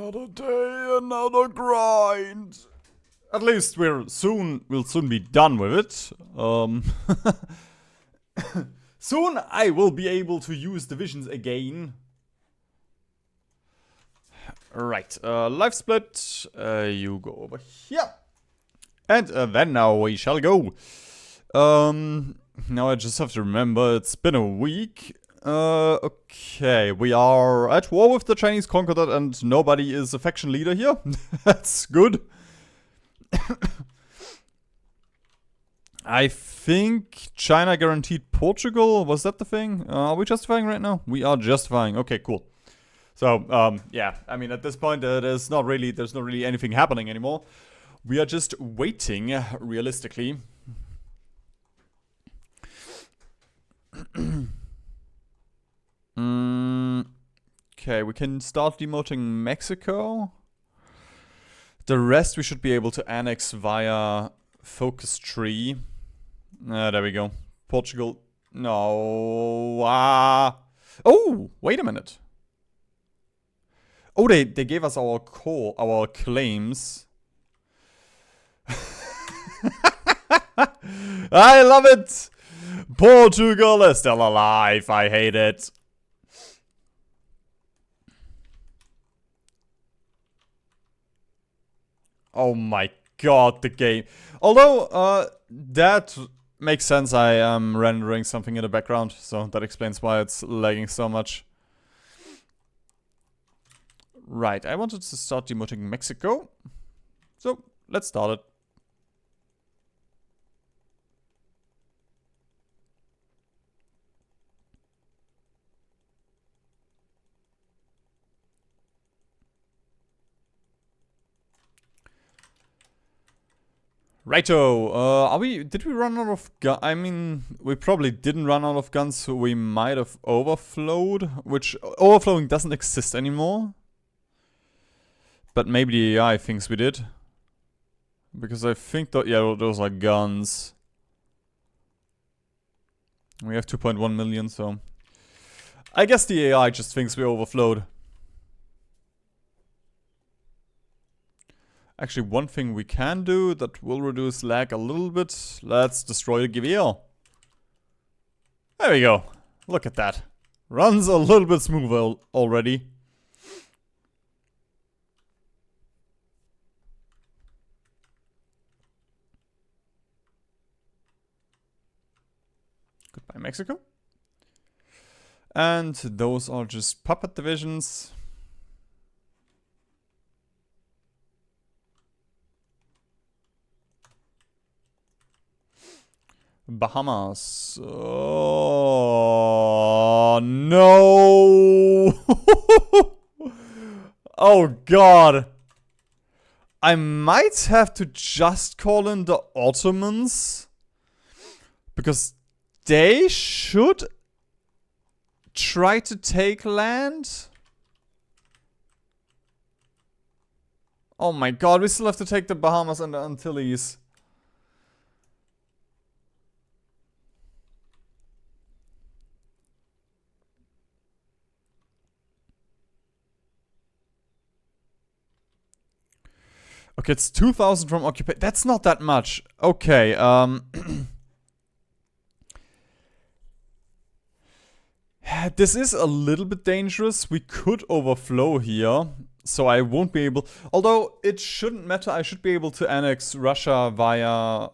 Another day, another grind. At least we'll soon be done with it. Soon I will be able to use divisions again. Right, life split. You go over here. And then now we shall go. Now I just have to remember it's been a week. Okay, we are at war with the Chinese conquered it and nobody is a faction leader here. That's good. I think China guaranteed Portugal. Was that the thing? Are we justifying right now? We are justifying. Okay, cool. So, yeah, I mean, at this point, there's not really anything happening anymore. We are just waiting, realistically. Okay, we can start demoting Mexico. The rest we should be able to annex via focus tree. There we go. Portugal. No. Oh, wait a minute. Oh, they gave us our claims. I love it! Portugal is still alive. I hate it. Oh my god, the game. Although, that makes sense. I am rendering something in the background, so that explains why it's lagging so much. Right, I wanted to start demoting Mexico. So, let's start it. Righto, did we run out of gun? I mean, we probably didn't run out of guns, so we might have overflowed, which overflowing doesn't exist anymore. But maybe the AI thinks we did. Because I think that, yeah, those are guns. We have 2.1 million, so I guess the AI just thinks we overflowed. Actually, one thing we can do that will reduce lag a little bit. Let's destroy the Gewehr. There we go. Look at that. Runs a little bit smoother already. Goodbye, Mexico. And those are just puppet divisions. Bahamas. Oh, no. Oh, God. I might have to just call in the Ottomans. Because they should try to take land. Oh my god, we still have to take the Bahamas and the Antilles. Okay, it's 2,000 from occupation. That's not that much. Okay, this is a little bit dangerous. We could overflow here, so I won't be able... Although, it shouldn't matter. I should be able to annex Russia via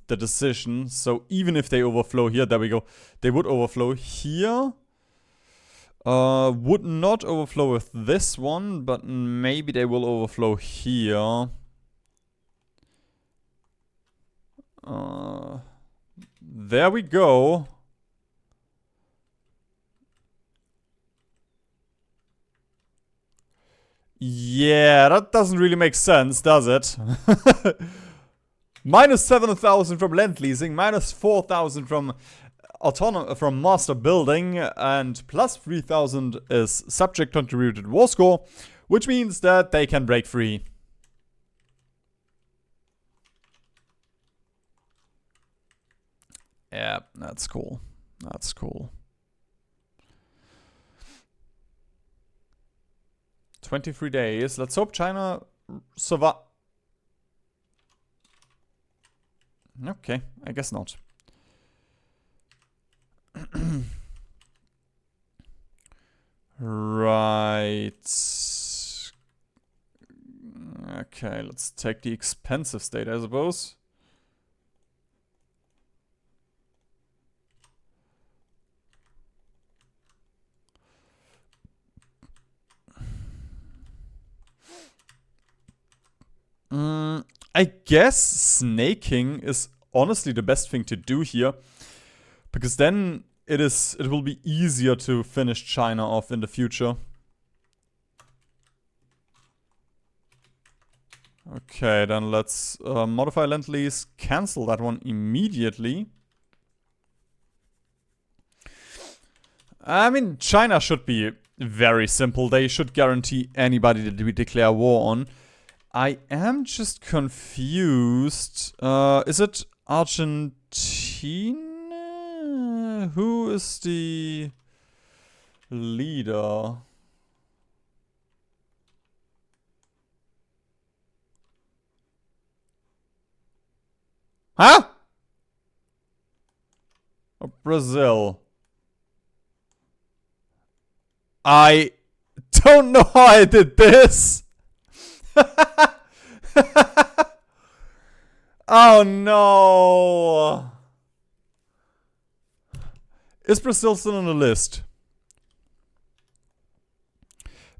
the decision. So even if they overflow here, there we go. They would overflow here. Would not overflow with this one, but maybe they will overflow here. There we go. Yeah, that doesn't really make sense, does it? Minus 7,000 from land leasing, minus 4,000 from from master building, and plus 3,000 is subject contributed war score, which means that they can break free. Yeah, that's cool. That's cool. 23 days. Let's hope China survive. Okay, I guess not. Right. Okay, let's take the expensive state, I suppose. I guess snaking is honestly the best thing to do here, because then it will be easier to finish China off in the future. Okay, then let's modify Lend-Lease, cancel that one immediately. I mean, China should be very simple. They should guarantee anybody that we declare war on. I am just confused. Is it Argentina? Who is the leader? Huh? Oh, Brazil. I don't know how I did this. Oh no. Is Brazil still on the list?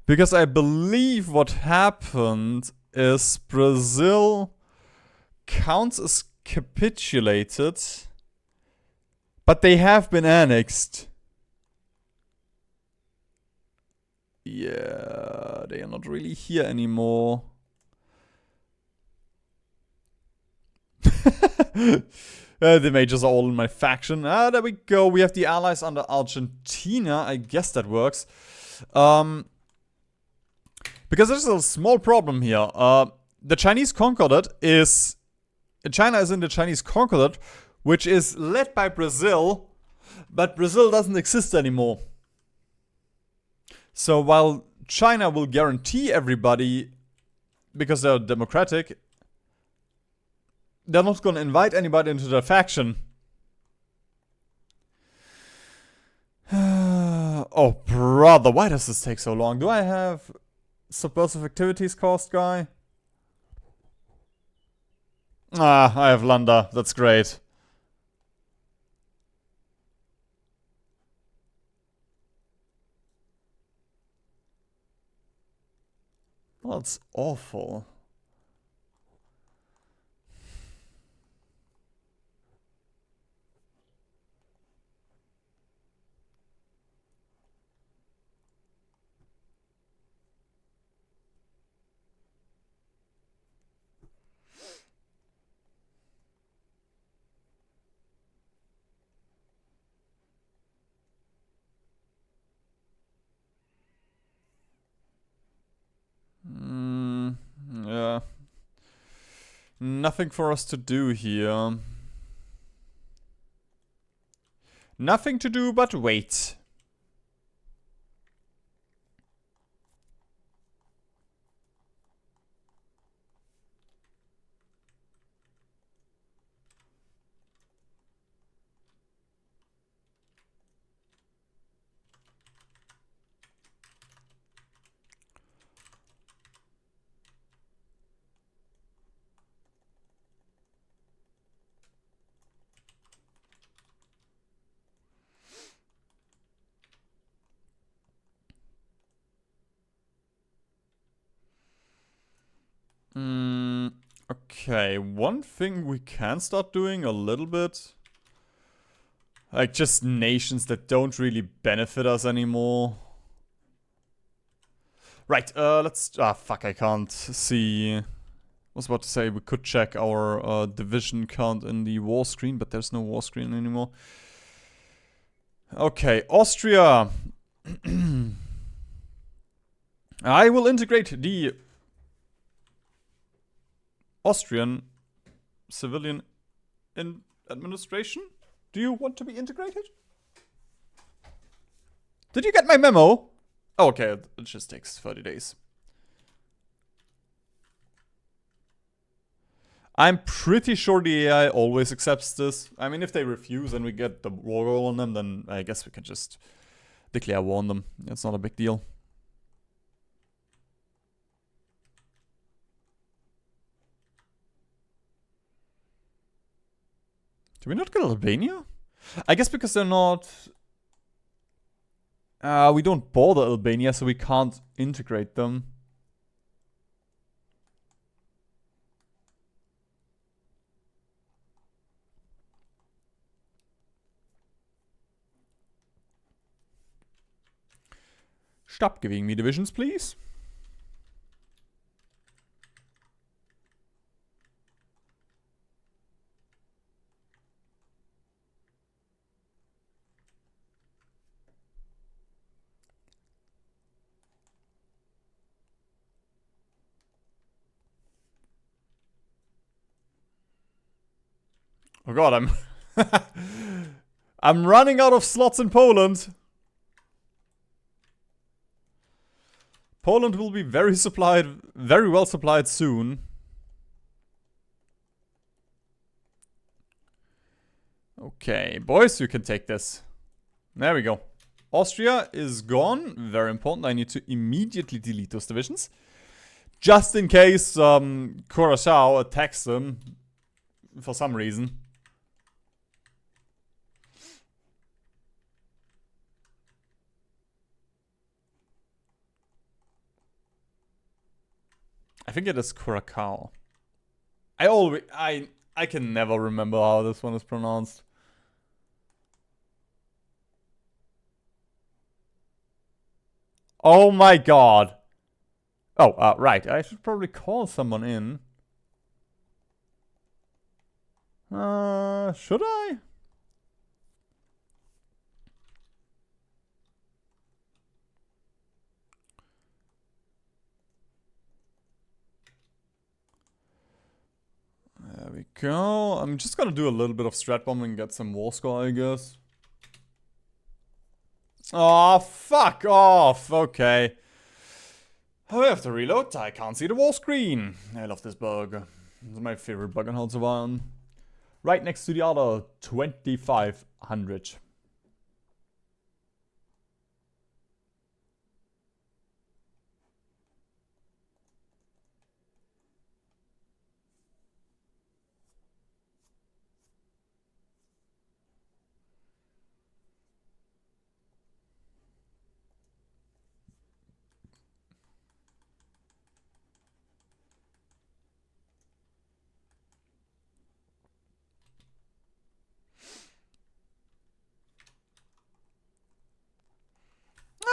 Because I believe what happened is Brazil counts as capitulated, but they have been annexed. Yeah, they are not really here anymore. The majors are all in my faction. Ah, there we go. We have the allies under Argentina. I guess that works. Because there's a small problem here. The Chinese Concordat is... China is in the Chinese Concordat, which is led by Brazil, but Brazil doesn't exist anymore. So while China will guarantee everybody, because they're democratic, they're not going to invite anybody into their faction. Oh, brother, why does this take so long? Do I have subversive activities cost guy? Ah, I have Landa. That's great. Well, that's awful. Yeah. Nothing for us to do here. Nothing to do but wait. Okay, one thing we can start doing a little bit. Like, just nations that don't really benefit us anymore. Right, let's... Ah, fuck, I can't see... I was about to say we could check our division count in the war screen, but there's no war screen anymore. Okay, Austria. I will integrate the Austrian civilian administration. Do you want to be integrated? Did you get my memo? Oh, okay, it just takes 30 days. I'm pretty sure the AI always accepts this. I mean, if they refuse and we get the war roll on them, then I guess we can just declare war on them. It's not a big deal. Do we not get Albania? I guess because they're not... we don't border Albania, so we can't integrate them. Stop giving me divisions, please. Oh god, I'm running out of slots in Poland. Poland will be very well supplied soon. Okay, boys, you can take this. There we go. Austria is gone. Very important. I need to immediately delete those divisions. Just in case Curaçao attacks them for some reason. I think it is Curacao. I can never remember how this one is pronounced. Oh my god. Oh, right. I should probably call someone in. Should I? There we go. I'm just gonna do a little bit of strat bombing and get some war score, I guess. Oh, fuck off. Okay. I have to reload. I can't see the wall screen. I love this bug. It's my favorite bug on Hearts of Iron. Right next to the other 2500.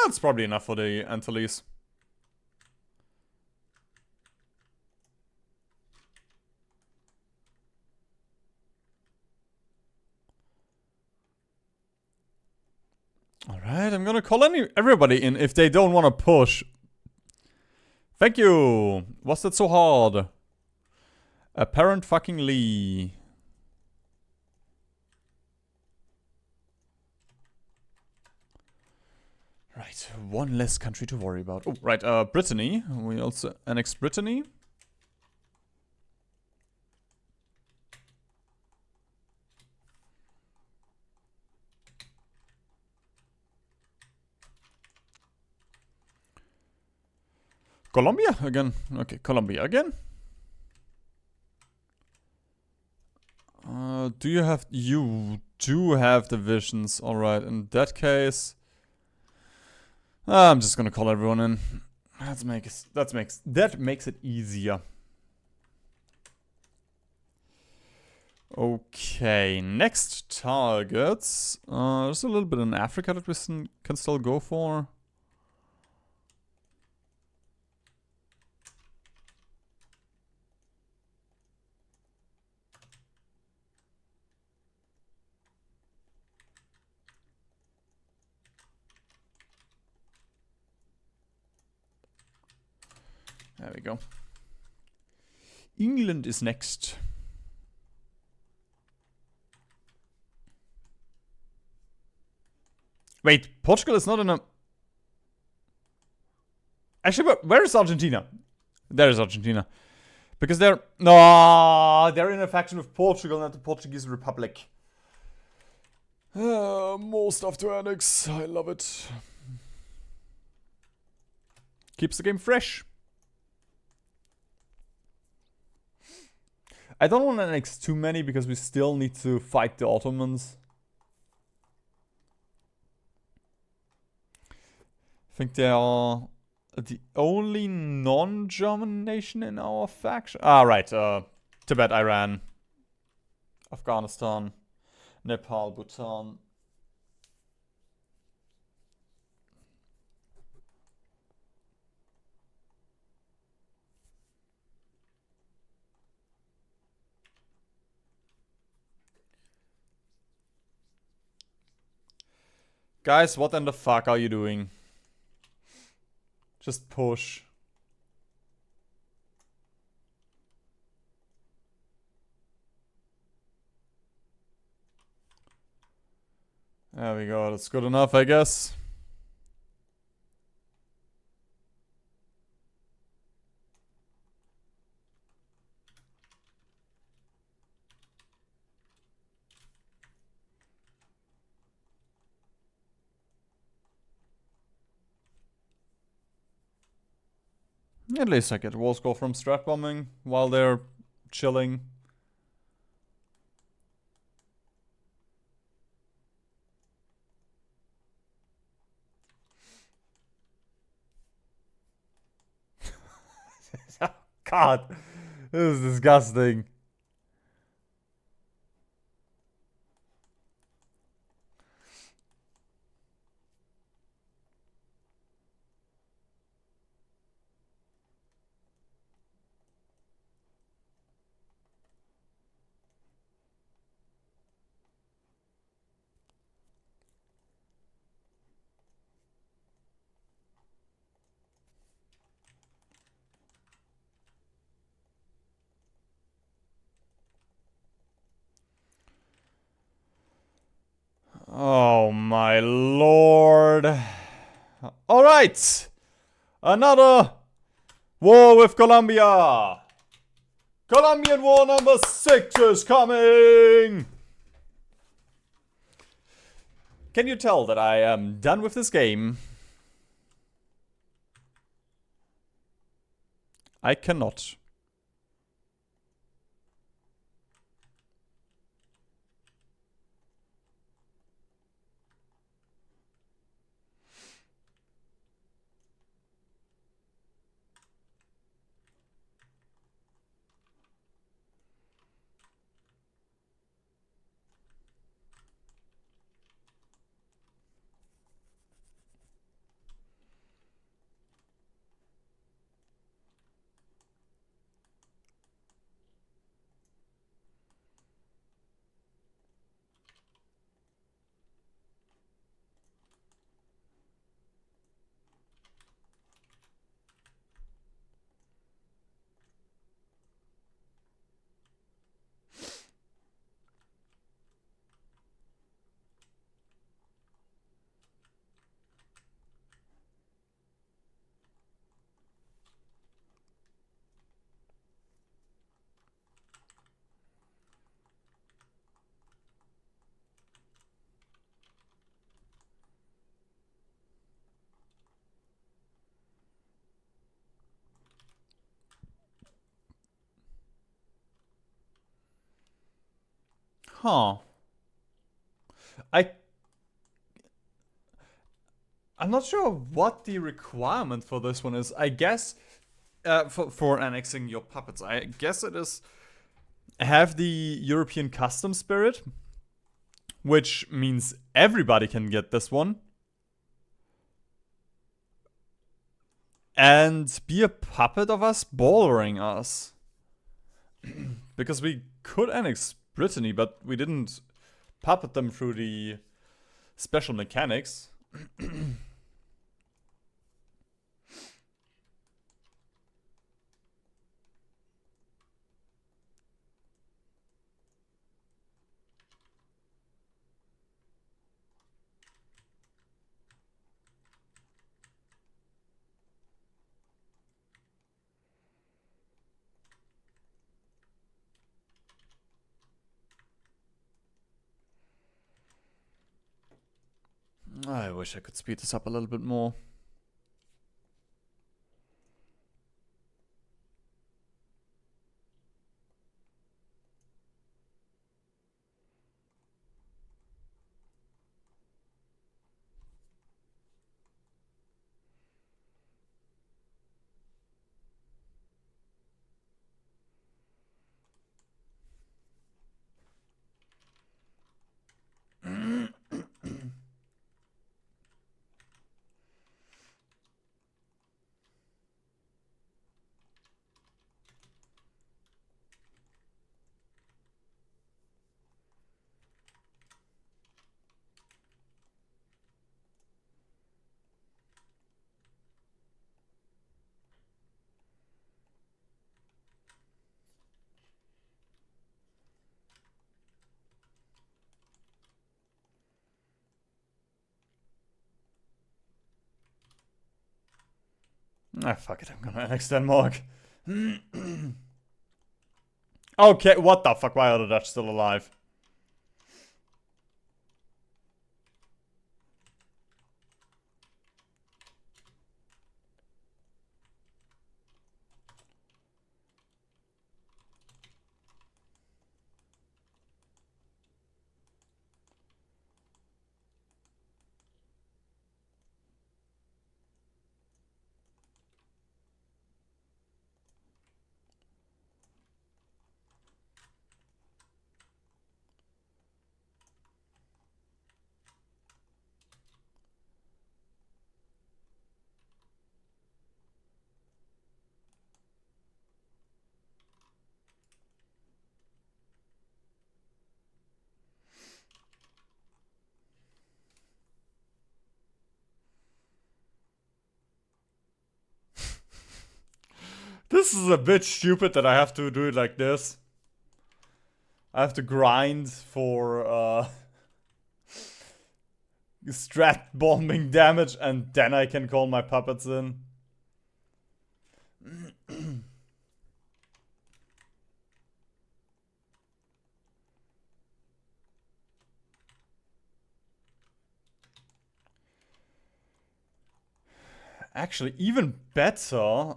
That's probably enough for the Antilles. Alright, I'm gonna call everybody in if they don't want to push. Thank you! Was that so hard? Apparent fucking Lee. Right, one less country to worry about. Oh, right, Brittany. We also annexed Brittany. Colombia again. Okay, Colombia again. You do have divisions. Alright, in that case... I'm just gonna call everyone in. That makes it easier. Okay, next targets. There's a little bit in Africa that we can still go for. There we go. England is next. Wait, Portugal is not in a... Actually, where is Argentina? There is Argentina. Because they're... No, they're in a faction with Portugal, not the Portuguese Republic. More stuff to annex. I love it. Keeps the game fresh. I don't want to annex too many because we still need to fight the Ottomans. I think they are the only non-German nation in our faction. Ah, right. Tibet, Iran, Afghanistan, Nepal, Bhutan. Guys, what in the fuck are you doing? Just push. There we go. That's good enough, I guess. At least I get war score from strat bombing while they're chilling. God, this is disgusting. Oh my lord. Alright! Another war with Colombia! Colombian War number 6 is coming! Can you tell that I am done with this game? I cannot. Huh. I'm not sure what the requirement for this one is. I guess for annexing your puppets, I guess it is have the European custom spirit, which means everybody can get this one. And be a puppet of us bordering us. Because we could annex Brittany, but we didn't puppet them through the special mechanics. wish I could speed this up a little bit more. Ah, fuck it, I'm gonna annex Denmark. Okay, what the fuck? Why are the Dutch still alive? This is a bit stupid that I have to do it like this. I have to grind for strat bombing damage and then I can call my puppets in. Actually, even better,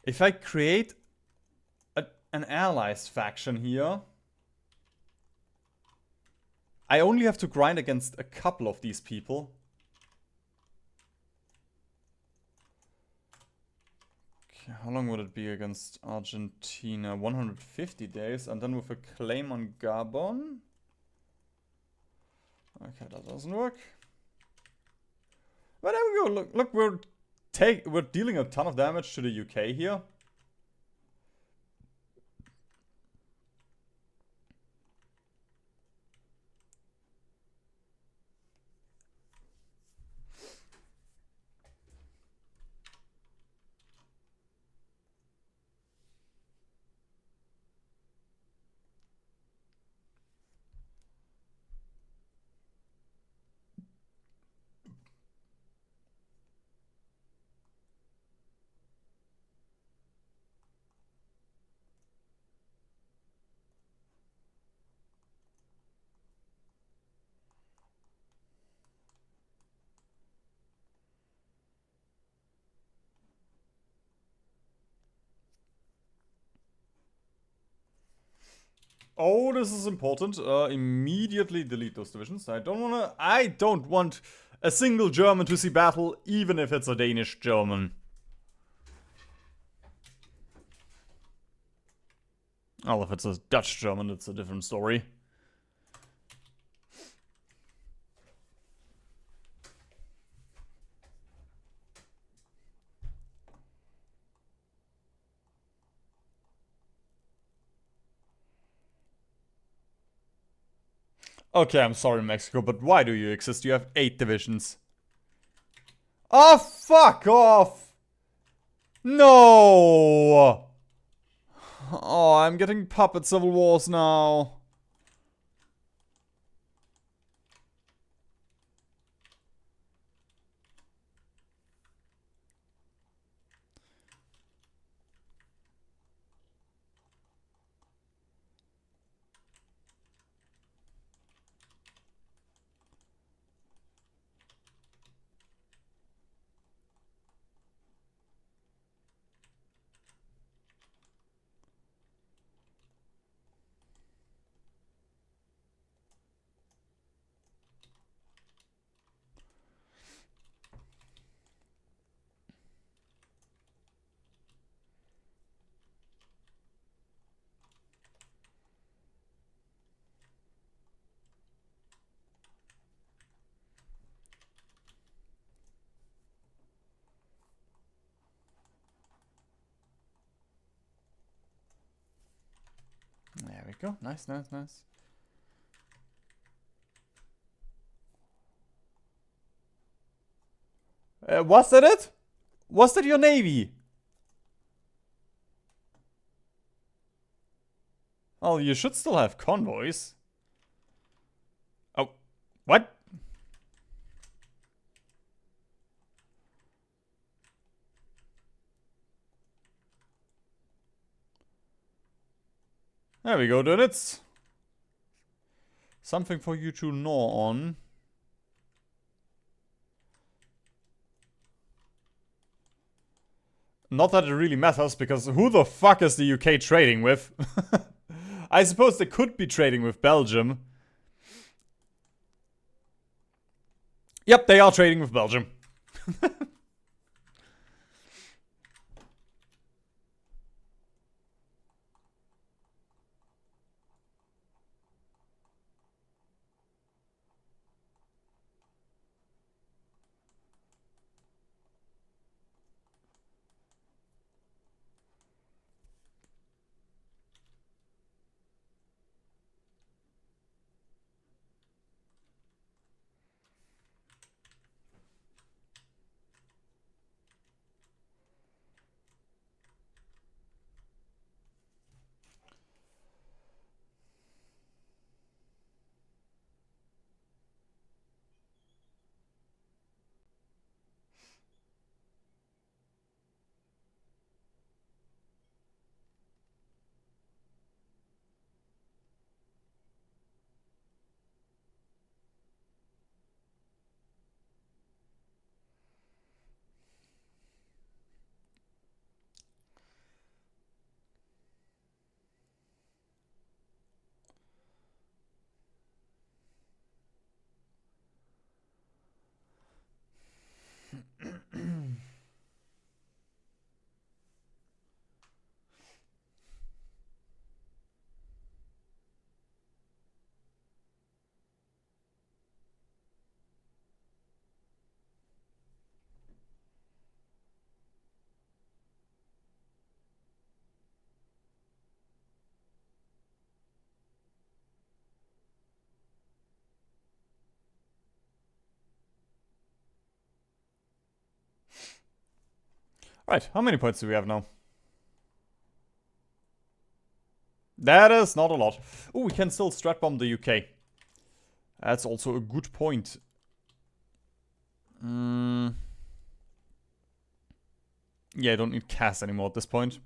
if I create an allies faction here, I only have to grind against a couple of these people. Okay, how long would it be against Argentina? 150 days, and then with a claim on Gabon? Okay, that doesn't work. But there we go. Look, we're dealing a ton of damage to the UK here. Oh, this is important. Immediately delete those divisions. I don't want a single German to see battle, even if it's a Danish German. Well, if it's a Dutch German, it's a different story. Okay, I'm sorry, Mexico, but why do you exist? You have 8 divisions. Oh, fuck off! No! Oh, I'm getting puppet civil wars now. There we go. Nice, nice, nice. Was that it? Was that your navy? Oh, you should still have convoys. Oh, what? There we go, dude. It's something for you to gnaw on. Not that it really matters, because who the fuck is the UK trading with? I suppose they could be trading with Belgium. Yep, they are trading with Belgium. Right, how many points do we have now? That is not a lot. Oh, we can still strat bomb the UK. That's also a good point. Yeah, I don't need Cass anymore at this point.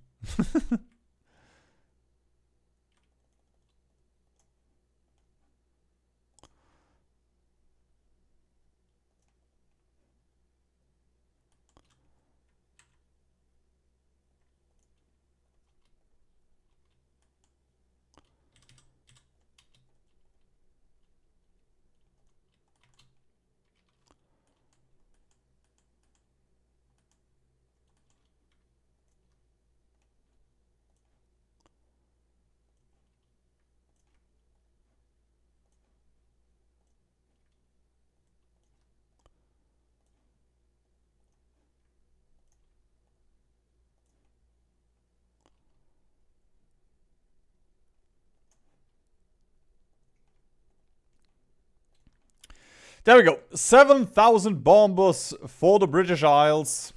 There we go. 7,000 bombers for the British Isles.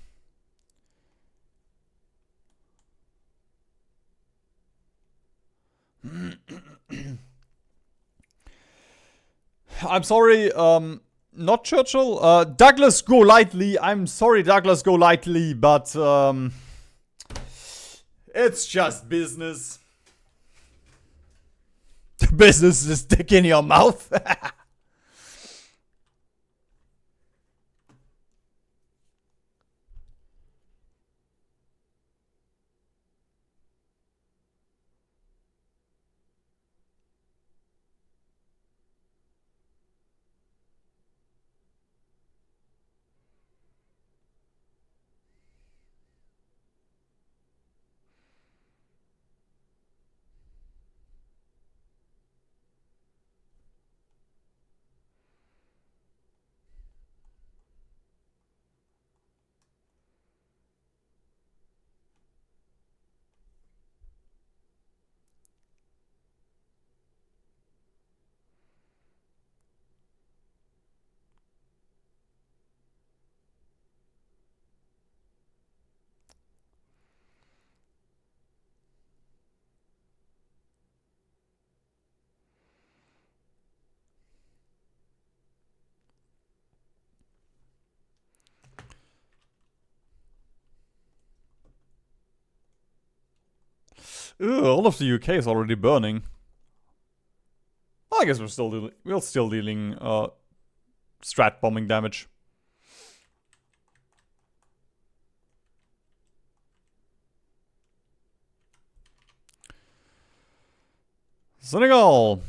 I'm sorry, not Churchill. Douglas, go lightly. I'm sorry, Douglas, go lightly, but it's just business. Business is stick in your mouth. Ugh, all of the UK is already burning. Well, I guess we're still dealing strat bombing damage. Senegal.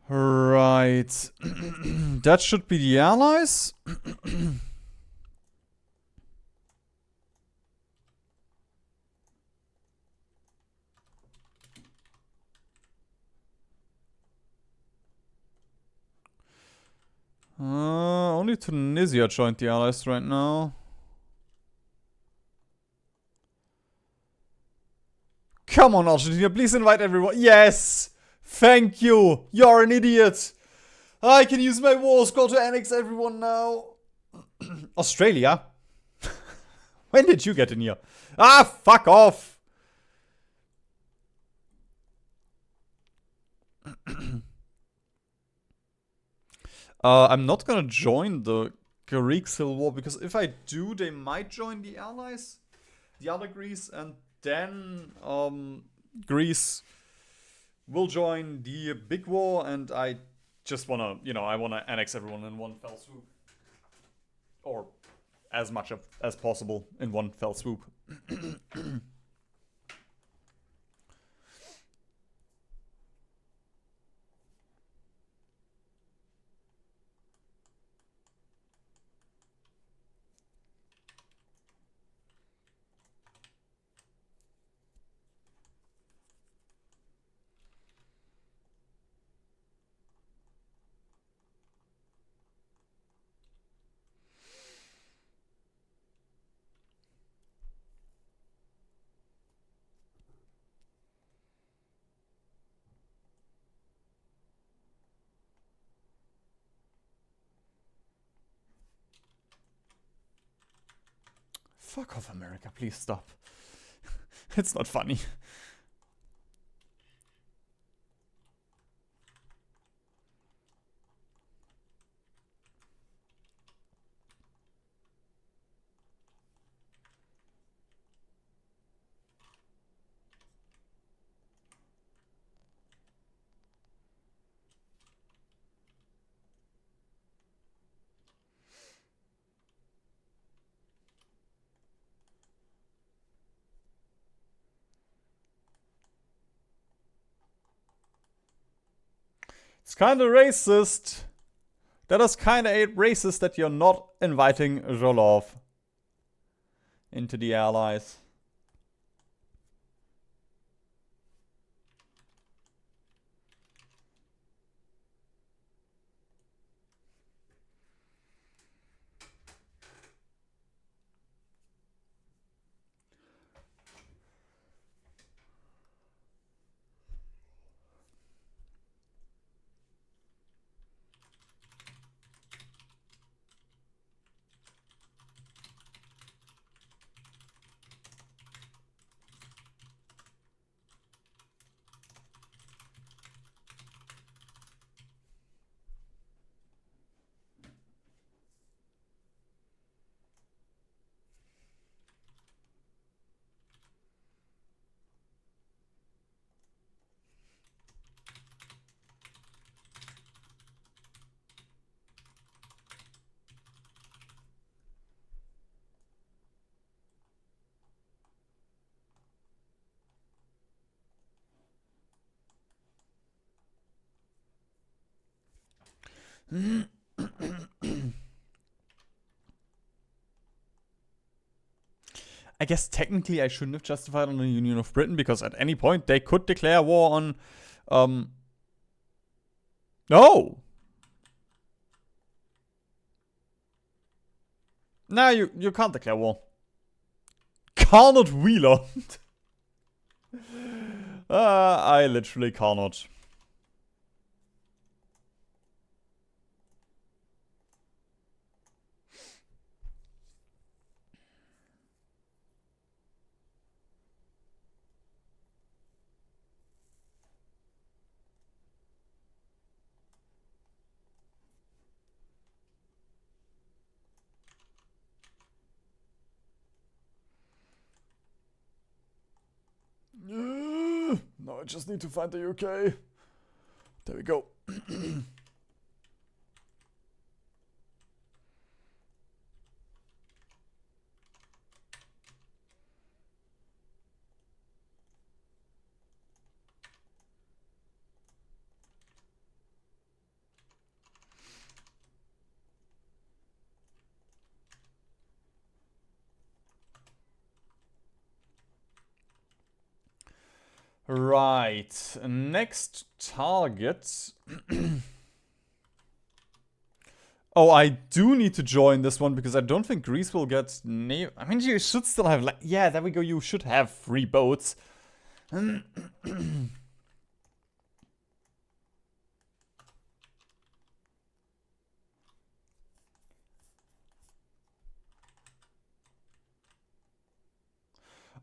Right. That should be the allies. Only Tunisia joined the allies right now. Come on, Argentina, please invite everyone. Yes! Thank you! You're an idiot! I can use my war score to annex everyone now. Australia? When did you get in here? Ah, fuck off! I'm not gonna join the Greek Civil War, because if I do, they might join the allies, the other Greece, and then Greece will join the big war, and I just wanna, I wanna annex everyone in one fell swoop. Or as much as possible in one fell swoop. Fuck off, America. Please stop. It's not funny. It's kind of racist. That is kind of racist that you're not inviting Zholov into the allies. I guess technically I shouldn't have justified on the Union of Britain, because at any point they could declare war on... No! Nah, you can't declare war. Cannot Wheeler. I literally cannot. No, I just need to find the UK. There we go. Right, next target. Oh, I do need to join this one because I don't think Greece will get I mean, you should still have yeah, there we go. You should have 3 boats.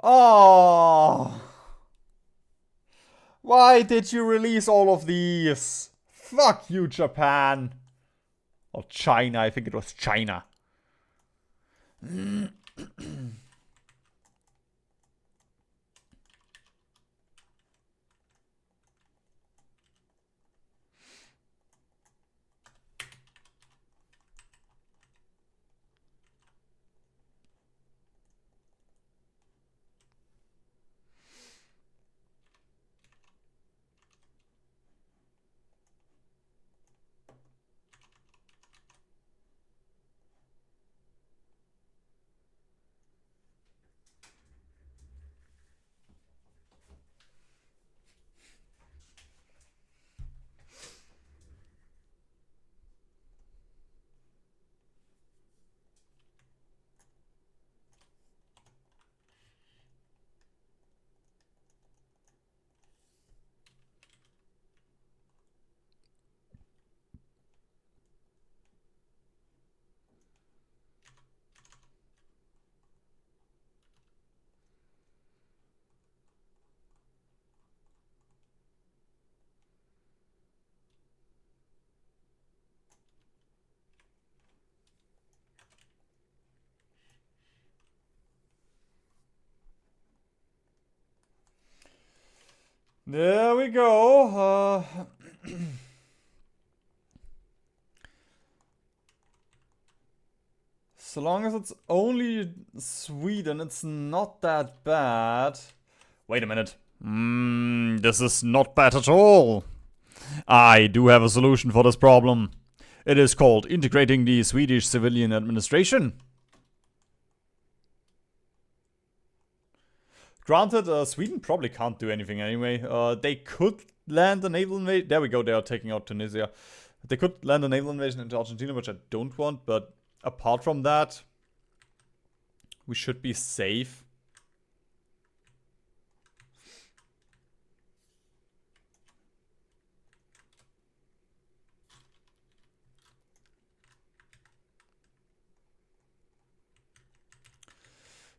Oh, why did you release all of these? Fuck you, Japan. Or China, I think it was China. There we go. So long as it's only Sweden, it's not that bad. Wait a minute. This is not bad at all. I do have a solution for this problem. It is called integrating the Swedish civilian administration. Granted, Sweden probably can't do anything anyway. They could land a naval invasion. There we go, they are taking out Tunisia. They could land a naval invasion into Argentina, which I don't want, but apart from that, we should be safe.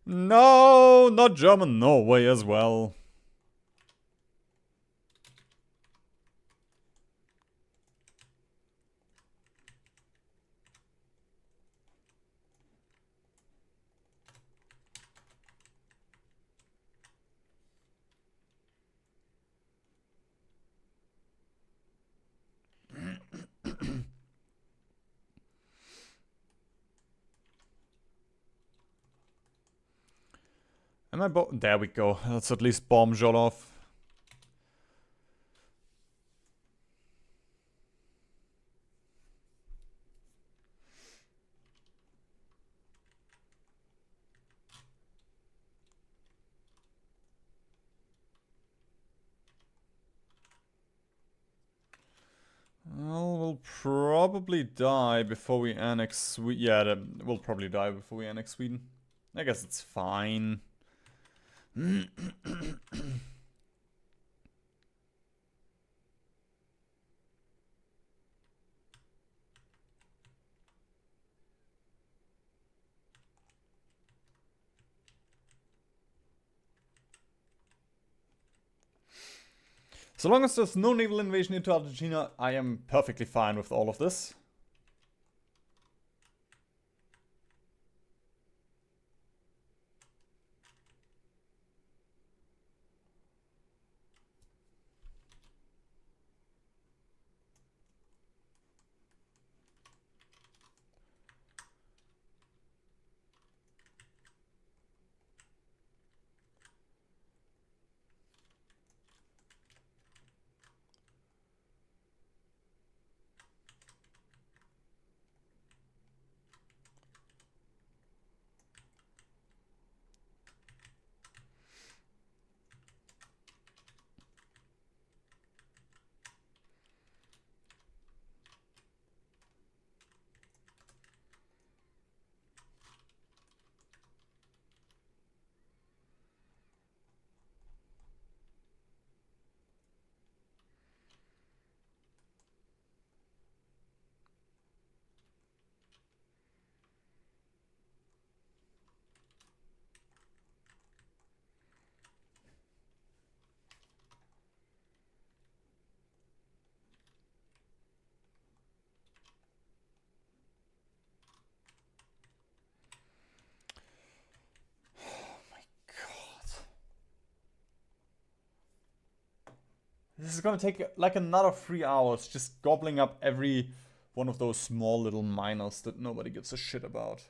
No, not German Norway as well. Am I there we go. Let's at least bomb Zholov. Well, will probably die before we annex Sweden. Yeah, we'll probably die before we annex Sweden. I guess it's fine. So long as there's no naval invasion into Argentina, I am perfectly fine with all of this. This is gonna take like another 3 hours just gobbling up every one of those small little miners that nobody gives a shit about.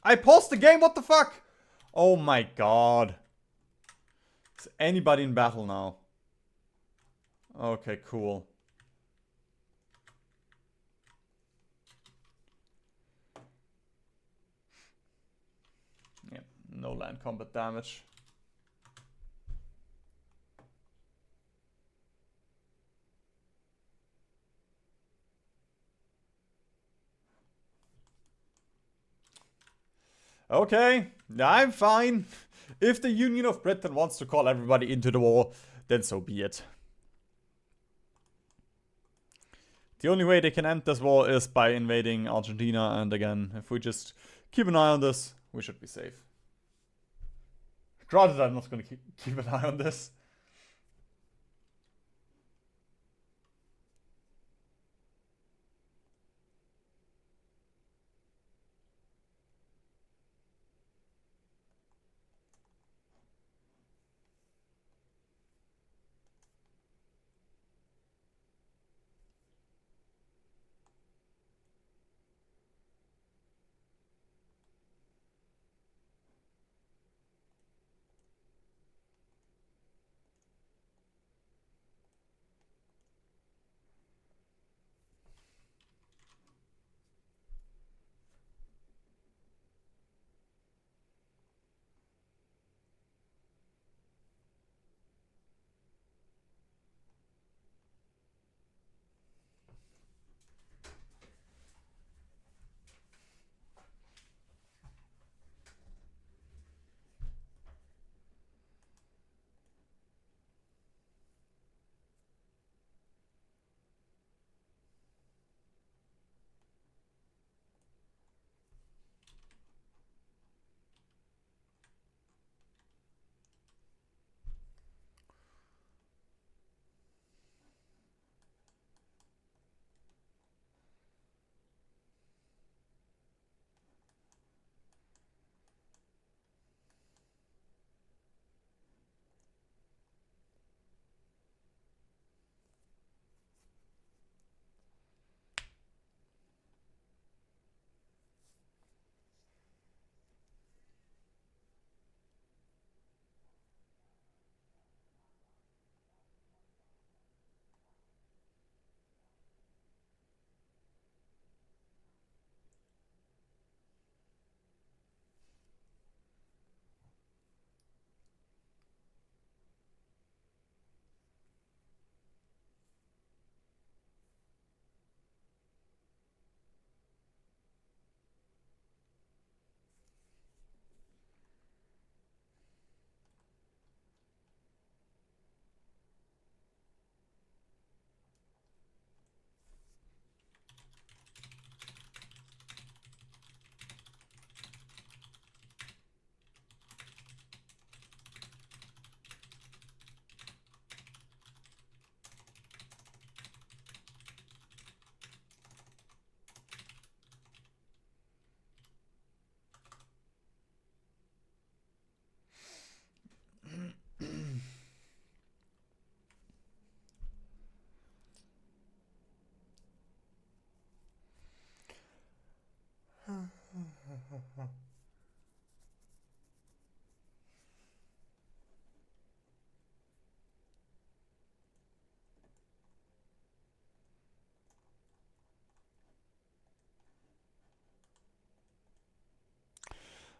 I paused the game, what the fuck? Oh my god. Is anybody in battle now? Okay, cool. Yeah, no land combat damage. Okay, I'm fine. If the Union of Britain wants to call everybody into the war, then so be it. The only way they can end this war is by invading Argentina, and again, if we just keep an eye on this, we should be safe. Granted, I'm not going to keep an eye on this.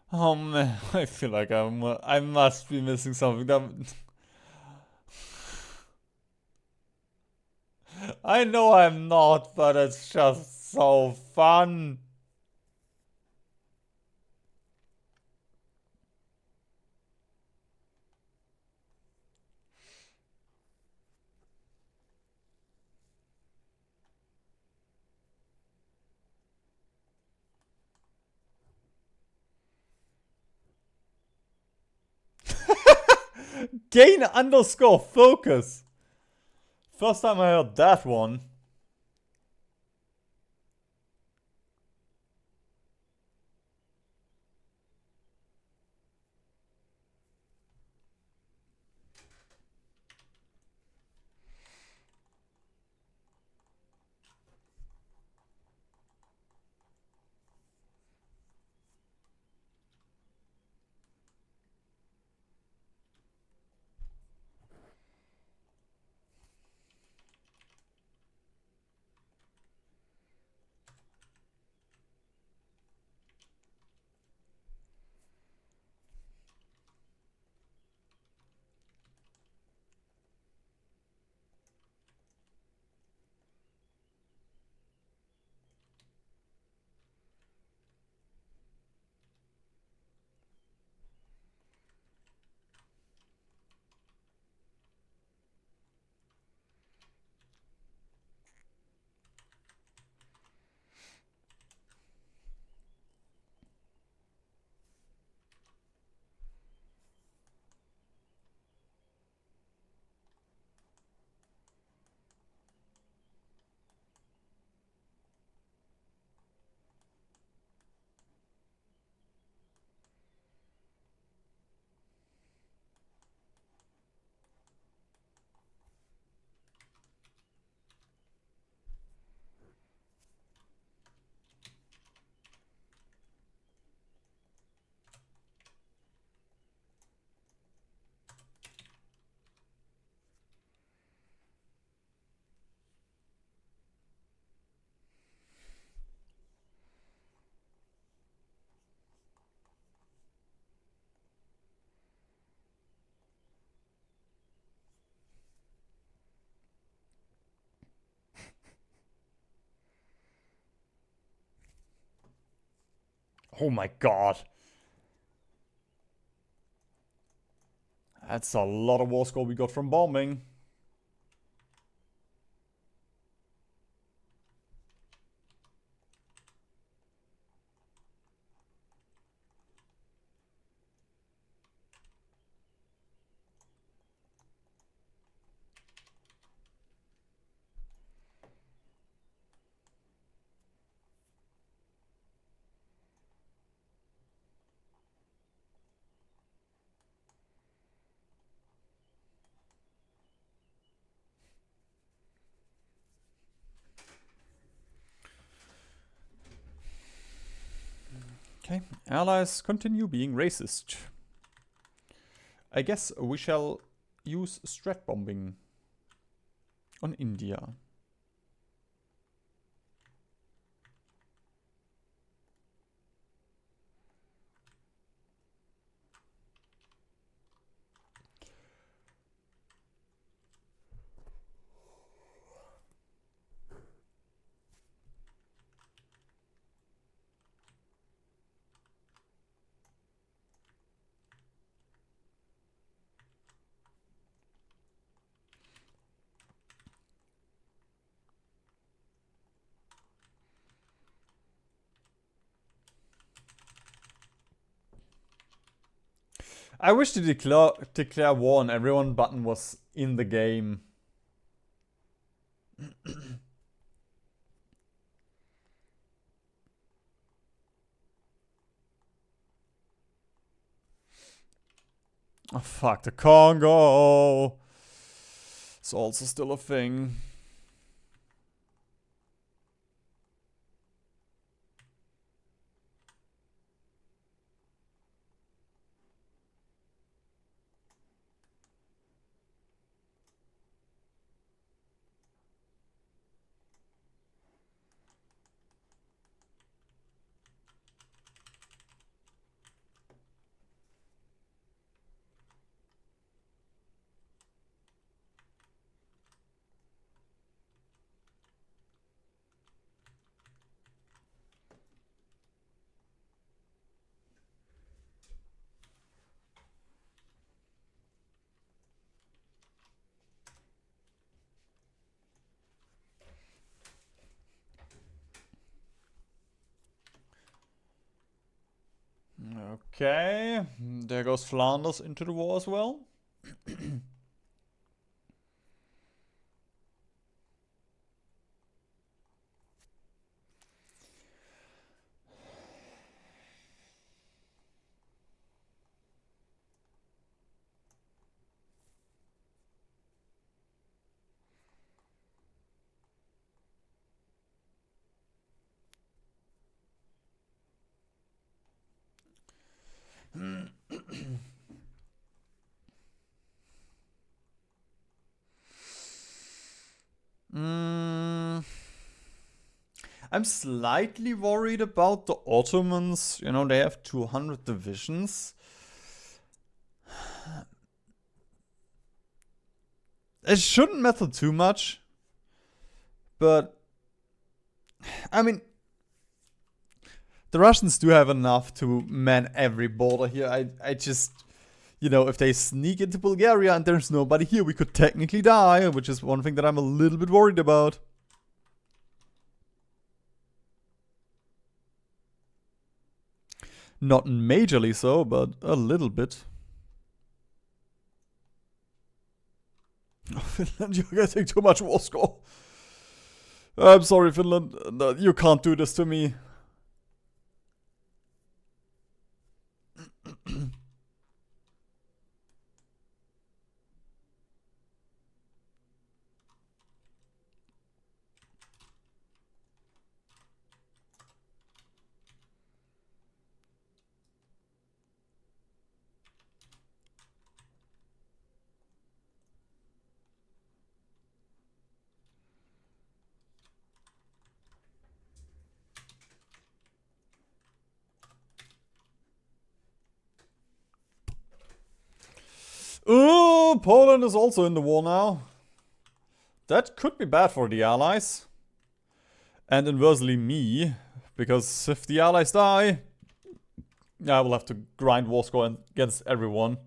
Oh man, I feel like I must be missing something. I know I'm not, but it's just so fun. Gain underscore focus. First time I heard that one. Oh my god. That's a lot of war score we got from bombing. Okay, allies continue being racist. I guess we shall use strat bombing on India. I wish to declare war on everyone button was in the game. Oh fuck, the Congo! It's also still a thing. Okay, there goes Flanders into the war as well. I'm slightly worried about the Ottomans. You know, they have 200 divisions. It shouldn't matter too much. But, I mean, the Russians do have enough to man every border here. I just, you know, if they sneak into Bulgaria and there's nobody here, we could technically die, which is one thing that I'm a little bit worried about. Not majorly so, but a little bit. Oh, Finland, you're getting too much war score. I'm sorry, Finland. No, you can't do this to me. Oh, Poland is also in the war now. That could be bad for the Allies. And inversely me. Because if the Allies die, I will have to grind war score against everyone.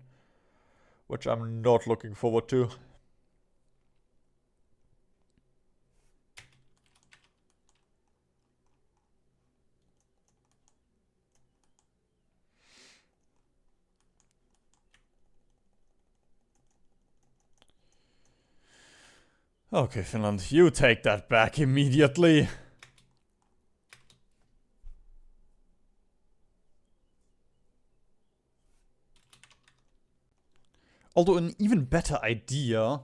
Which I'm not looking forward to. Okay, Finland, you take that back immediately. Although an even better idea.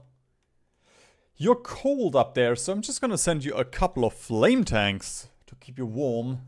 You're cold up there, so I'm just gonna send you a couple of flame tanks to keep you warm.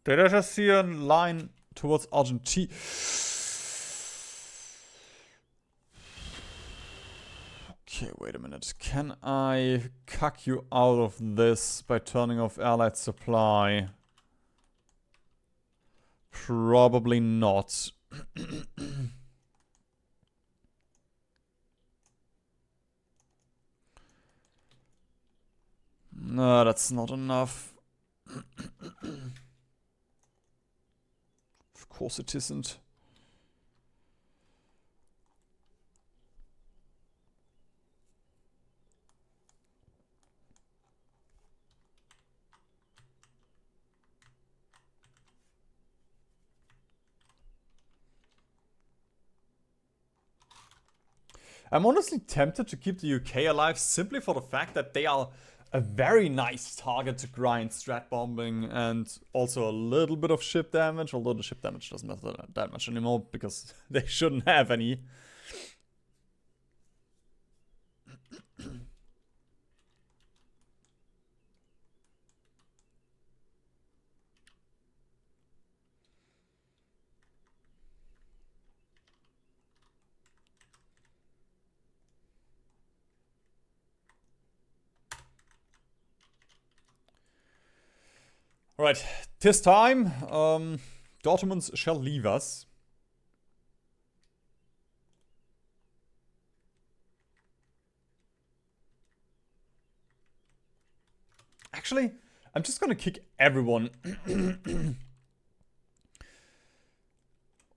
Did I just see a line towards Argentina? Okay, wait a minute. Can I cuck you out of this by turning off allied supply? Probably not. No, that's not enough. Of course it isn't. I'm honestly tempted to keep the UK alive simply for the fact that they are a very nice target to grind strat bombing and also a little bit of ship damage, although the ship damage doesn't matter that much anymore because they shouldn't have any. Alright, 'tis time. Dortmunds shall leave us. Actually, I'm just gonna kick everyone.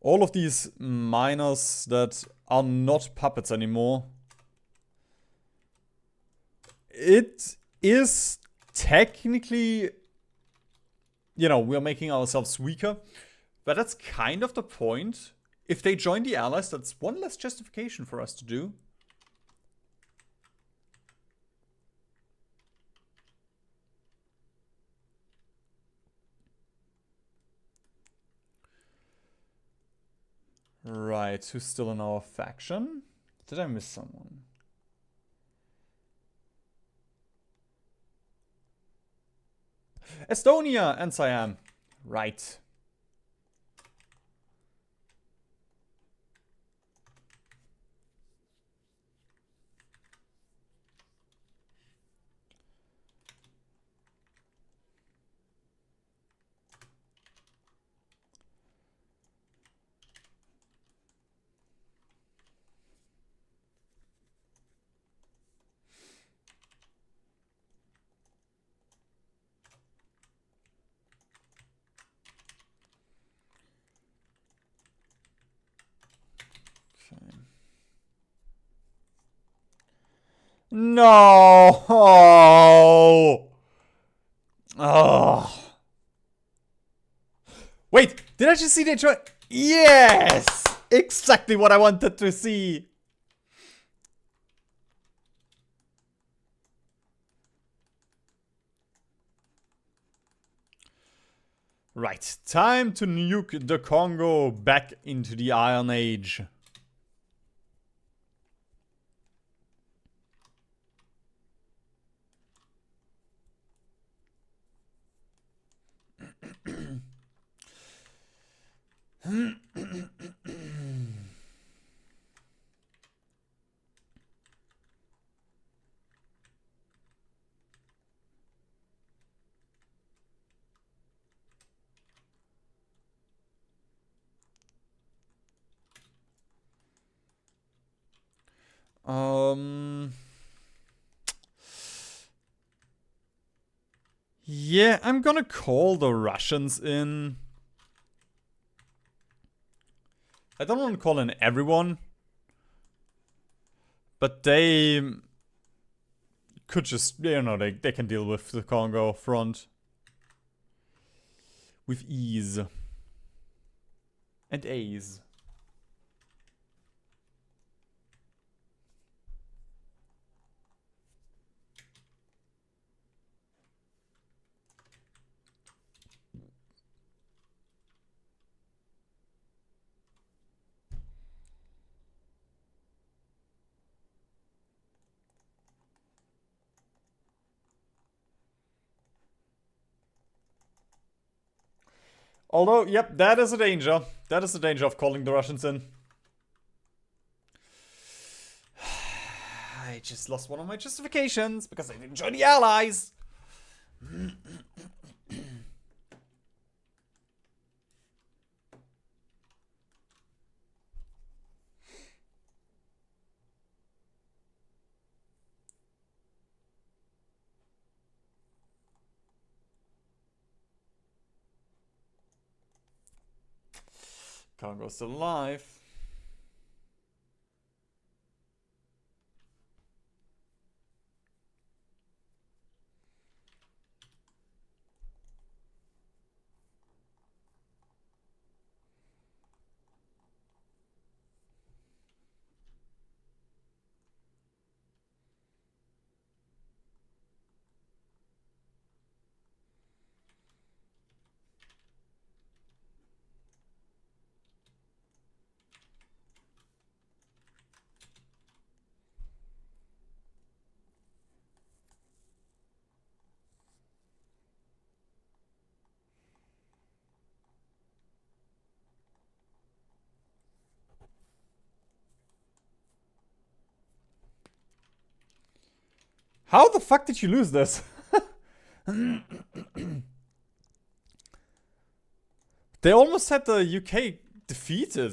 All of these miners that are not puppets anymore. It is technically, you know, we're making ourselves weaker. But that's kind of the point. If they join the Allies, that's one less justification for us to do. Right, who's still in our faction? Did I miss someone? Estonia and Siam. Right. Okay. No! Oh. Wait, did I just see Detroit? Yes! Exactly what I wanted to see. Right, time to nuke the Congo back into the Iron Age. Yeah, I'm gonna call the Russians in. I don't want to call in everyone. But they could just, you know, they can deal with the Congo front with ease. And ease. Although, yep, that is a danger. That is the danger of calling the Russians in. I just lost one of my justifications because I didn't join the Allies. Congo's still alive. How the fuck did you lose this? They almost had the UK defeated.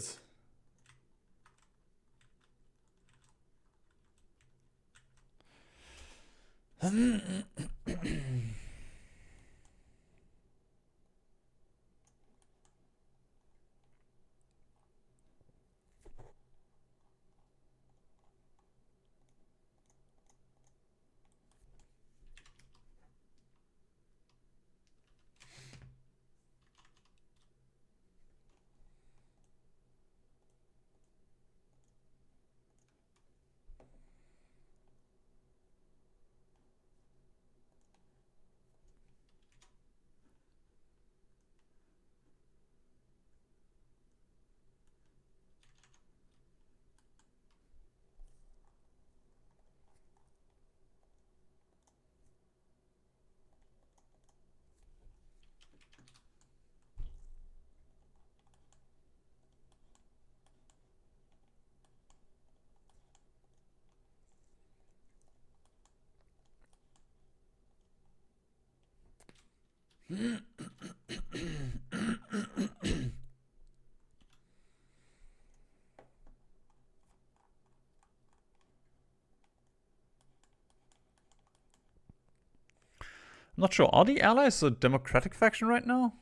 Not sure. Are the Allies a democratic faction right now?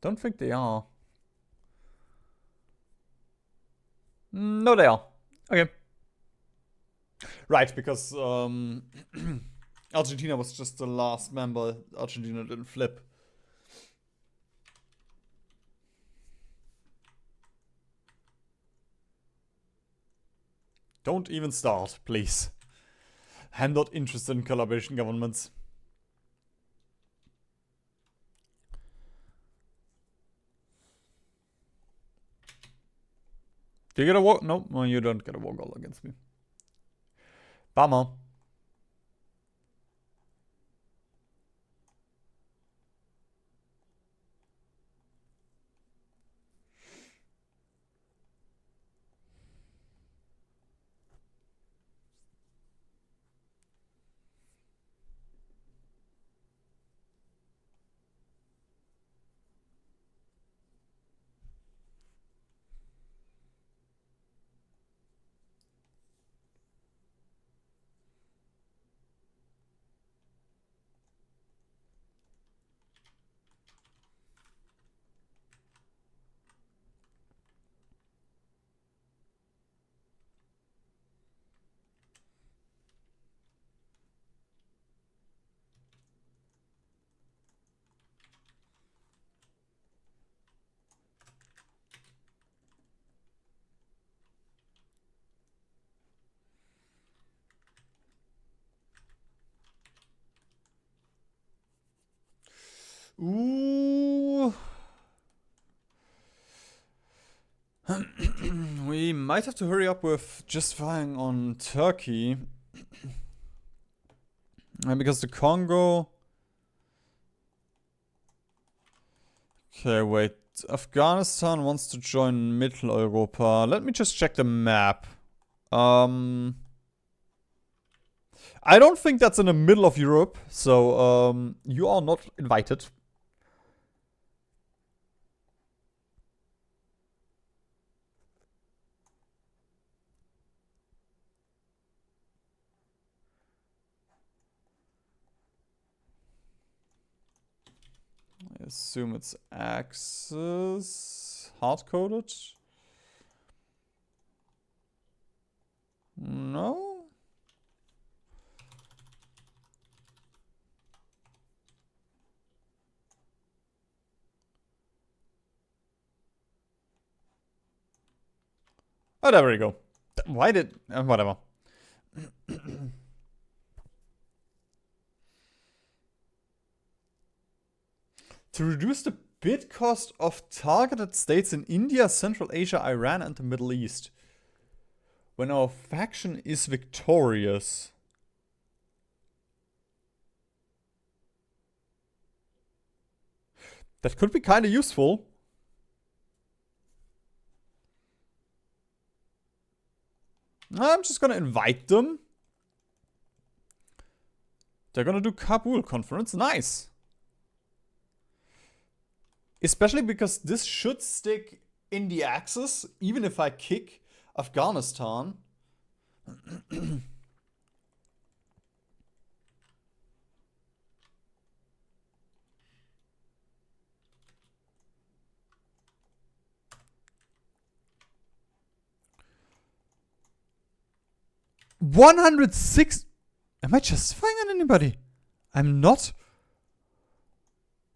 Don't think they are. No, they are. Okay. Right, because Argentina was just the last member. Argentina didn't flip. Don't even start, please. I'm not interested in collaboration governments. Do you get a war? No, well, you don't get a war goal against me. Bummer. Ooh. We might have to hurry up with just firing on Turkey. Because the Congo... Okay, wait. Afghanistan wants to join Mitteleuropa. Let me just check the map. I don't think that's in the middle of Europe, so you are not invited. I assume it's Axis. Hard-coded? No? Oh, there we go. Why did... whatever. To reduce the bid cost of targeted states in India, Central Asia, Iran, and the Middle East. When our faction is victorious. That could be kind of useful. I'm just gonna invite them. They're gonna do Kabul conference. Nice. Especially because this should stick in the axis, even if I kick Afghanistan. $106. Am I justifying on anybody? I'm not.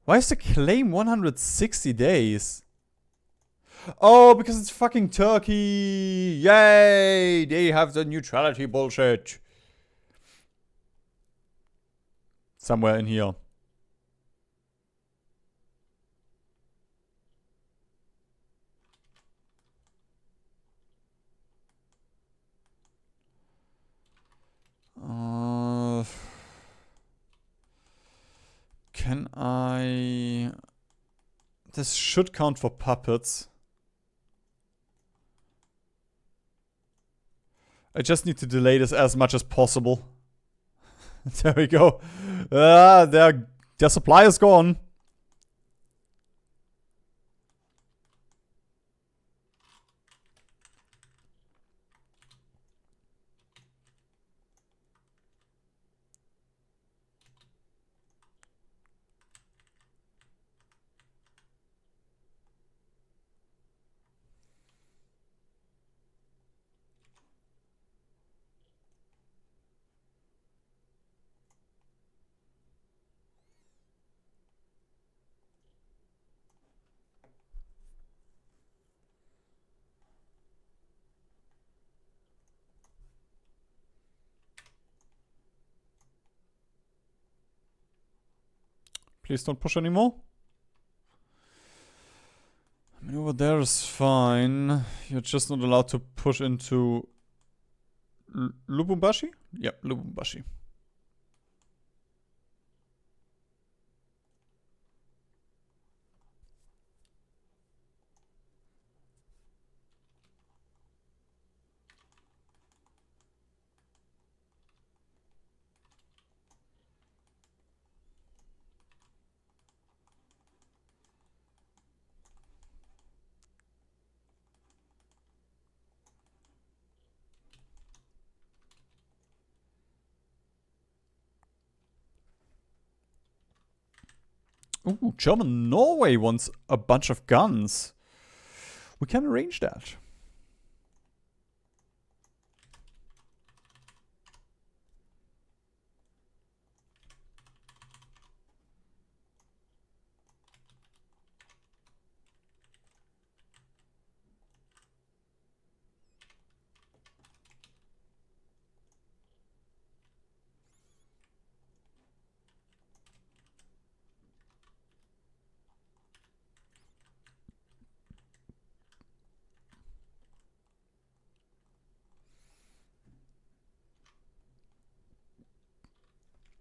Why is the claim 160 days? Oh, because it's fucking Turkey. Yay! They have the neutrality bullshit. Somewhere in here. Can I... This should count for puppets. I just need to delay this as much as possible. There we go. Their supply is gone. Please don't push anymore. I mean, over there is fine. You're just not allowed to push into Lubumbashi? Yep, Lubumbashi. Ooh, German Norway wants a bunch of guns. We can arrange that.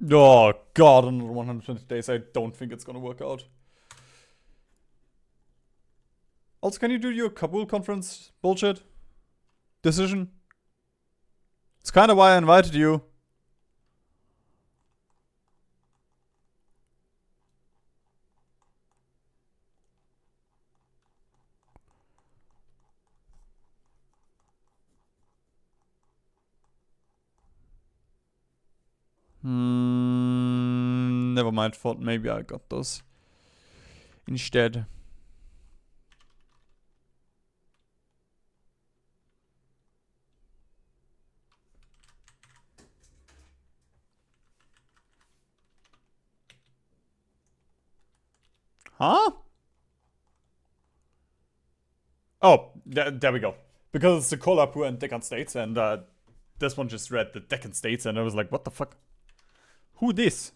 Oh god, another 120 days. I don't think it's gonna work out. Also, can you do your Kabul conference bullshit decision? It's kind of why I invited you. Never mind. Thought maybe I got those instead. Huh? Oh, there we go. Because it's the Kolhapur and Deccan states, and this one just read the Deccan states, and I was like, what the fuck? Who this?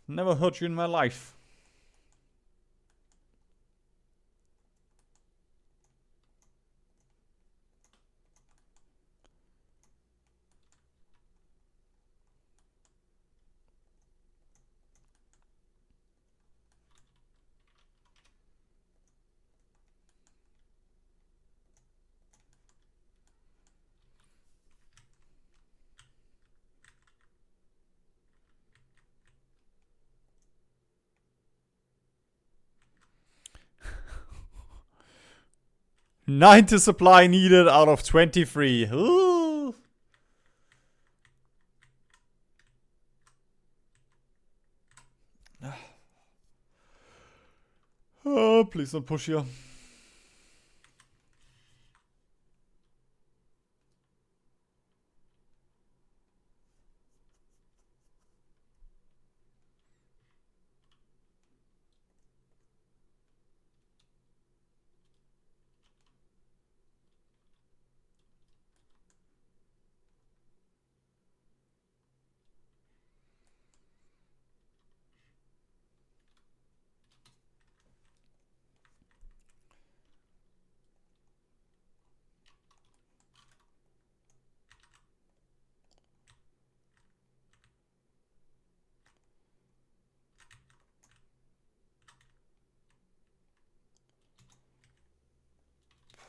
Never heard you in my life. 90 supply needed out of 23. Ooh. Oh, please don't push here.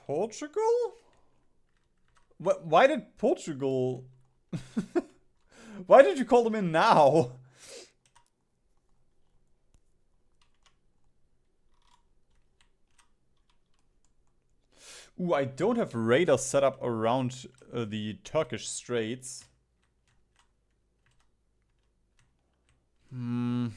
Portugal? Why did Portugal... Why did you call them in now? Ooh, I don't have radar set up around the Turkish Straits. Hmm.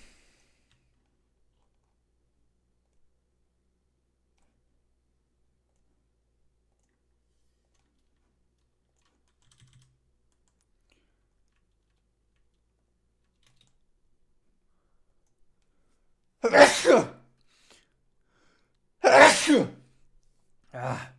Ah.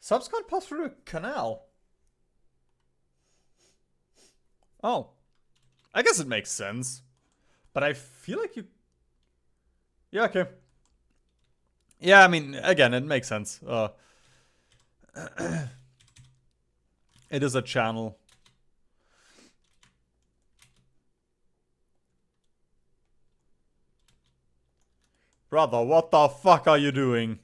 Subs can't pass through a canal. Oh. I guess it makes sense. But I feel like you... Yeah, okay. Yeah, I mean, again, it makes sense. It is a channel. Brother, what the fuck are you doing?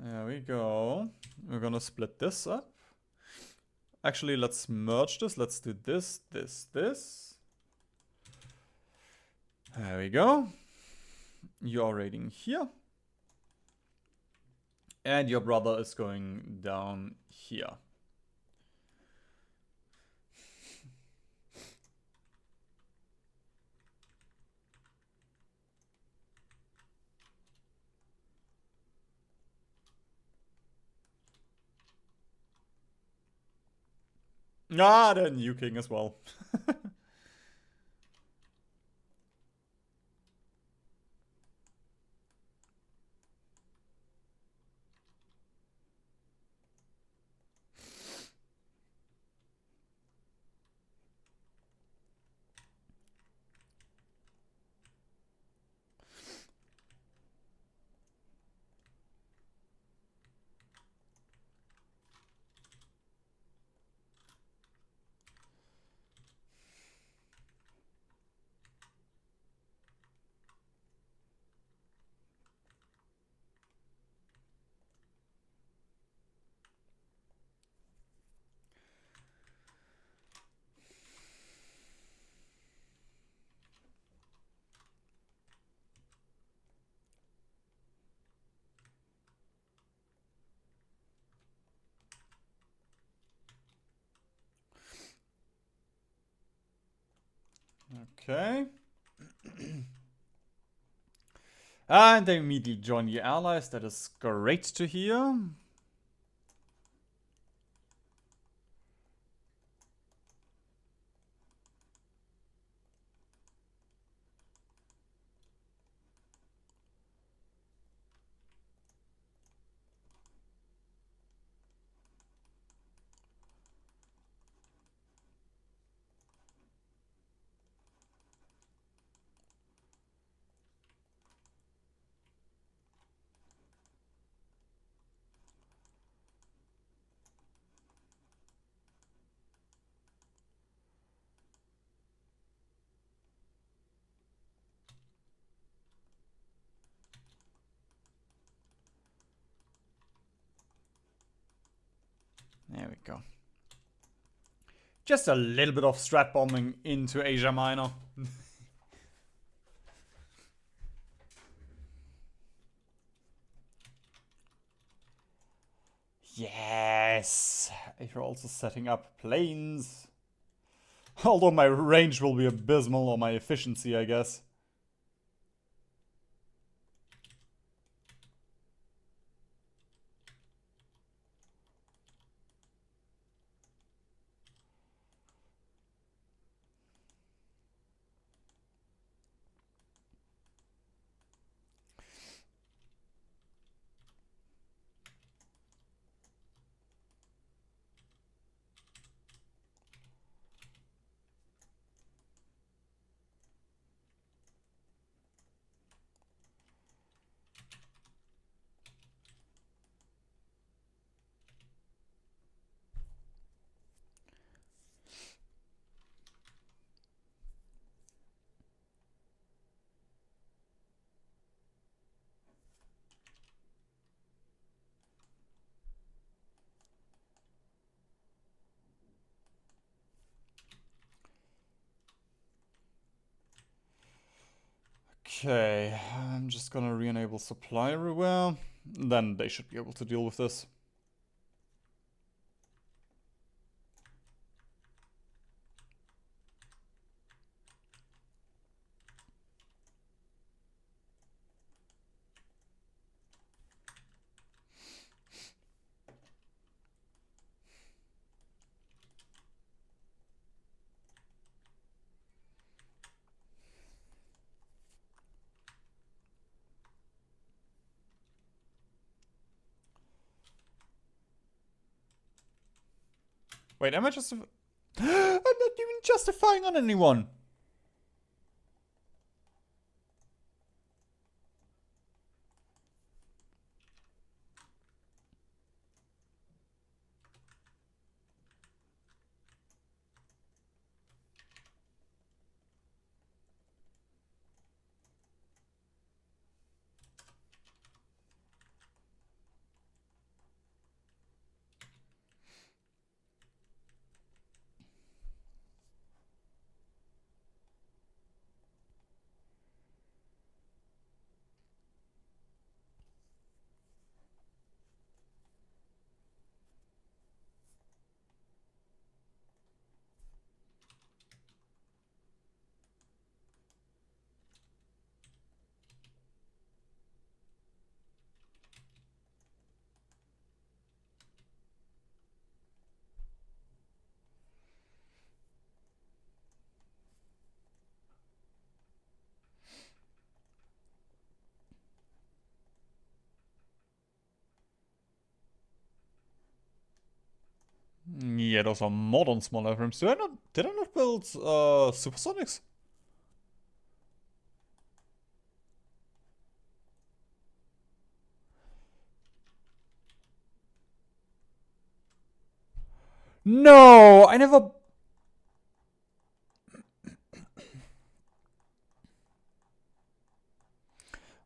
There we go. We're gonna split this up. Actually, let's merge this. Let's do this, this, this. There we go. You're raiding here. And your brother is going down here. Ah, they're nuking as well. Okay. And they immediately join the allies. That is great to hear. go. Just a little bit of strat bombing into Asia Minor. Yes! If you're also setting up planes. Although my range will be abysmal, or my efficiency, I guess. Okay, I'm just gonna re-enable supply everywhere. Then they should be able to deal with this. Wait, am I just... I'm not even justifying on anyone! Yeah, those are modern small airframes. Did I not build supersonics? No, I never...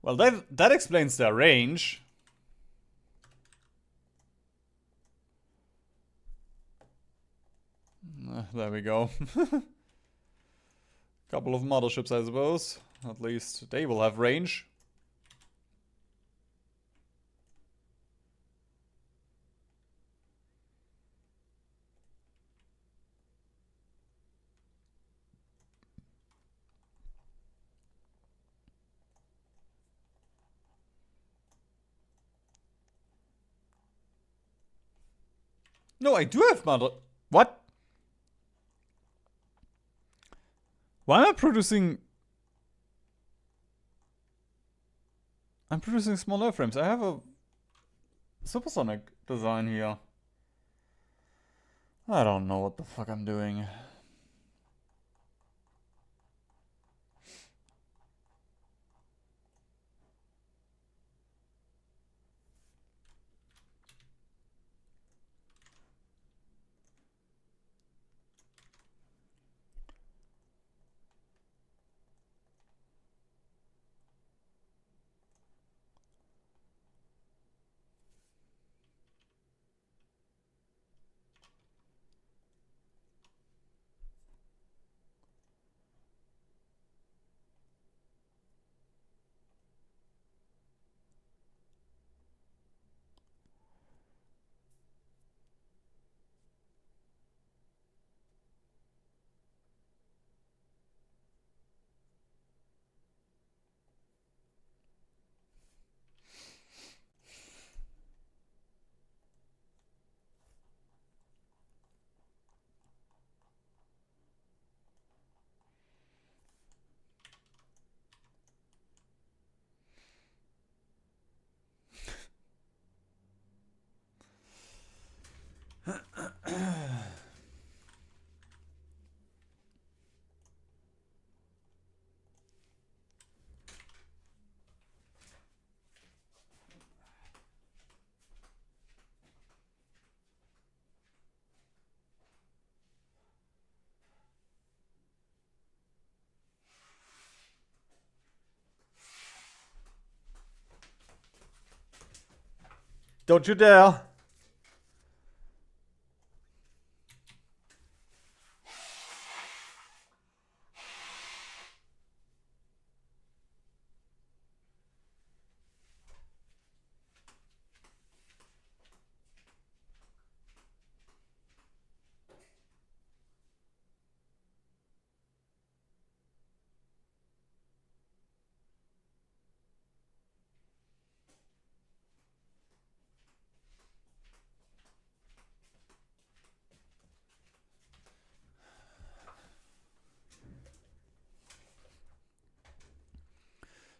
Well, that explains their range. There we go. Couple of motherships, I suppose. At least they will have range. No, I do have mother... What? Why am I producing... I'm producing small airframes. I have a supersonic design here. I don't know what the fuck I'm doing. Don't you dare.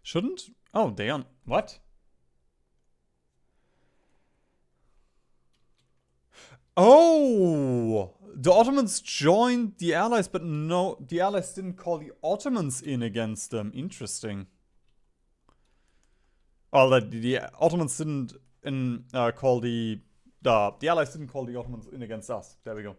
Shouldn't? Oh, they on. What? Oh! The Ottomans joined the Allies, but no, the Allies didn't call the Ottomans in against them. Interesting. Well, the Ottomans didn't call the Allies didn't call the Ottomans in against us. There we go.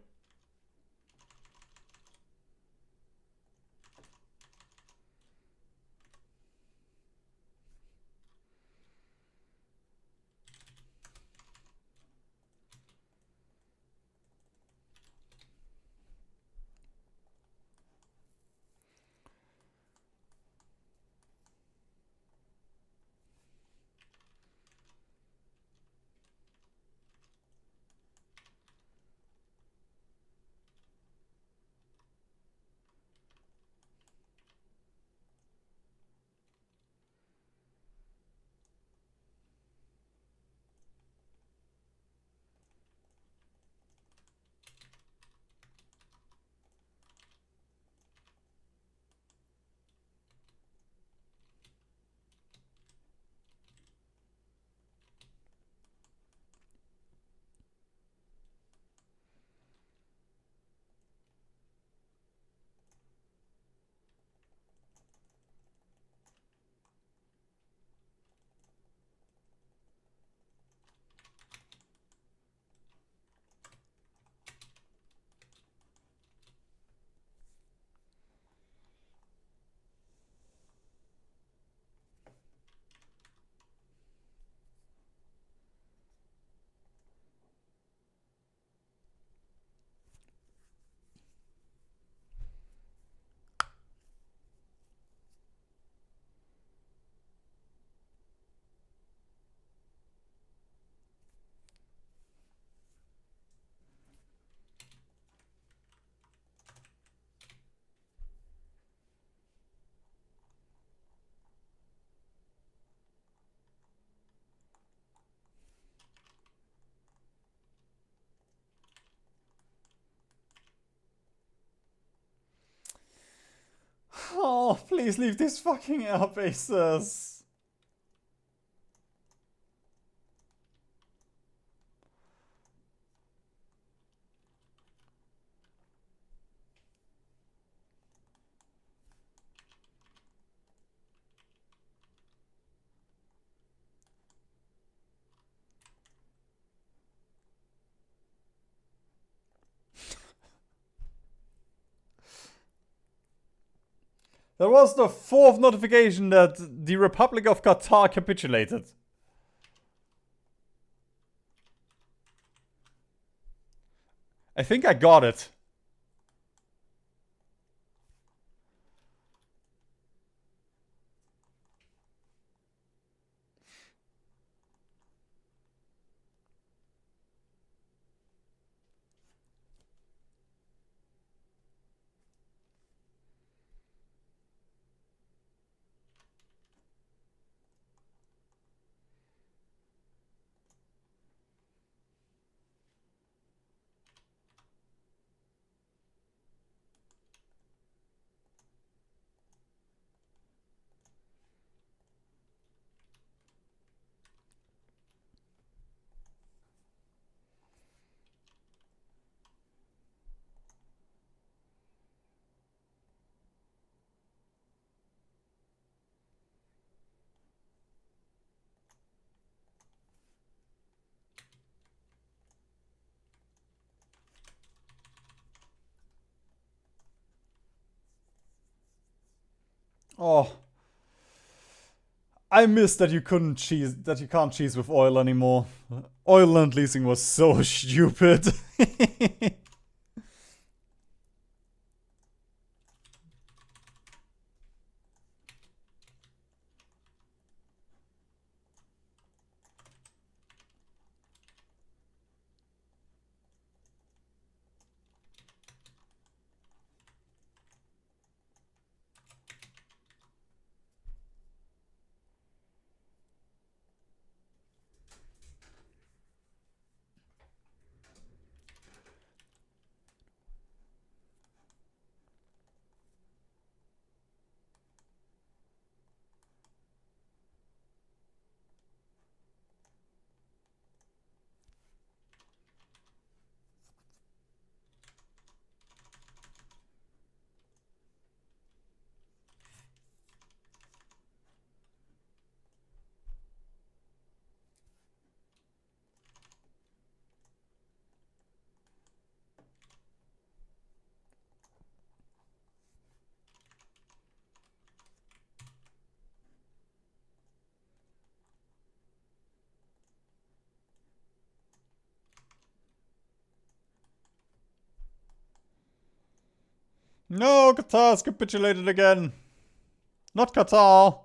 Oh, please leave these fucking air bases. That was the fourth notification that the Republic of Qatar capitulated. I think I got it. Oh. I miss that you can't cheese with oil anymore. Oil land leasing was so stupid. No, Qatar's capitulated again. Not Qatar.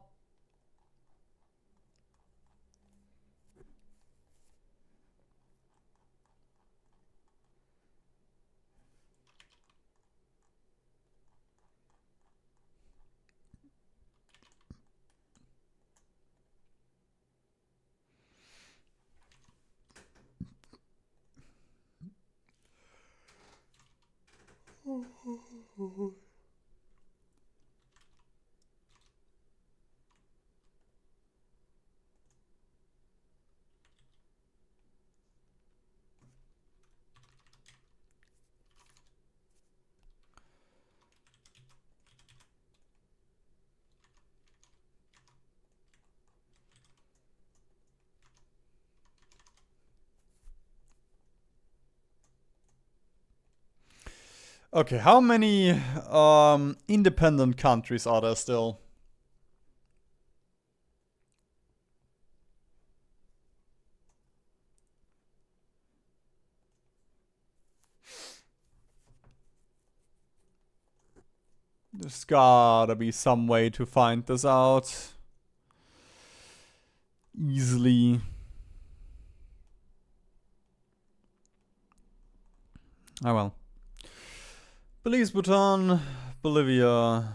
Okay, how many independent countries are there still? There's gotta be some way to find this out easily. Oh well. Belize, Bhutan, Bolivia,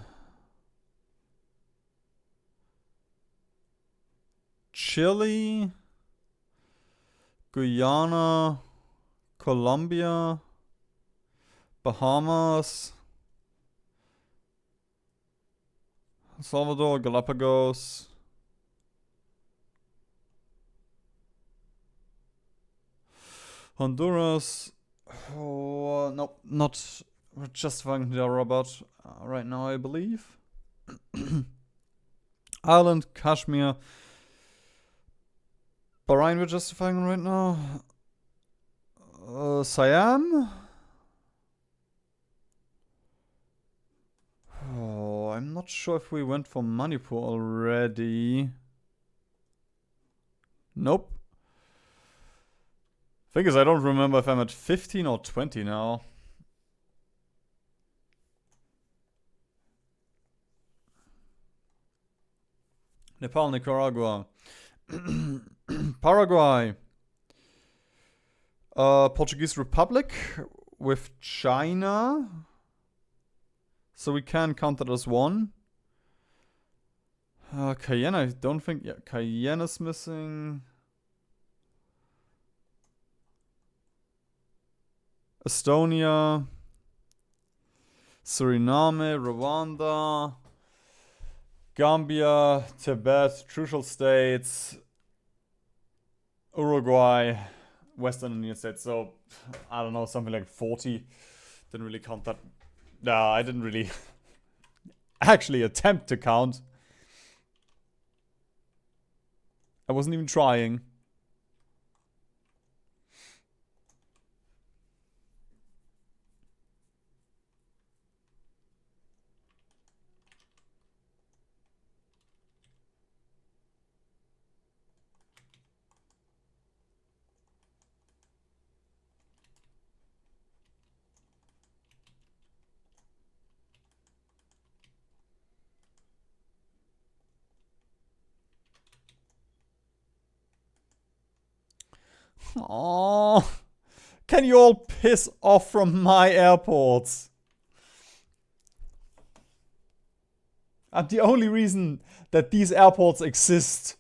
Chile, Guyana, Colombia, Bahamas, Salvador, Galapagos, Honduras. Oh, nope, not. We're just finding the robot right now, I believe. Ireland, Kashmir, Bahrain, we're justifying right now. Siam? Oh, I'm not sure if we went for Manipur already. Nope. Thing is, I don't remember if I'm at 15 or 20 now. Nepal, Nicaragua. Paraguay. Portuguese Republic with China. So we can count that as one. Cayenne, I don't think. Yeah, Cayenne is missing. Estonia. Suriname, Rwanda. Gambia, Tibet, Trucial States, Uruguay, Western United States. So, I don't know, something like 40. Didn't really count that. Nah, I didn't really actually attempt to count. I wasn't even trying. Oh, can you all piss off from my airports? I'm the only reason that these airports exist.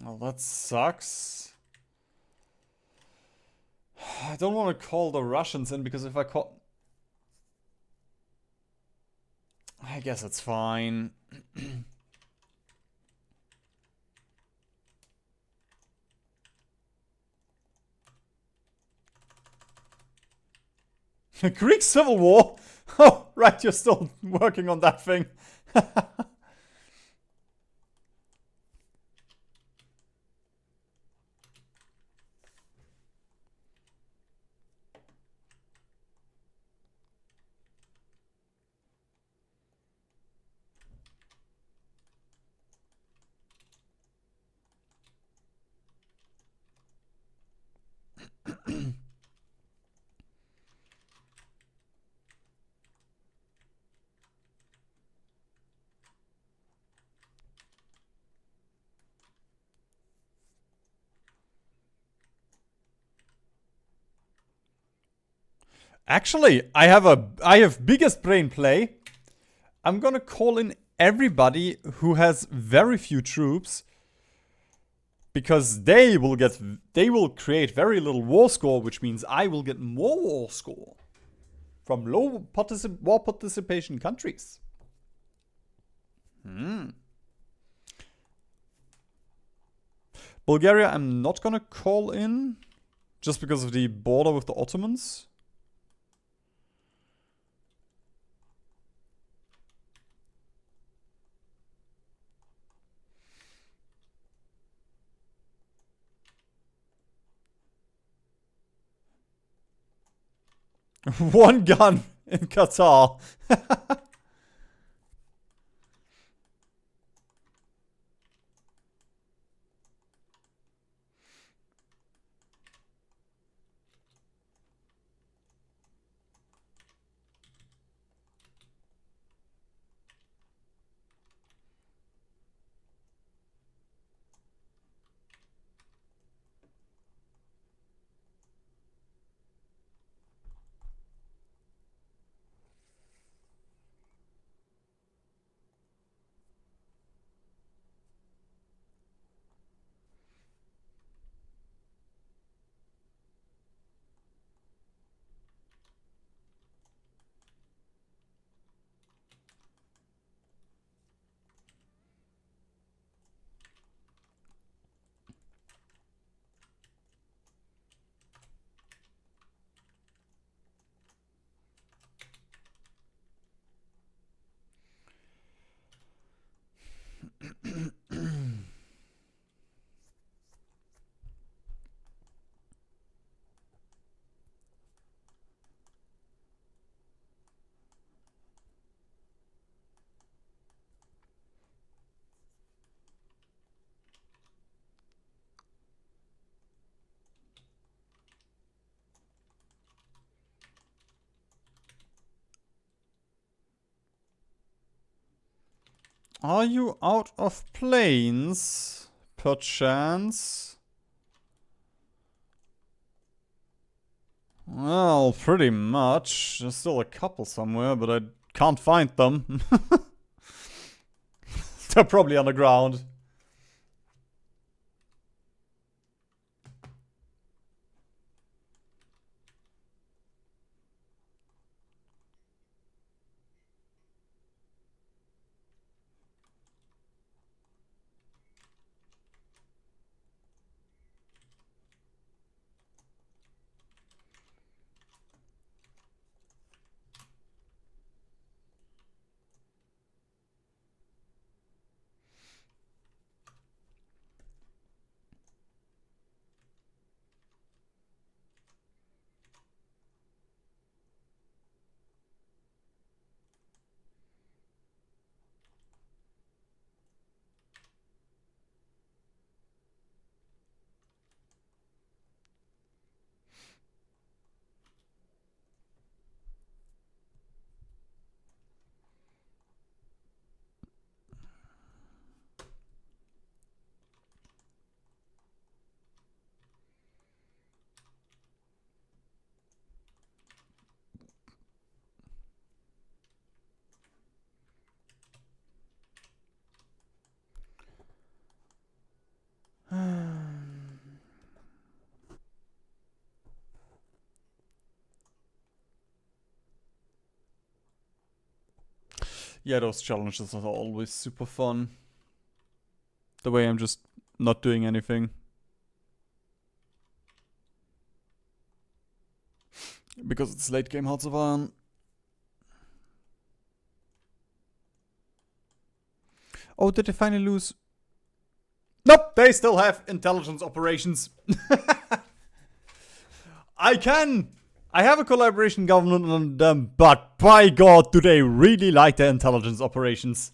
Well, that sucks. I don't want to call the Russians in because if I call... I guess it's fine. Greek Civil War? Oh, right, you're still working on that thing. Actually, I have biggest brain play. I'm gonna call in everybody who has very few troops because they will create very little war score, which means I will get more war score from low war participation countries. Bulgaria, I'm not gonna call in just because of the border with the Ottomans. One gun in Qatar. Are you out of planes, perchance? Well, pretty much. There's still a couple somewhere, but I can't find them. They're probably on the ground. Yeah, those challenges are always super fun. The way I'm just not doing anything. Because it's late game Hearts of Iron. Oh, did they finally lose? Nope, they still have intelligence operations. I have a collaboration government on them, but by God, do they really like their intelligence operations.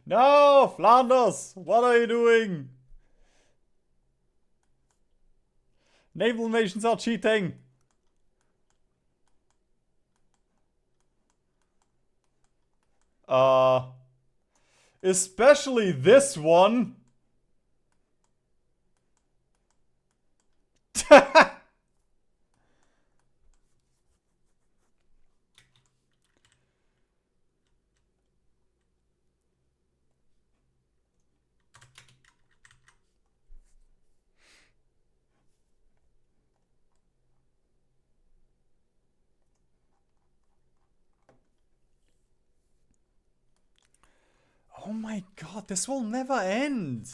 No, Flanders, what are you doing? Naval nations are cheating. Especially this one. Oh my God, this will never end.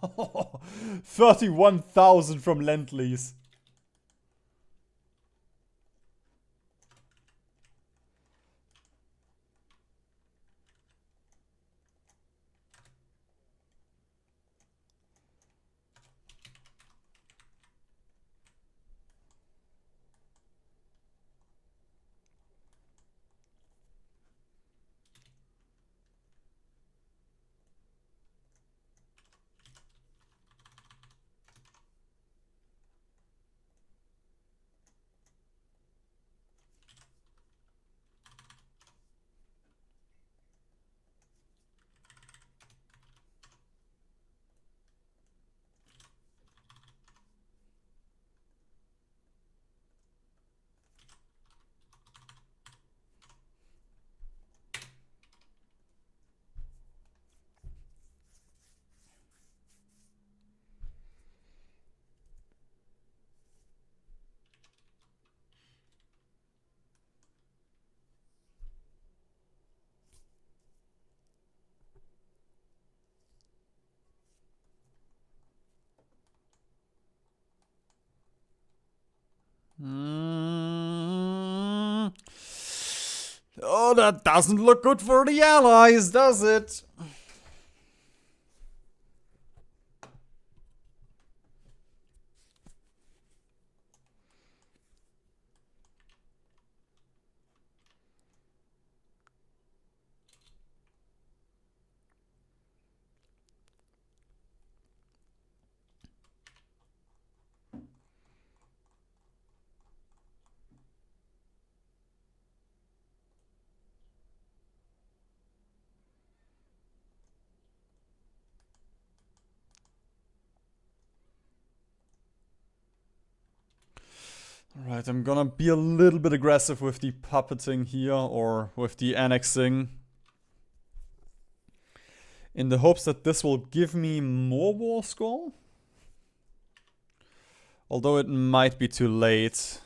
$31,000 from Lend-Lease. Oh, that doesn't look good for the allies, does it? Alright, I'm gonna be a little bit aggressive with the puppeting here, or with the annexing. In the hopes that this will give me more war score. Although it might be too late.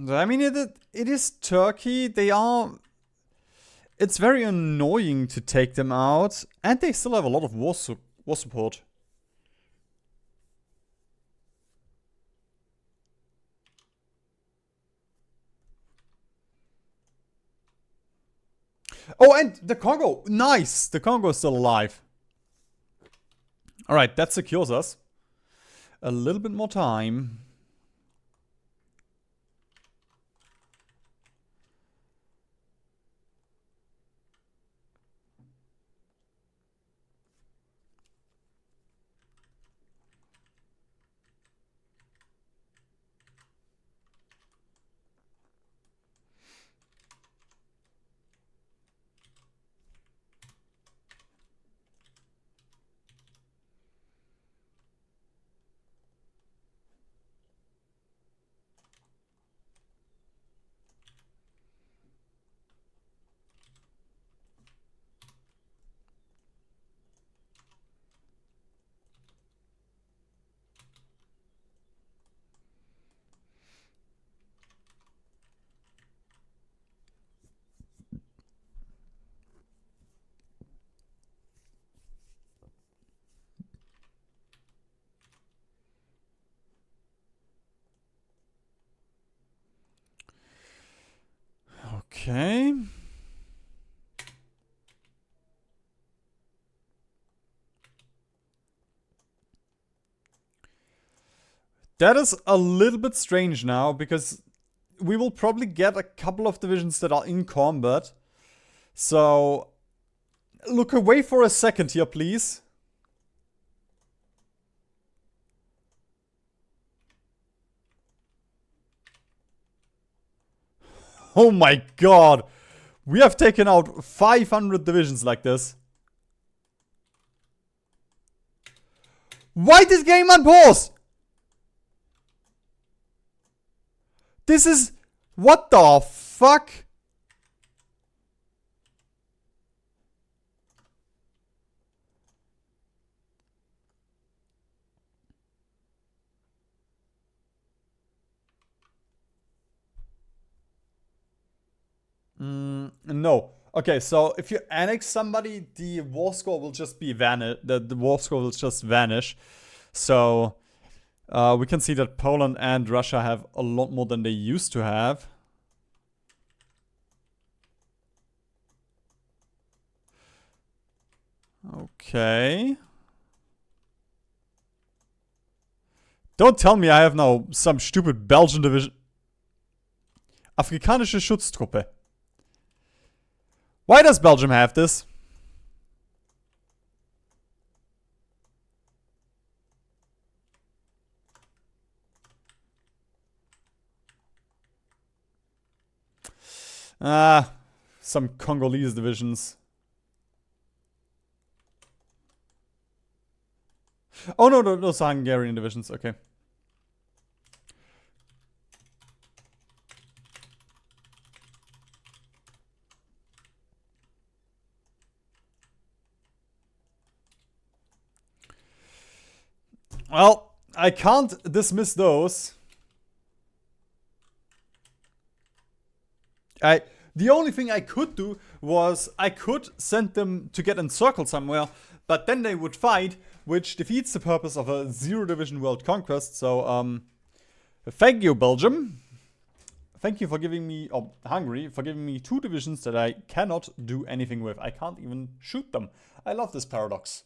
I mean, it is Turkey. They are... It's very annoying to take them out. And they still have a lot of war support. Oh, and the Congo. Nice. The Congo is still alive. Alright, that secures us. A little bit more time. Okay. That is a little bit strange now, because we will probably get a couple of divisions that are in combat. So, look away for a second here, please. Oh my god. We have taken out 500 divisions like this. Why did game unpause? This is... What the fuck? No. Okay, so if you annex somebody, the war score will just be the war score will just vanish. So we can see that Poland and Russia have a lot more than they used to have. Okay. Don't tell me I have now some stupid Belgian division. Afrikanische Schutztruppe. Why does Belgium have this? Some Congolese divisions. Oh, no, those are Hungarian divisions. Okay. Well, I can't dismiss those. The only thing I could do was I could send them to get encircled somewhere, but then they would fight, which defeats the purpose of a zero-division world conquest. So, thank you, Belgium. Thank you for giving me, or Hungary, for giving me 2 divisions that I cannot do anything with. I can't even shoot them. I love this paradox.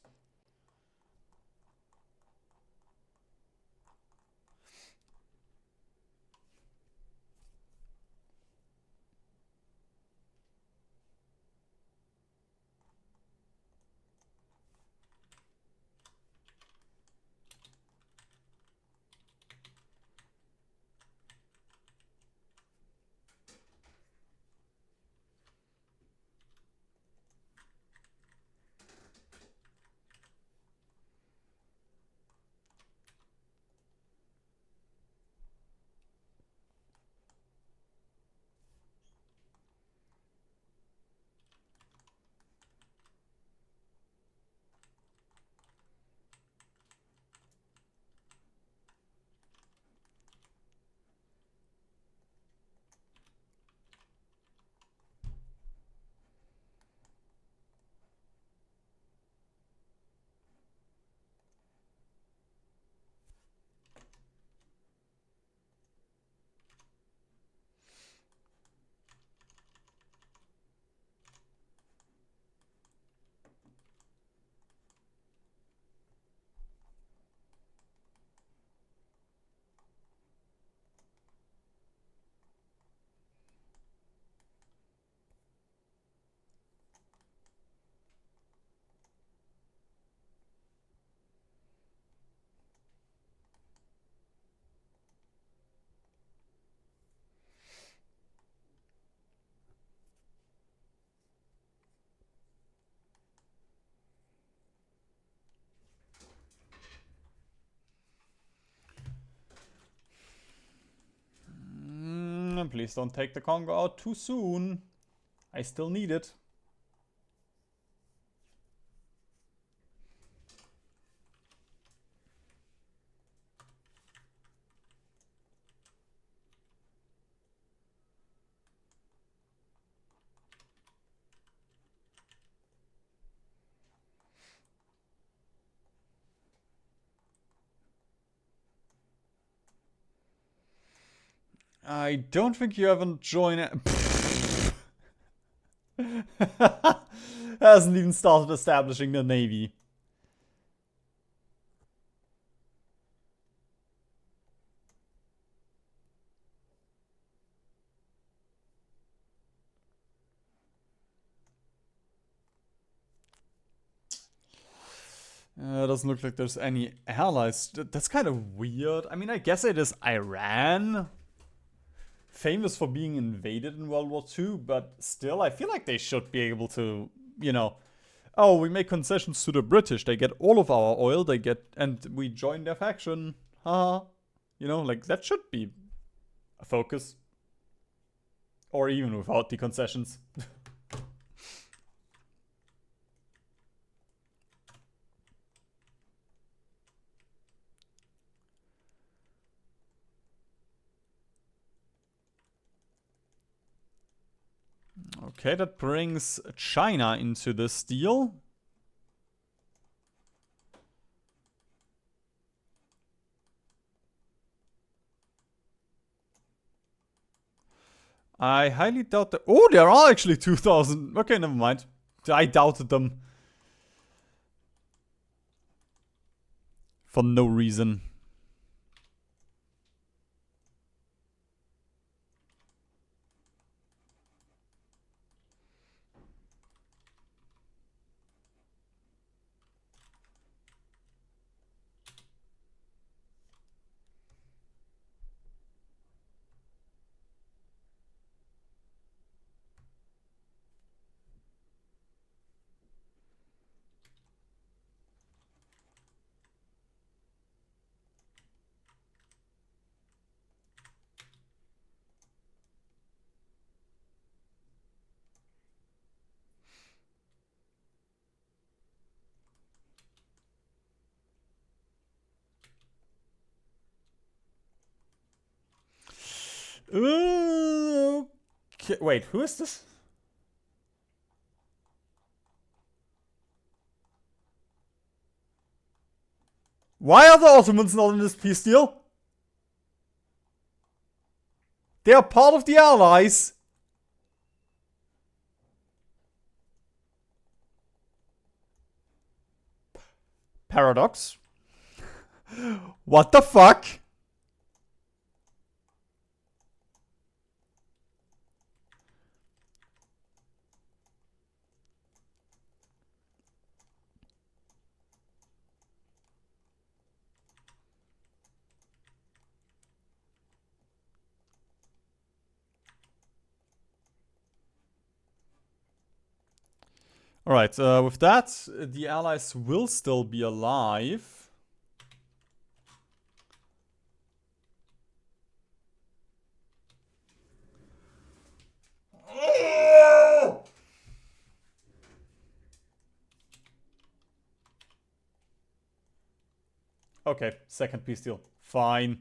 Please don't take the Congo out too soon. I still need it. I don't think you haven't joined it. Hasn't even started establishing the navy. Doesn't look like there's any allies. That's kind of weird. I mean, I guess it is Iran. Famous for being invaded in World War II, but still, I feel like they should be able to, you know, oh, we make concessions to the British. They get all of our oil. They get, and we join their faction. Haha. You know, like that should be a focus. Or even without the concessions. Okay, that brings China into this deal. I highly doubt that. Oh, there are actually 2,000. Okay, never mind. I doubted them. For no reason. Okay, wait, who is this? Why are the Ottomans not in this peace deal? They are part of the Allies. Paradox. What the fuck? Alright, with that, the Allies will still be alive. Okay, second peace deal. Fine.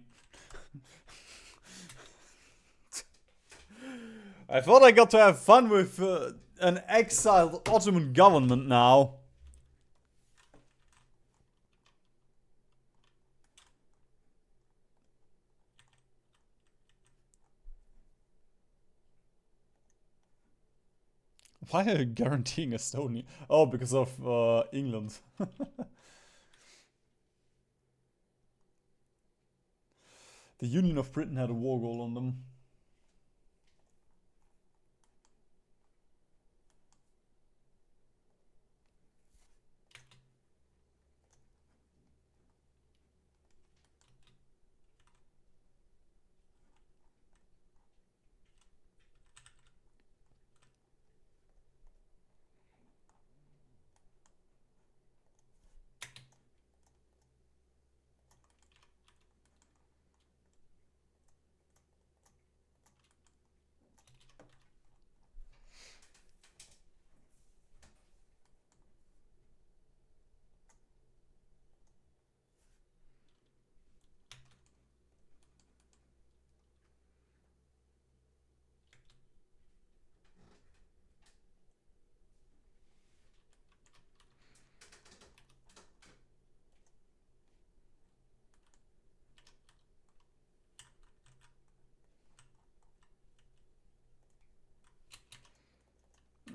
I thought I got to have fun with an exiled Ottoman government now. Why are you guaranteeing Estonia? Oh, because of England. The Union of Britain had a war goal on them.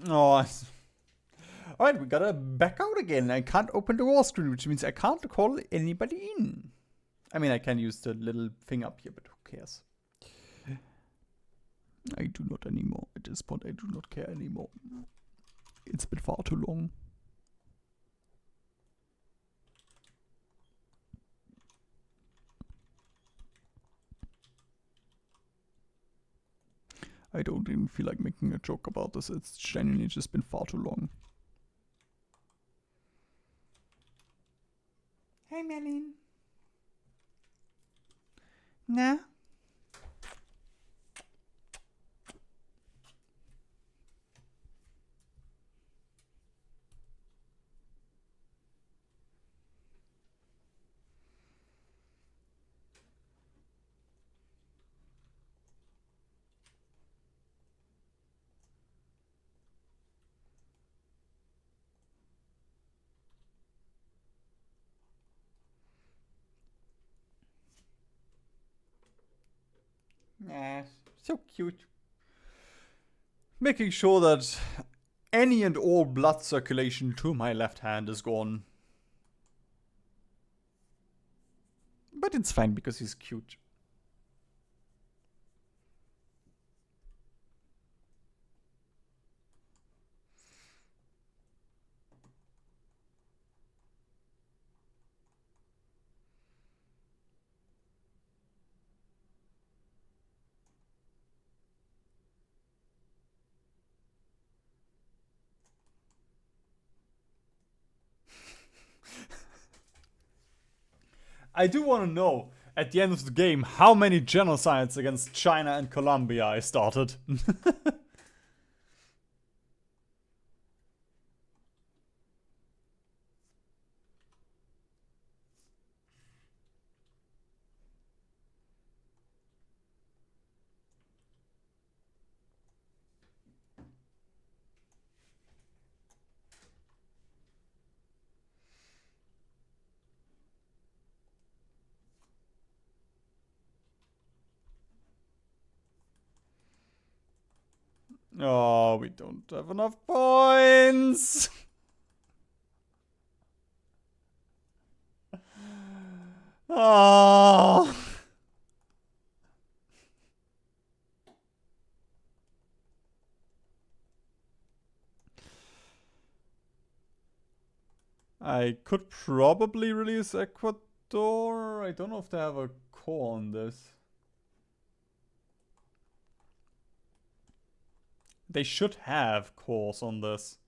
Oh, alright, we gotta back out again. I can't open the war screen, which means I can't call anybody in. I mean, I can use the little thing up here, but who cares? I do not anymore. At this point, I do not care anymore. It's been far too long. I don't even feel like making a joke about this. It's genuinely just been far too long. Hey, Merlin. Nah. Nah, so cute. Making sure that any and all blood circulation to my left hand is gone. But it's fine because he's cute. I do want to know, at the end of the game, how many genocides against China and Colombia I started. Oh, we don't have enough points. Oh. I could probably release Ecuador. I don't know if they have a core on this. They should have cores on this.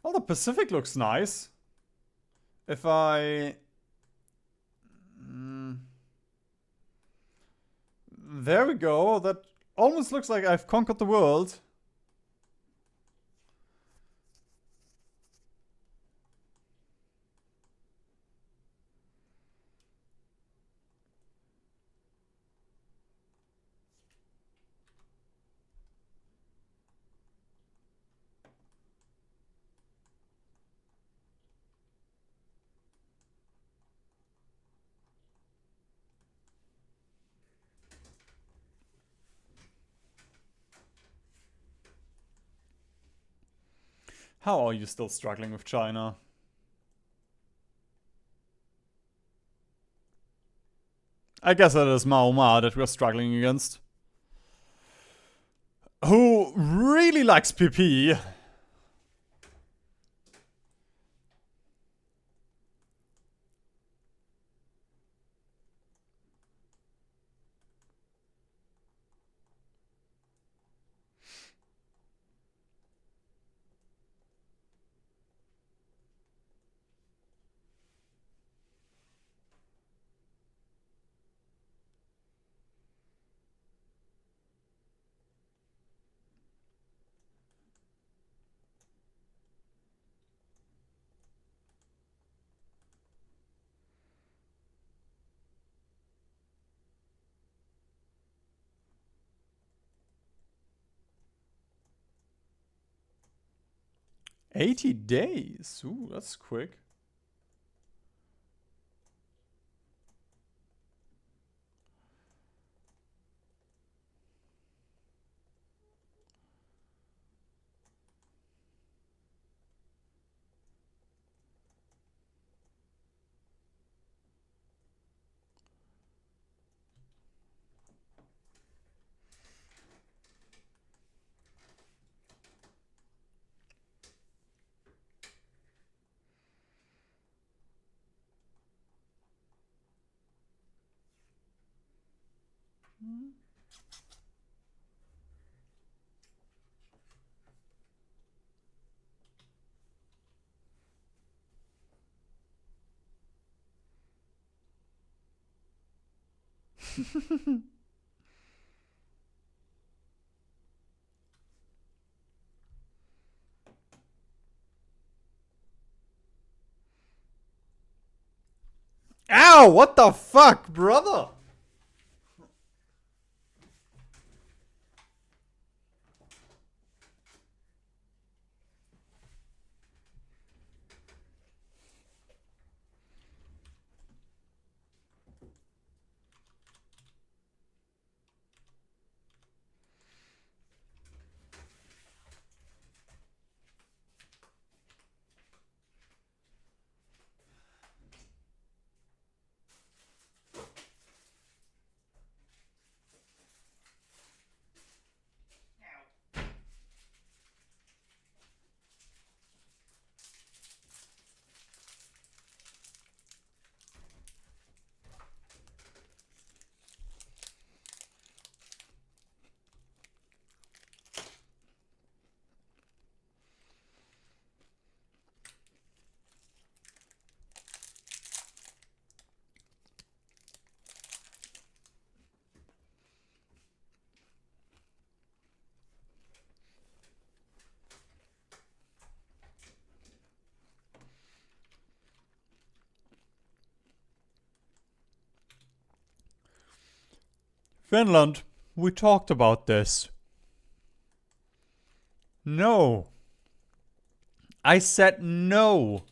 Well, the Pacific looks nice. If I... there we go. That almost looks like I've conquered the world. How are you still struggling with China? I guess it is Mao Ma that we're struggling against. Who really likes PP. $80. Ooh, that's quick. Ow! What the fuck, brother? Finland, we talked about this. No. I said no.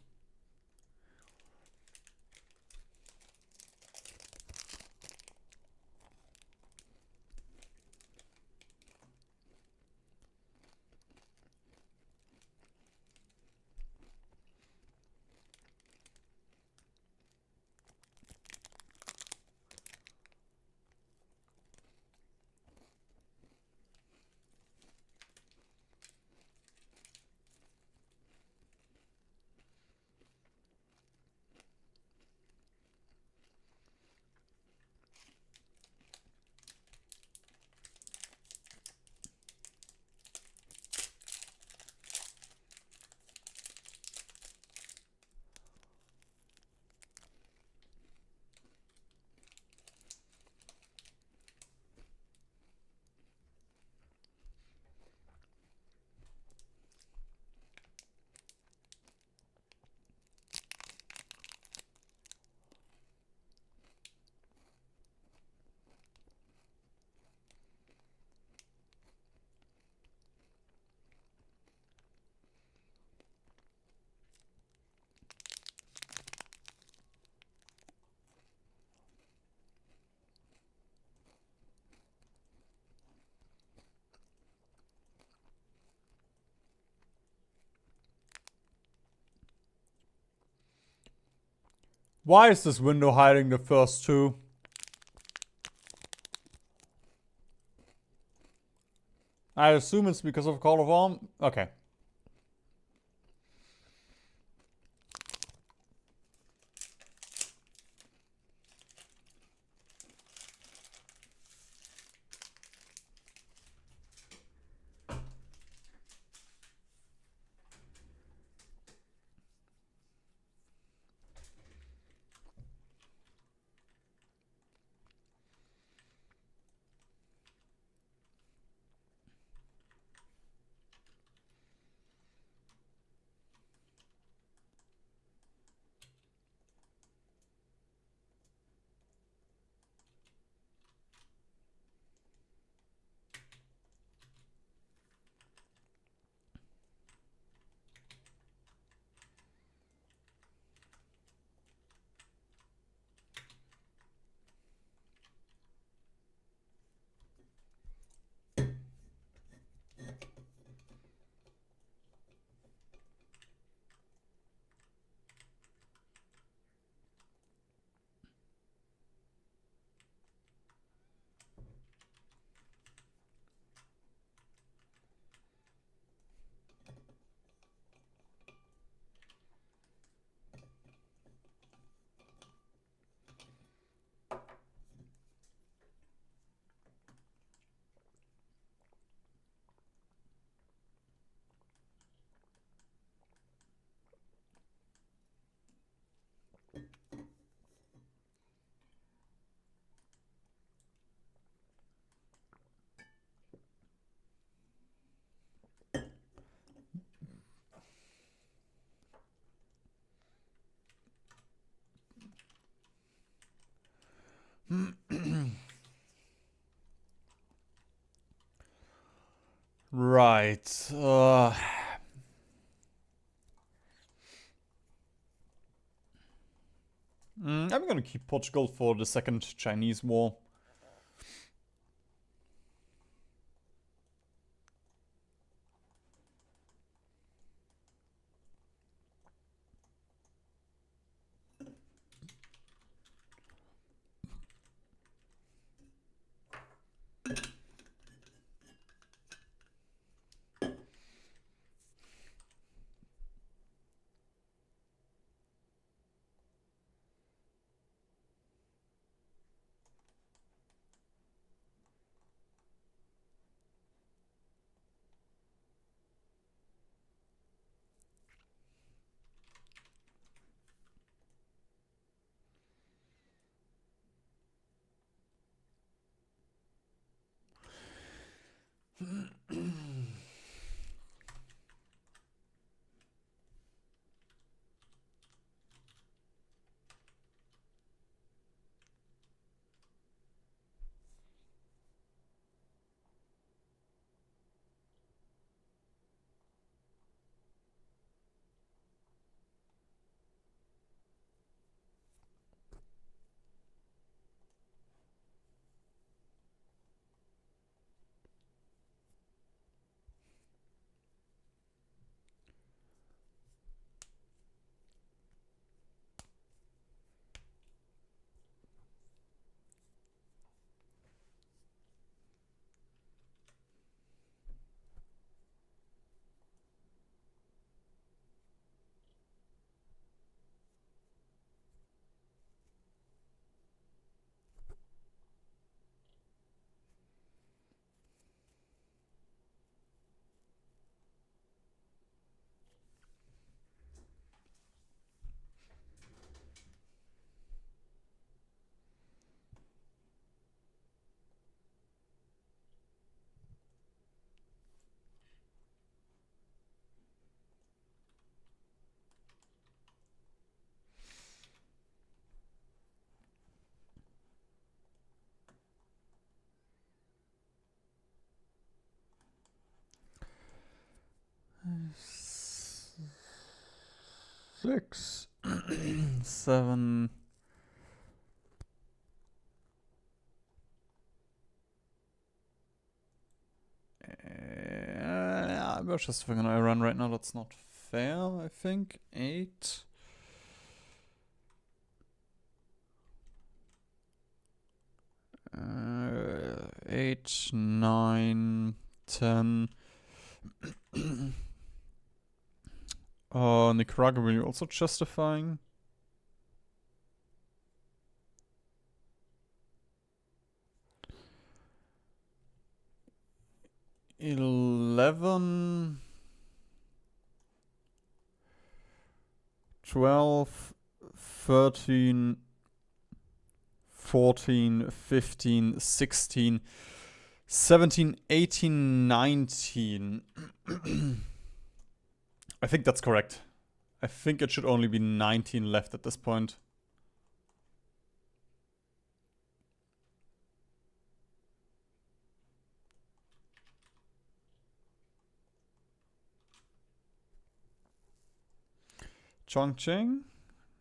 Why is this window hiding the first two? I assume it's because of Call of Arms. Okay. Right. I'm gonna keep Portugal for the Second Chinese War. Six, 7. We're just fucking Iran right now. That's not fair, I think. 8. 8, 9, 10. Nicaragua, were you also justifying? $11, 12, 13, 14, 15, 16, 17, 18, 19. I think that's correct. I think it should only be 19 left at this point. Chongqing?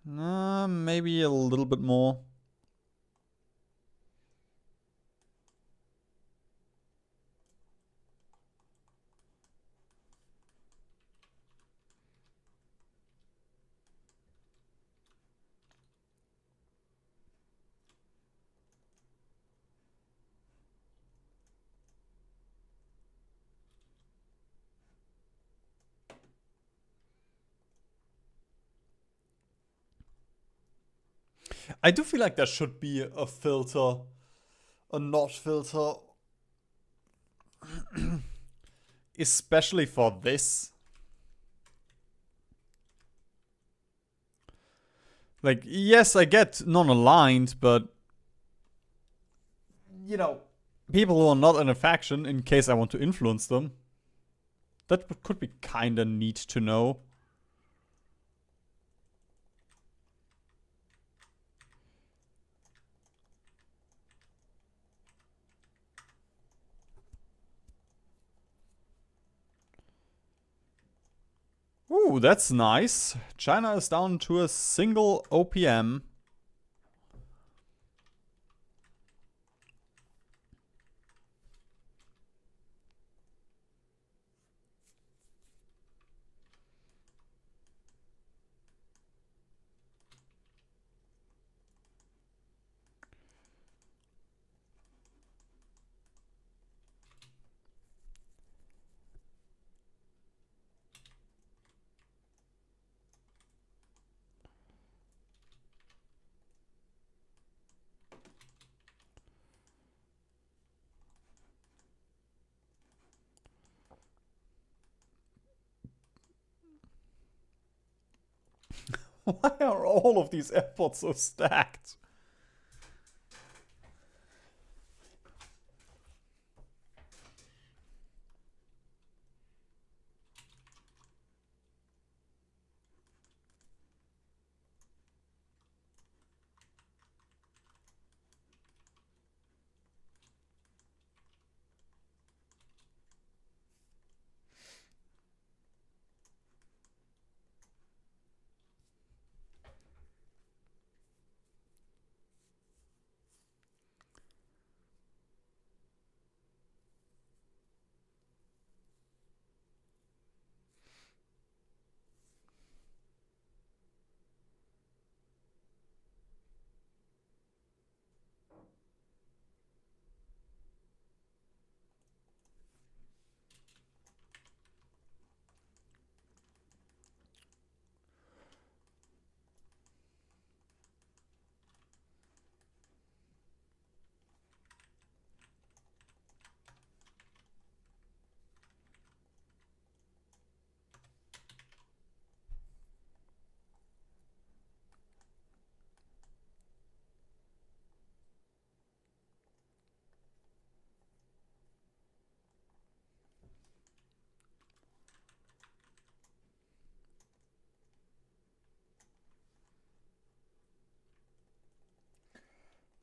Maybe a little bit more. I do feel like there should be a filter, a not filter, especially for this. Like, yes, I get non-aligned, but you know, people who are not in a faction, in case I want to influence them, that could be kinda neat to know. Ooh, that's nice. China is down to a single OPM. Why are all of these airports so stacked?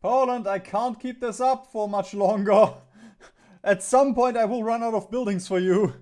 Poland, I can't keep this up for much longer. At some point I will run out of buildings for you.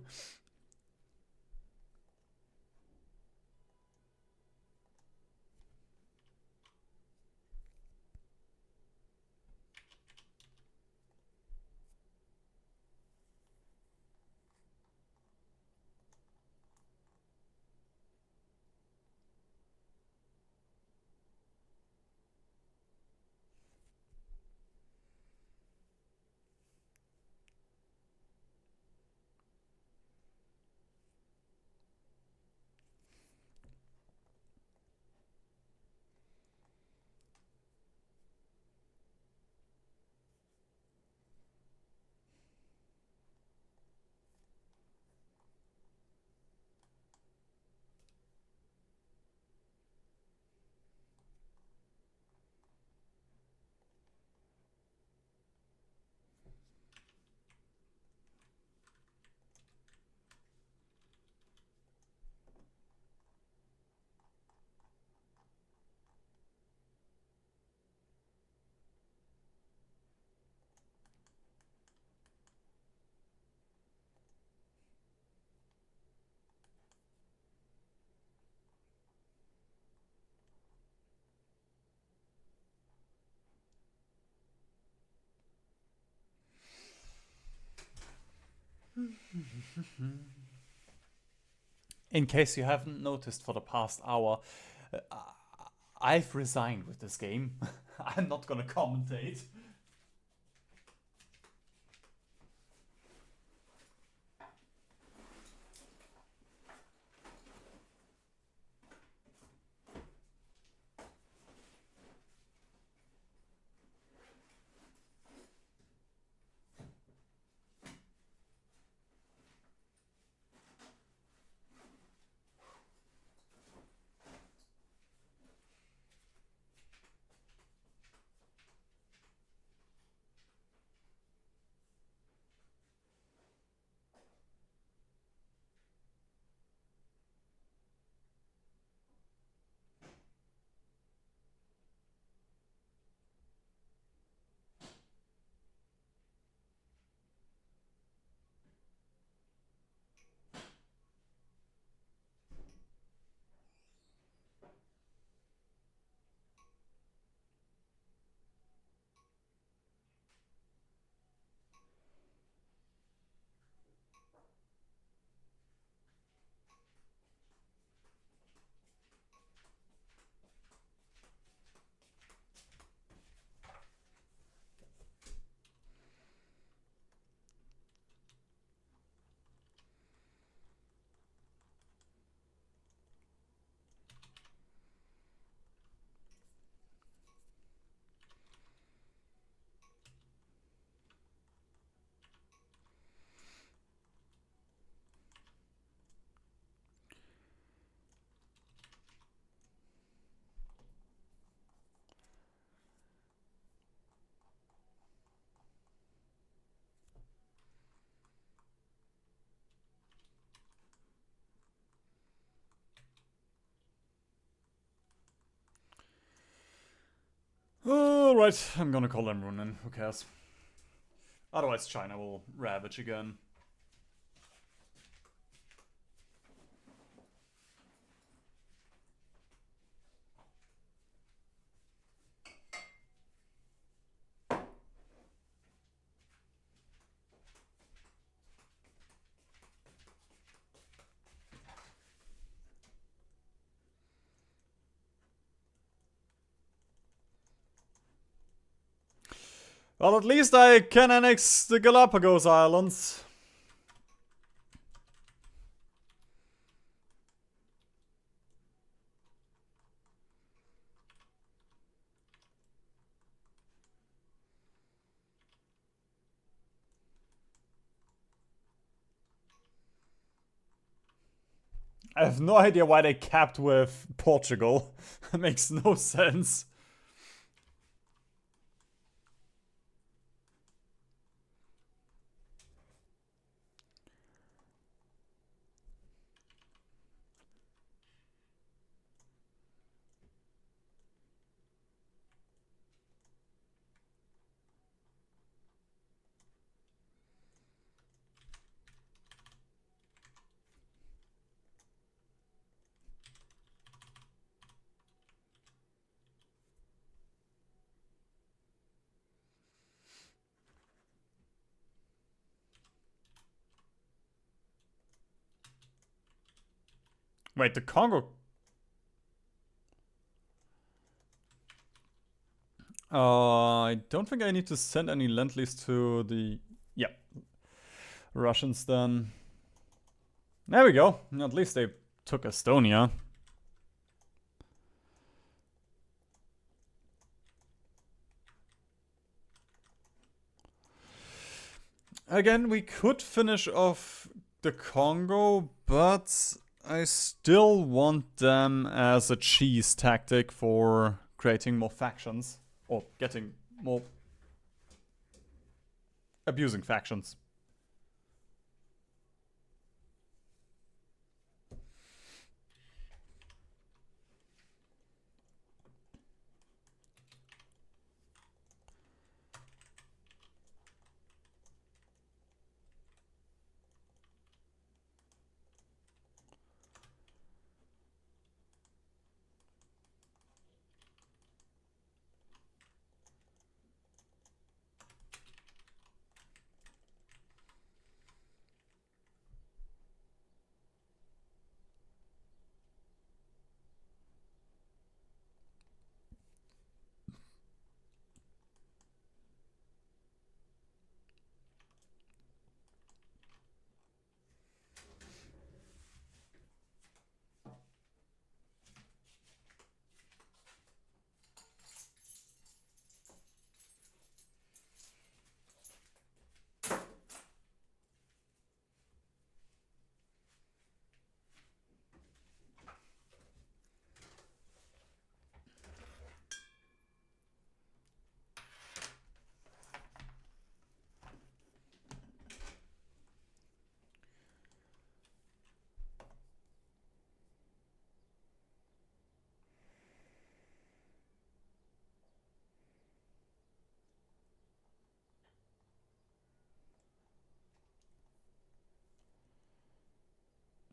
In case you haven't noticed for the past hour, uh, I've resigned with this game. I'm not gonna commentate. Alright, I'm gonna call them Runen, who cares? Otherwise China will ravage again. Well, at least I can annex the Galapagos Islands. I have no idea why they capped with Portugal. That makes no sense. Wait, the Congo... I don't think I need to send any Lend-Lease to the... Yeah. Russians then. There we go. At least they took Estonia. Again, we could finish off the Congo, but I still want them as a cheese tactic for creating more factions. Or getting more... abusing factions.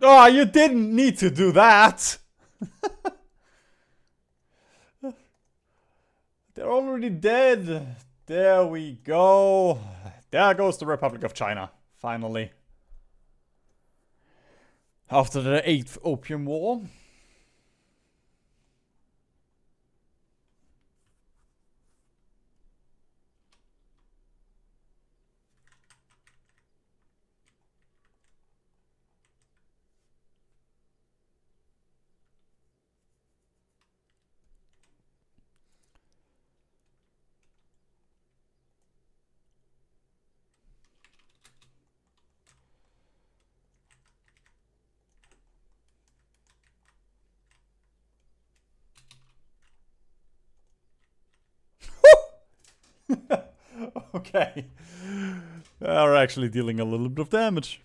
Oh, you didn't need to do that! They're already dead. There we go. There goes the Republic of China, finally. After the 8th Opium War. Okay. They're actually dealing a little bit of damage.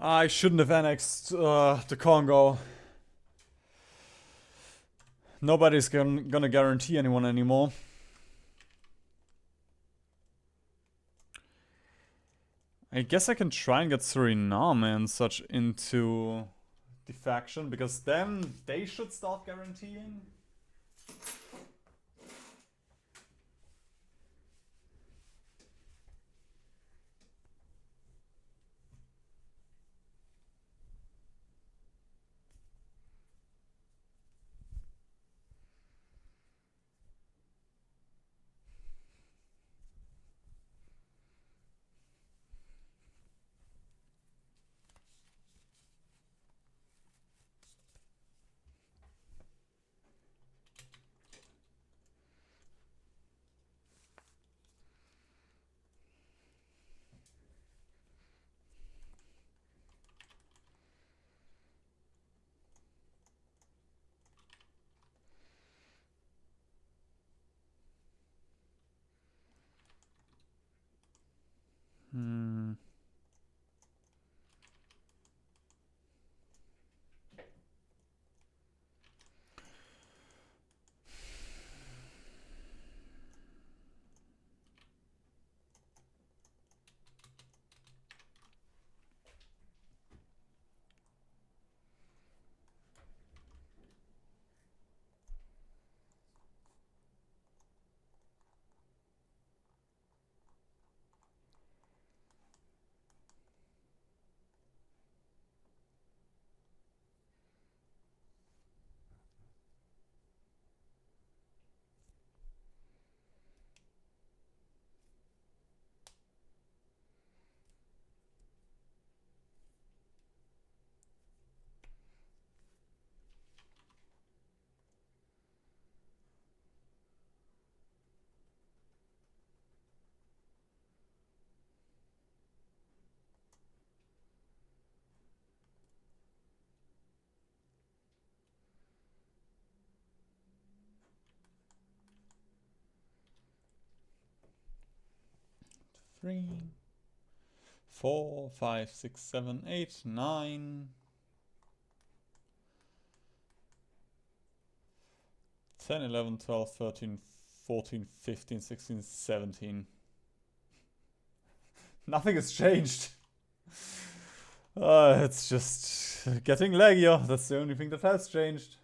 I shouldn't have annexed the Congo. Nobody's gonna guarantee anyone anymore. I guess I can try and get Suriname and such into the faction, because then they should start guaranteeing. Hmm. Three, 4, 5, 6, 7, 8, 9, 10, 11, 12, 13, 14, 15, 16, 17. Nothing has changed. It's just getting laggier. That's the only thing that has changed.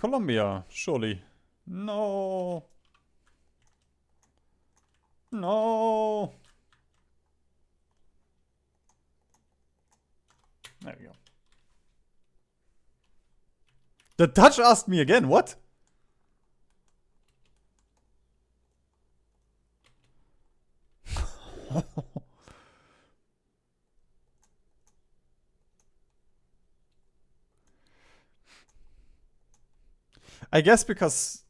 Colombia, surely. No. No. There we go. The Dutch asked me again, what? I guess because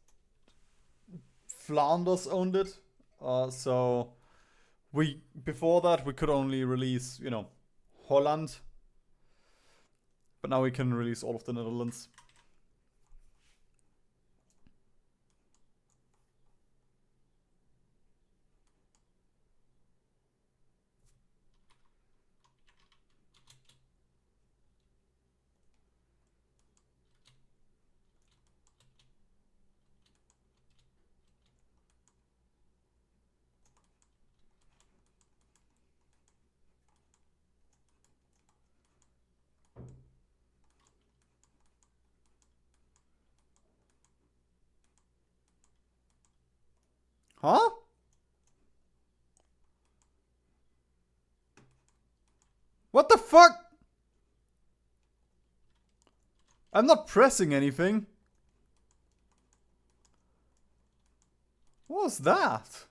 Flanders owned it. So before that we could only release, you know, Holland. But now we can release all of the Netherlands. Huh? What the fuck? I'm not pressing anything. What was that?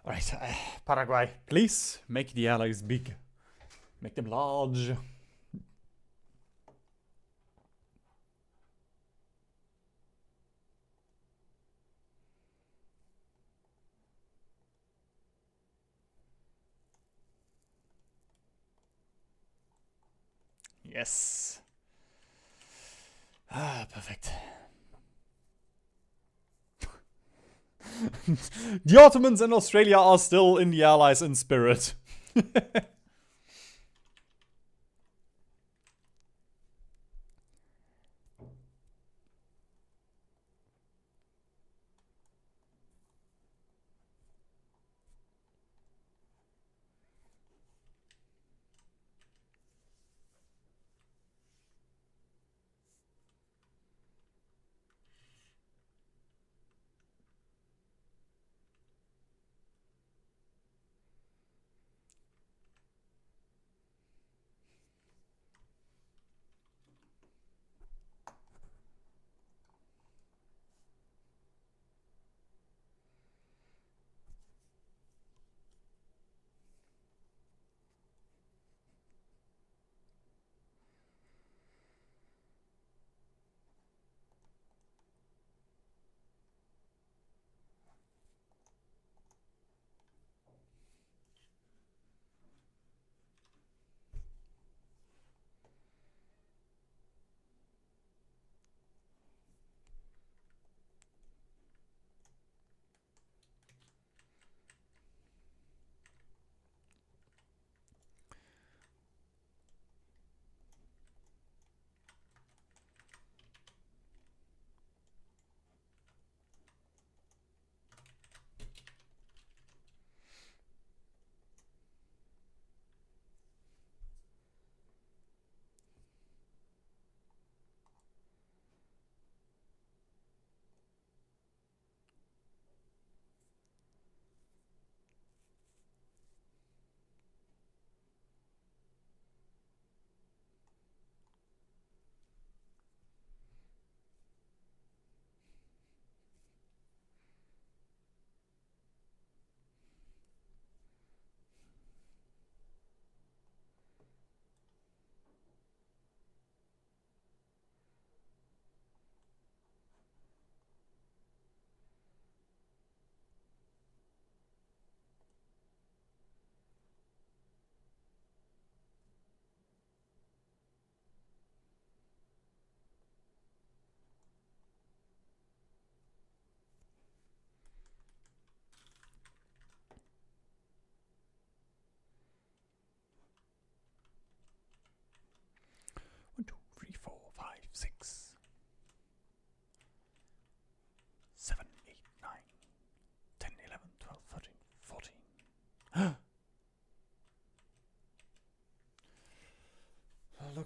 Alright, Paraguay. Please make the allies big. Make them large. Yes. Perfect. The Ottomans and Australia are still in the Allies in spirit.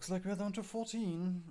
Looks like we're down to 14.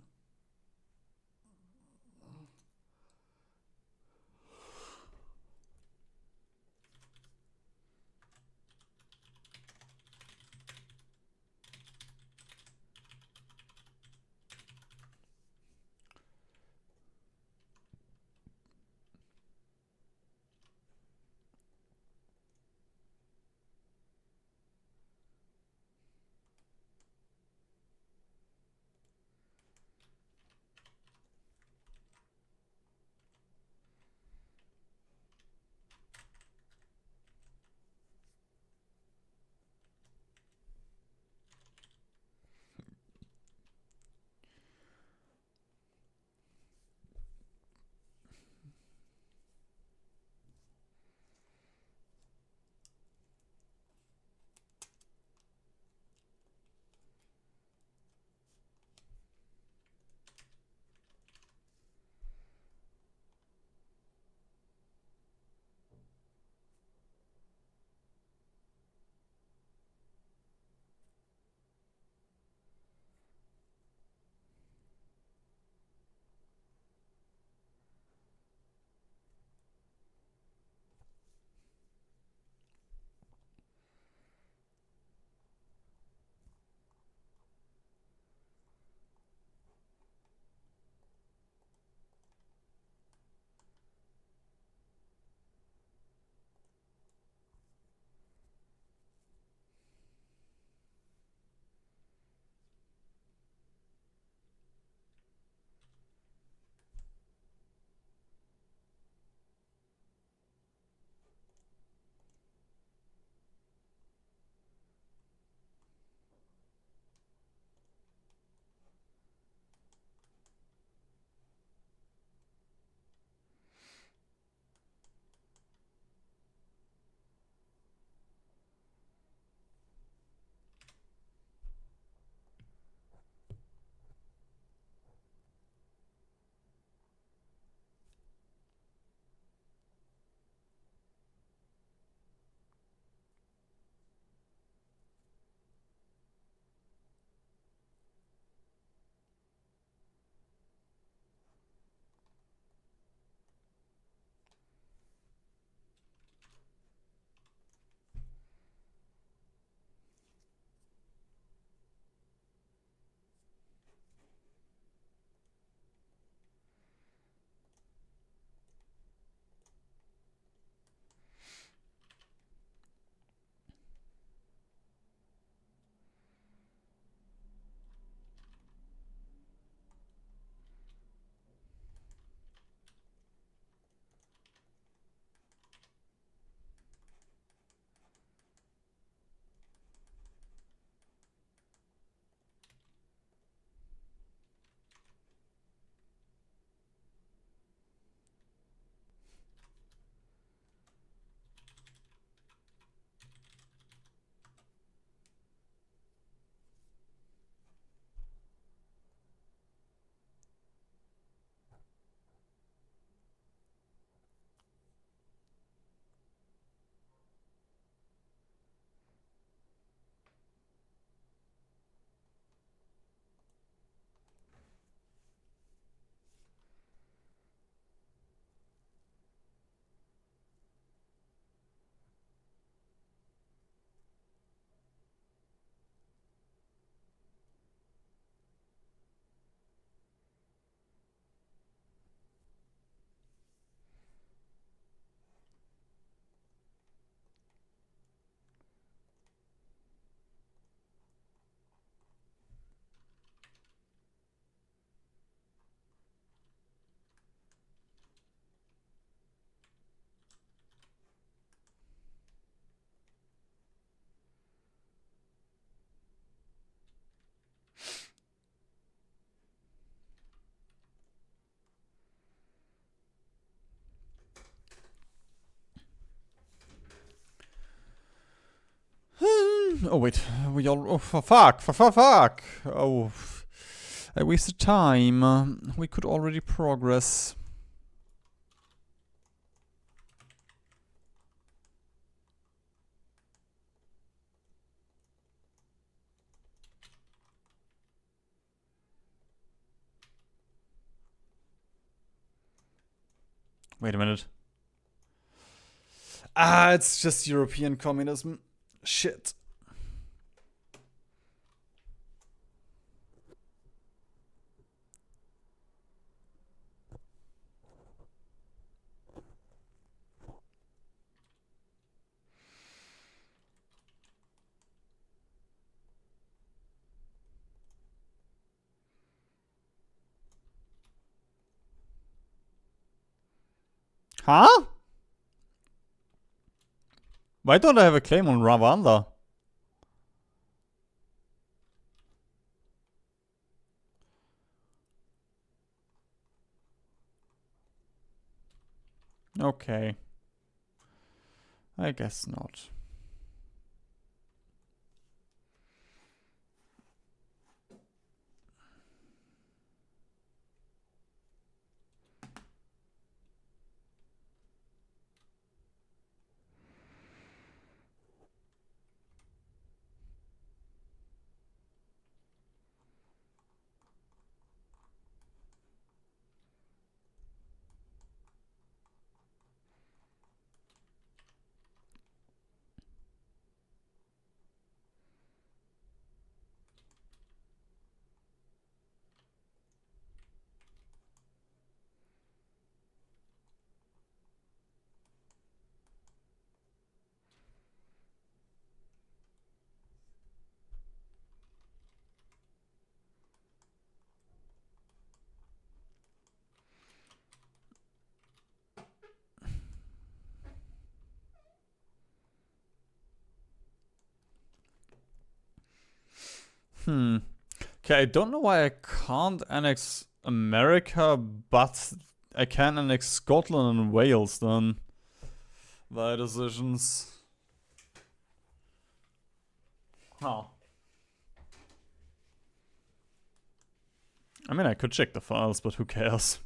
Oh wait, we all. Oh fuck! Oh, I wasted time. We could already progress. Wait a minute. Ah, it's just European communism. Shit. Huh? Why don't I have a claim on Rwanda? Okay. I guess not. Okay, I don't know why I can't annex America, but I can annex Scotland and Wales then. Via decisions. Huh. I mean, I could check the files, but who cares?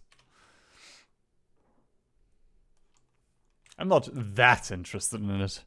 I'm not that interested in it.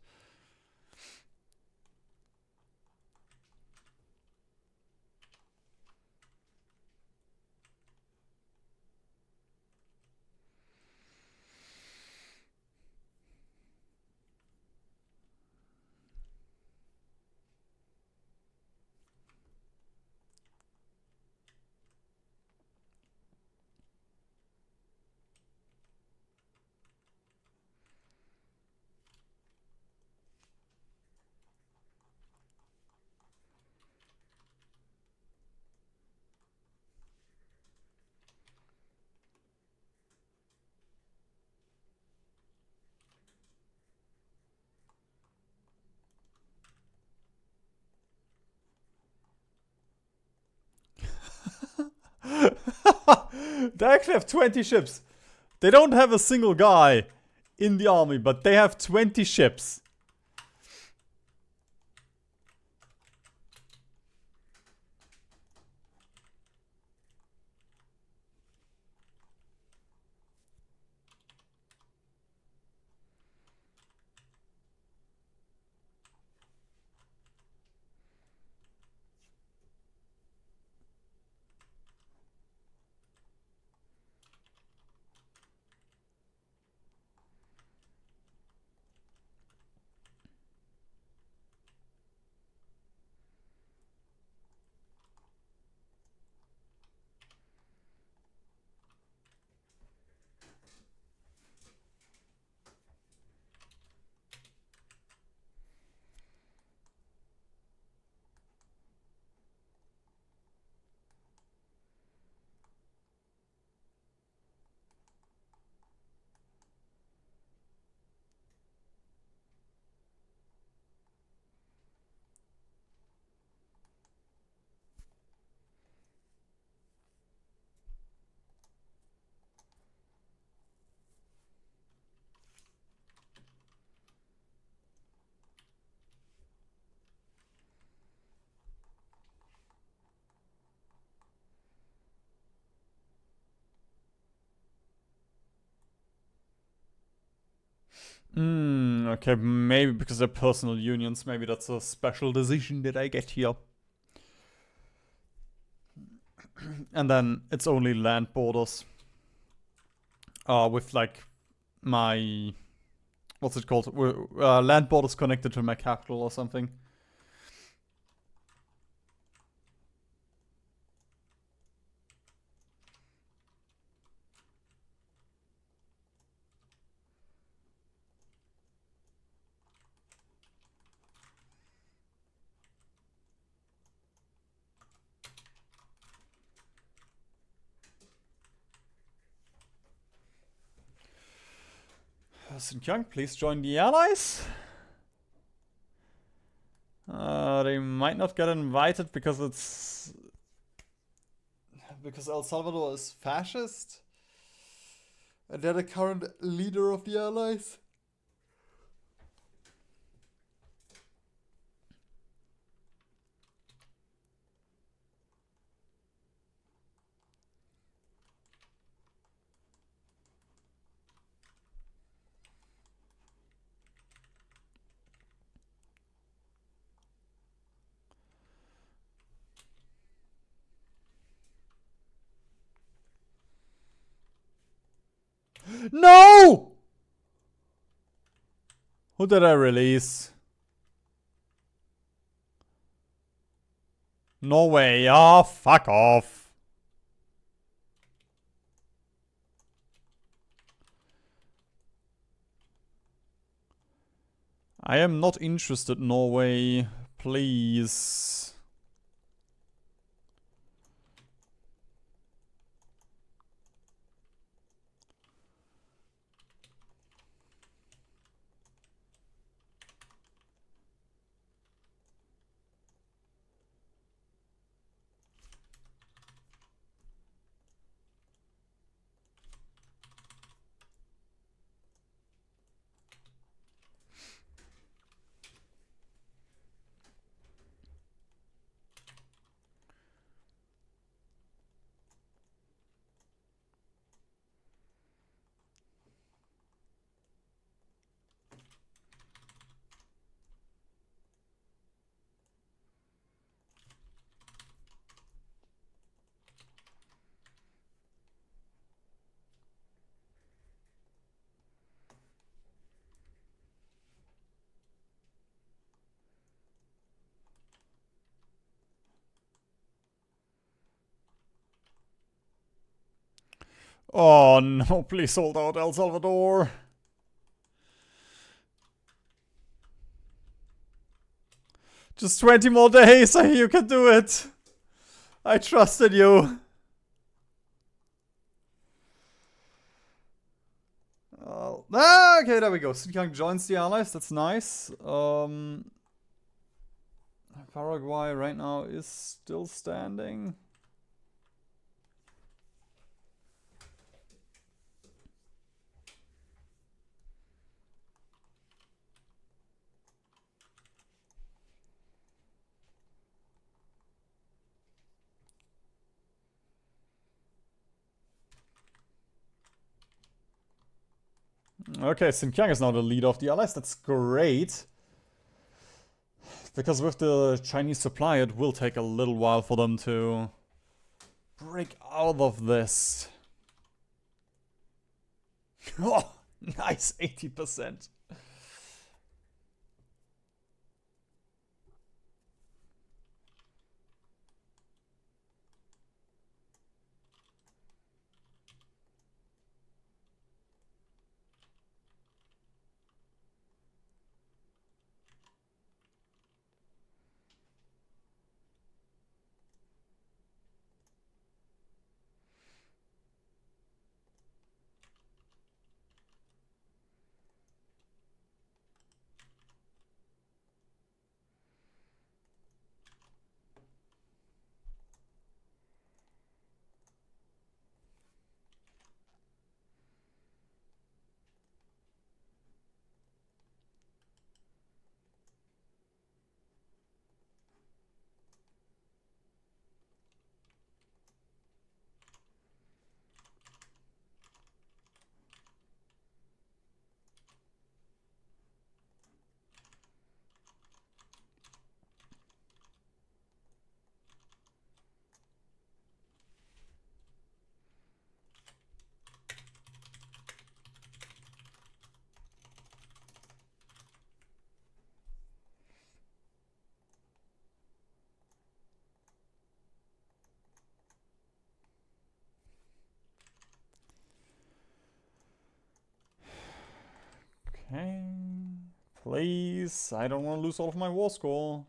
They actually have 20 ships. They don't have a single guy in the army, but they have 20 ships. Okay, maybe because they're personal unions, maybe that's a special decision that I get here. And then it's only land borders. With like my... What's it called? Land borders connected to my capital or something. Xinjiang, please join the allies. They might not get invited because it's... Because El Salvador is fascist. And they're the current leader of the allies. No! Who did I release? Norway. Oh, fuck off. I am not interested, Norway. Please. Oh no, please hold out, El Salvador. Just 20 more days, you can do it. I trusted you. Okay, there we go. Xinjiang joins the allies, that's nice. Paraguay right now is still standing. Okay, Xinjiang is now the leader of the allies. That's great. Because with the Chinese supply, it will take a little while for them to break out of this. Oh, nice, 80%. Okay. Please, I don't want to lose all of my war score.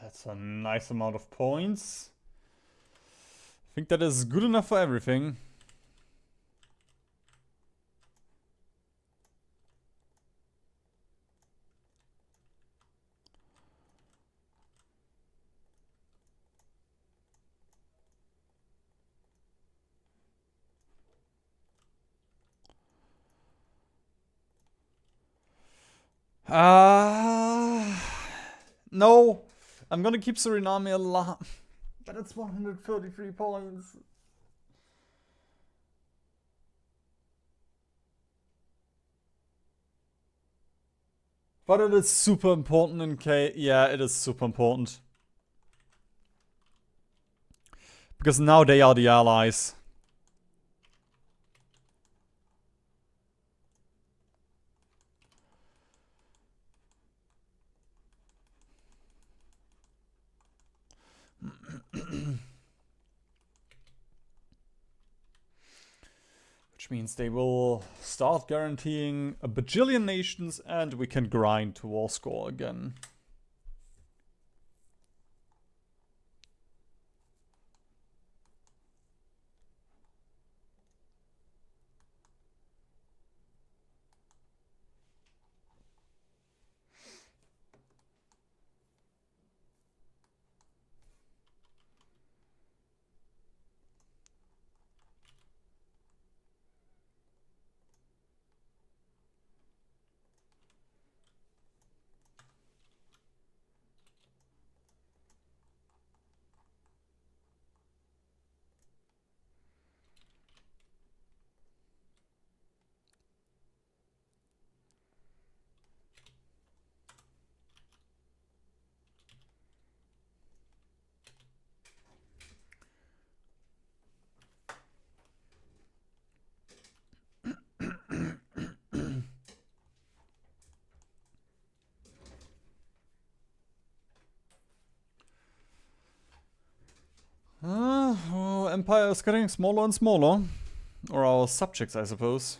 That's a nice amount of points. I think that is good enough for everything. No. I'm gonna keep Suriname alive. But it's 133 points. But it is super important in case... Yeah, it is super important. Because now they are the allies. Which means they will start guaranteeing a bajillion nations and we can grind to war score again. Our empire is getting smaller and smaller. Or our subjects, I suppose.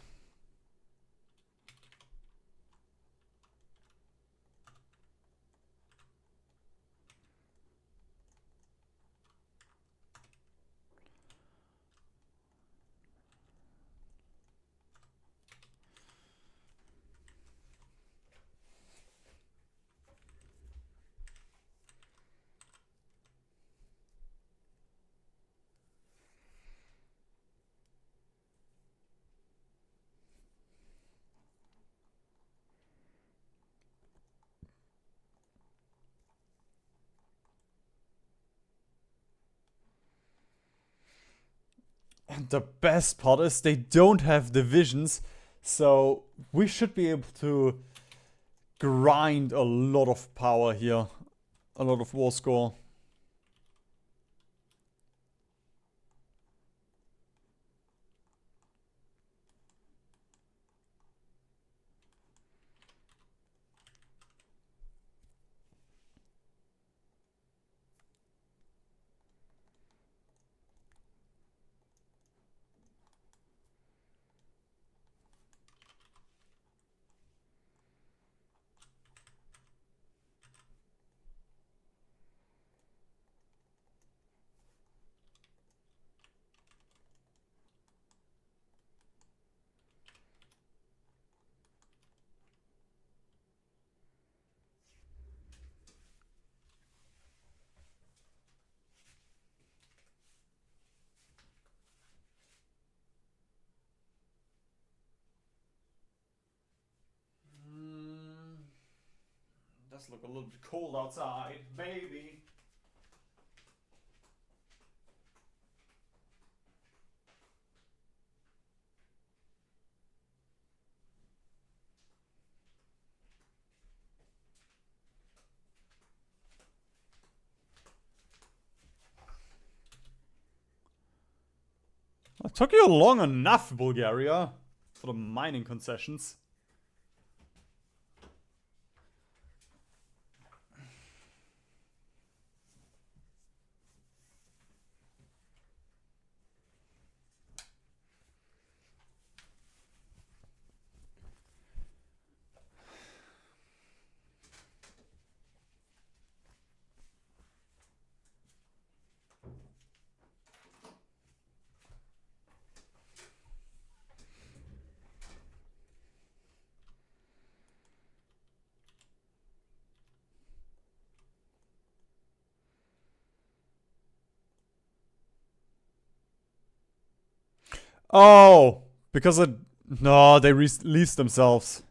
And the best part is they don't have divisions, so we should be able to grind a lot of power here. A lot of war score. Does look a little bit cold outside, baby. It took you long enough, Bulgaria, for the mining concessions. Oh, because it... No, they released themselves.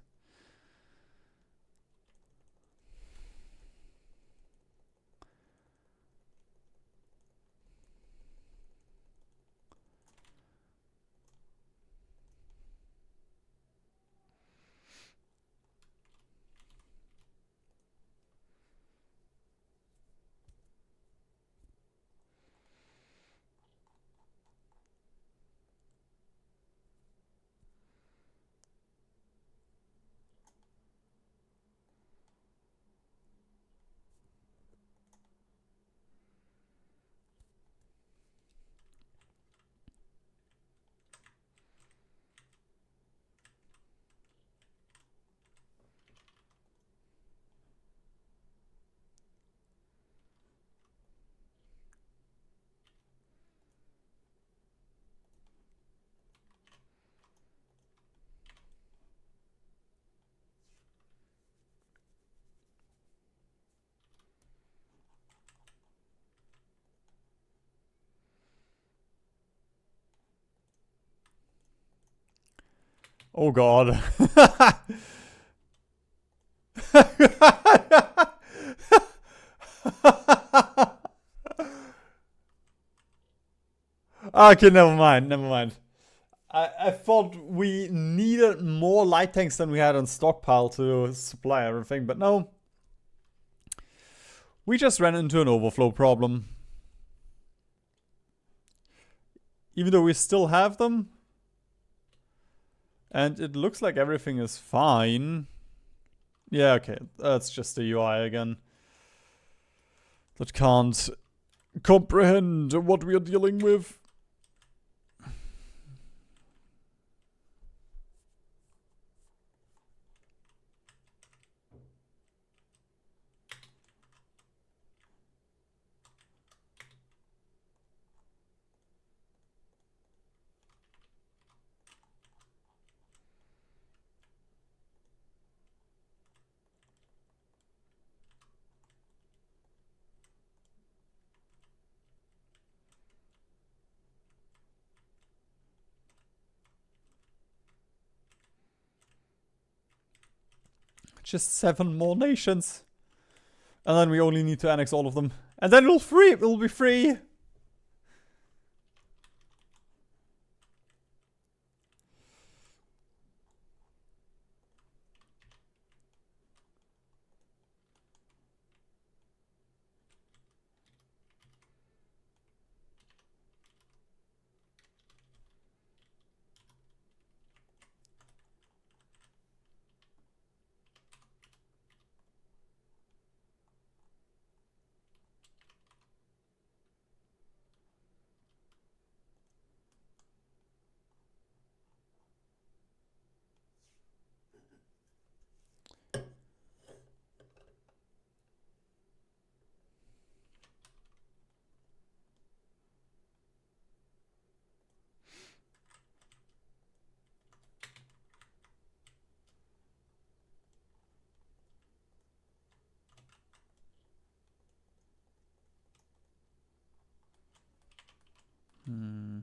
Oh god. Okay, never mind. I thought we needed more light tanks than we had on stockpile to supply everything, but no. We just ran into an overflow problem. Even though we still have them. And it looks like everything is fine. Yeah, okay. That's just the UI again. That can't comprehend what we are dealing with. Just 7 more nations. And then we only need to annex all of them. And then we'll be free. Nice.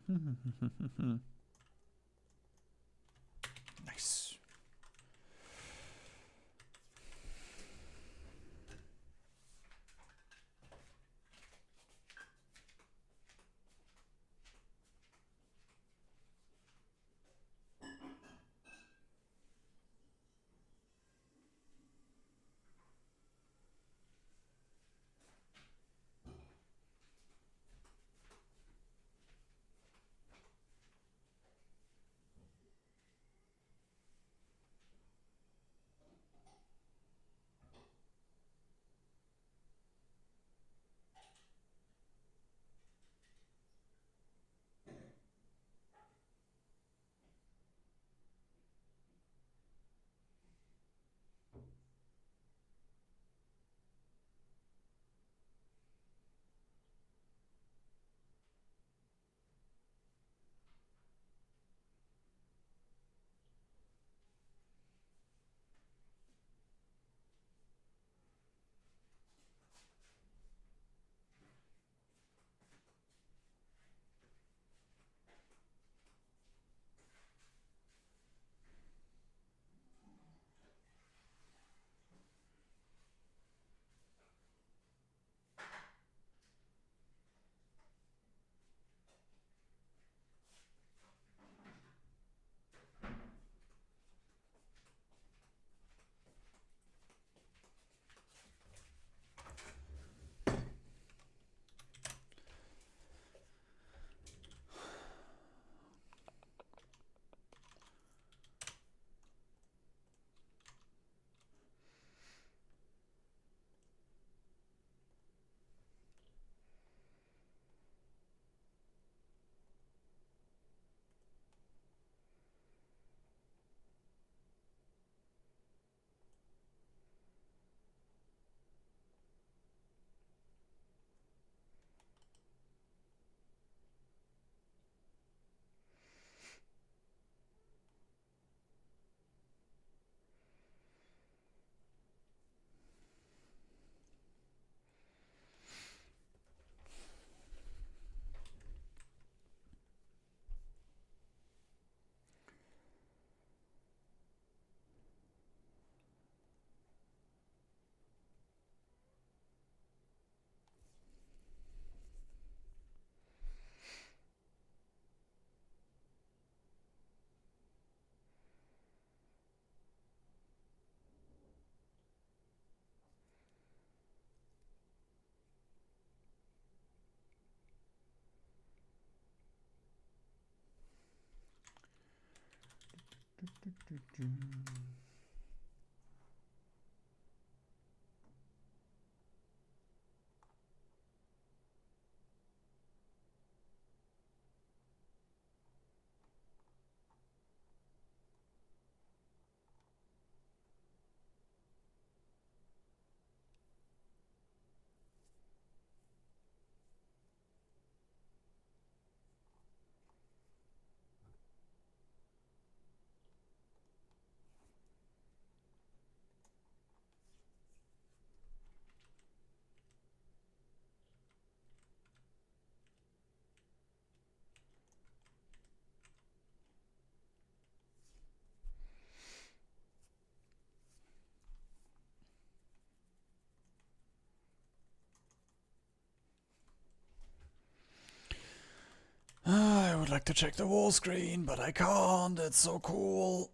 I would like to check the wall screen, but I can't. It's so cool.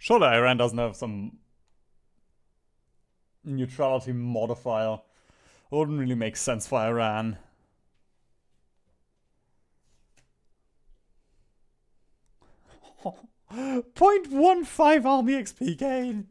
Surely Iran doesn't have some neutrality modifier. Wouldn't really make sense for Iran. .15 army XP gain.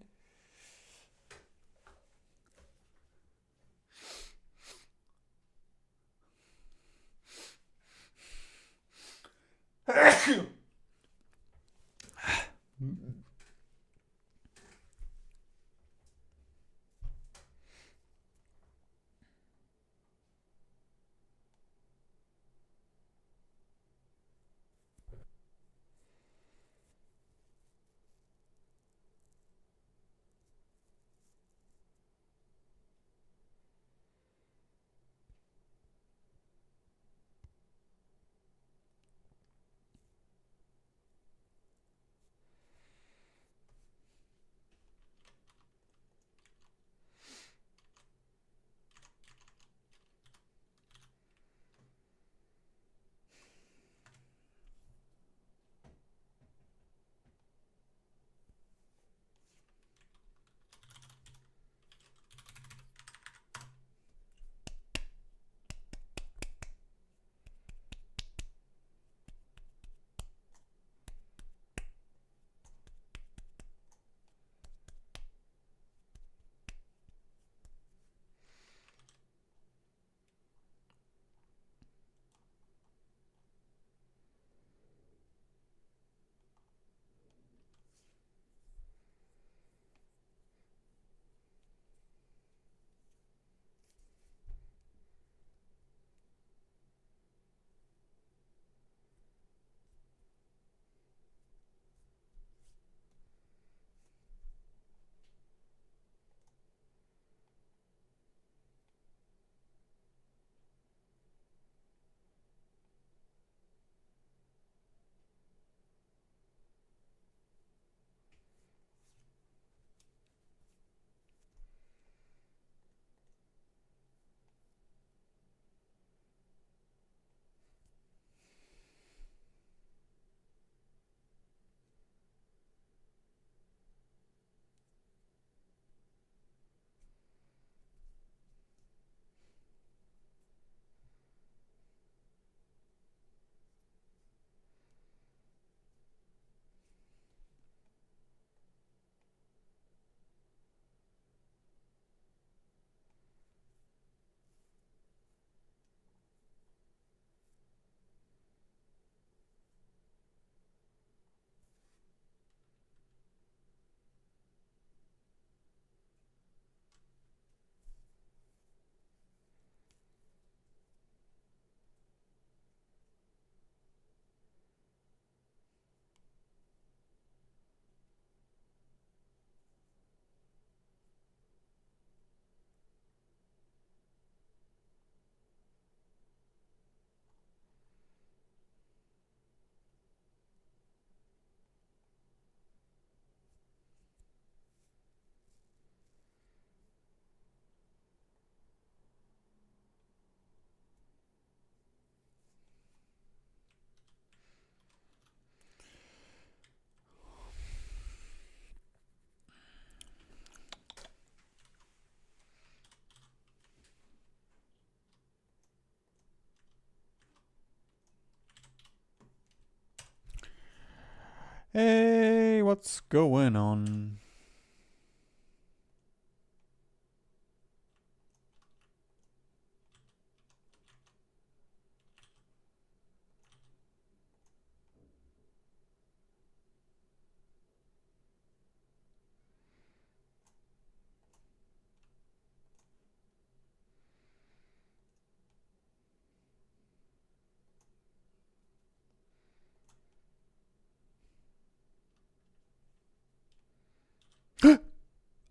Hey, what's going on?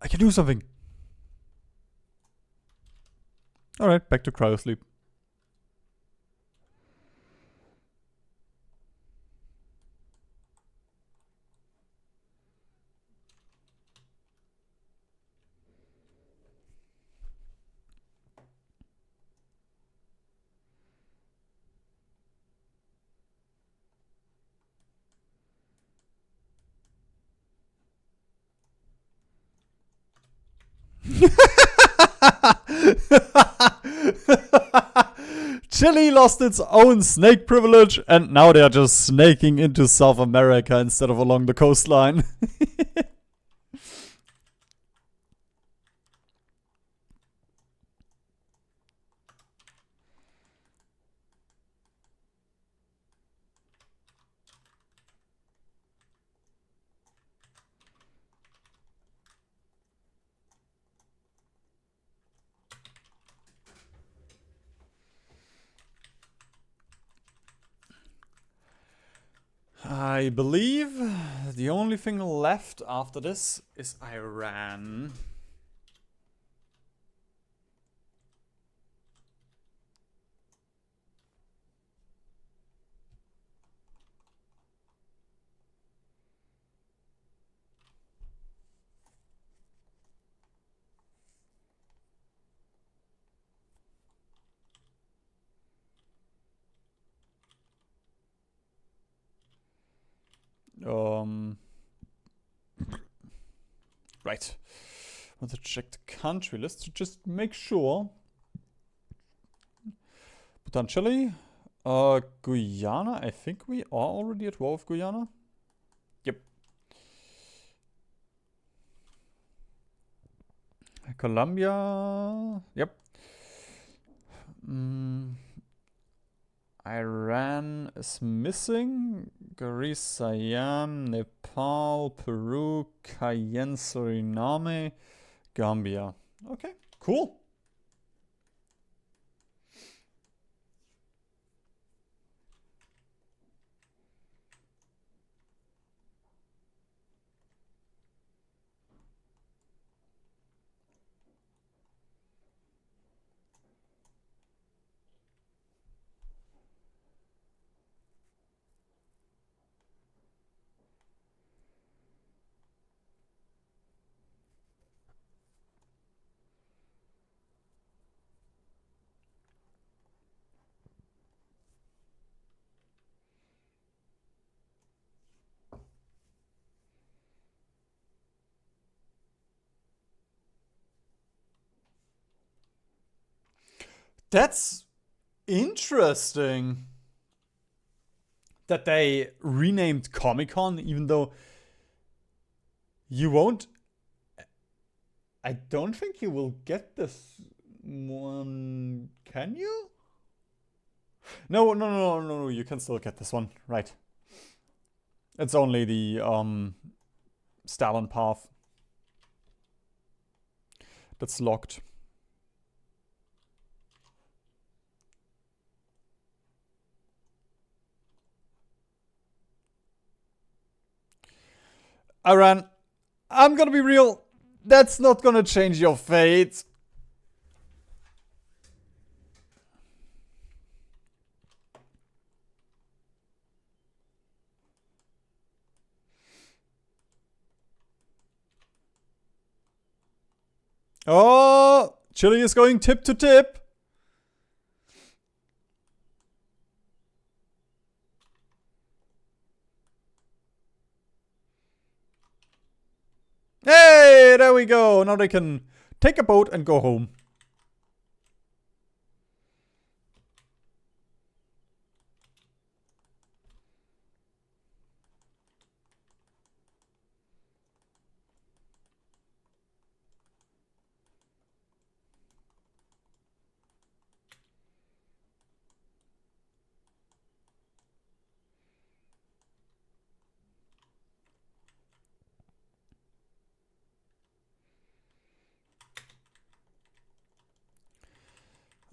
I can do something. Alright, back to cryosleep. Chile lost its own snake privilege, and now they're just snaking into South America instead of along the coastline. I believe the only thing left after this is Iran. Right. I want to check the country list to just make sure. Bhutan, Chile. Guyana. I think we are already at war with Guyana. Yep. Colombia. Yep. Iran is missing. Greece, Siam, Nepal, Peru, Cayenne, Suriname, Gambia. Okay, cool. That's interesting that they renamed Comic-Con, even though you won't. I don't think you will get this one. Can you? No. You can still get this one. Right. It's only the Stalin path that's locked. Iran, I'm gonna be real. That's not gonna change your fate. Oh, Chile is going tip to tip. Hey, there we go. Now they can take a boat and go home.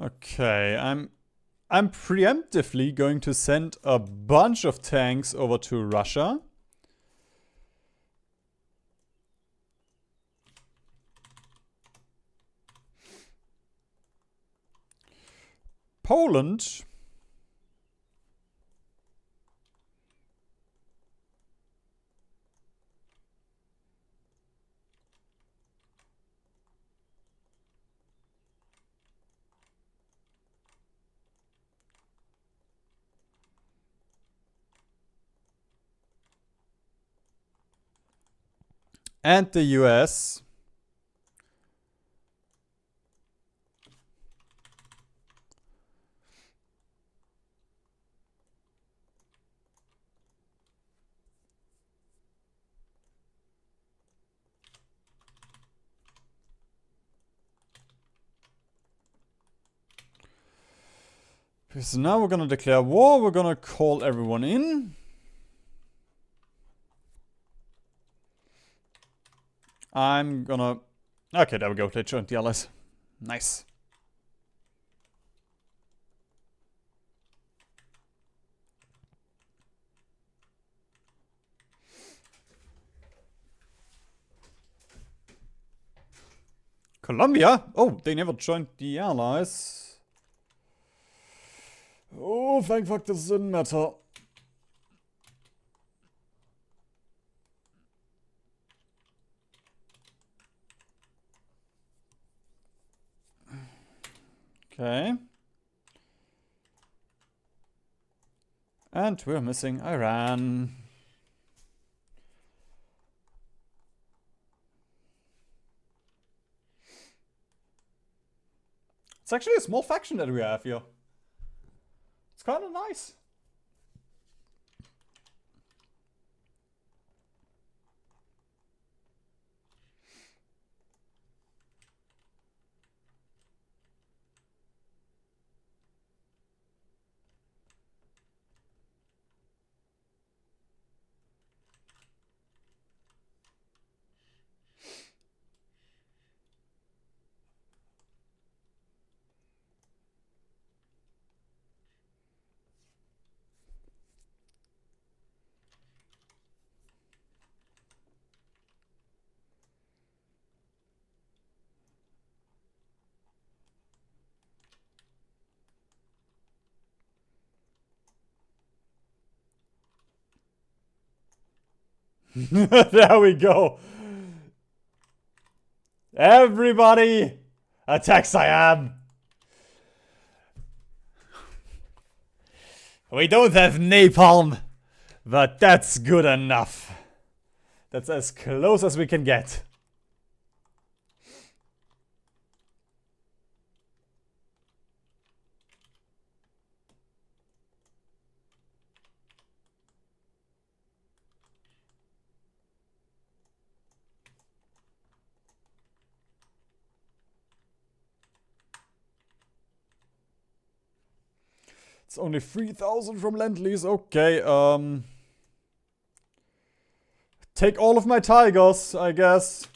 Okay, I'm preemptively going to send a bunch of tanks over to Russia. Poland. And the US. So now we're gonna declare war. We're gonna call everyone in. I'm gonna... Okay, there we go. They joined the allies. Nice. Colombia? Oh, they never joined the allies. Oh, thank fuck, this didn't matter. Okay. And we're missing Iran. It's actually a small faction that we have here. It's kind of nice. There we go. Everybody attack Siam. We don't have napalm, but that's good enough. That's as close as we can get. It's only 3,000 from Lend-Lease. Okay, take all of my tigers, I guess.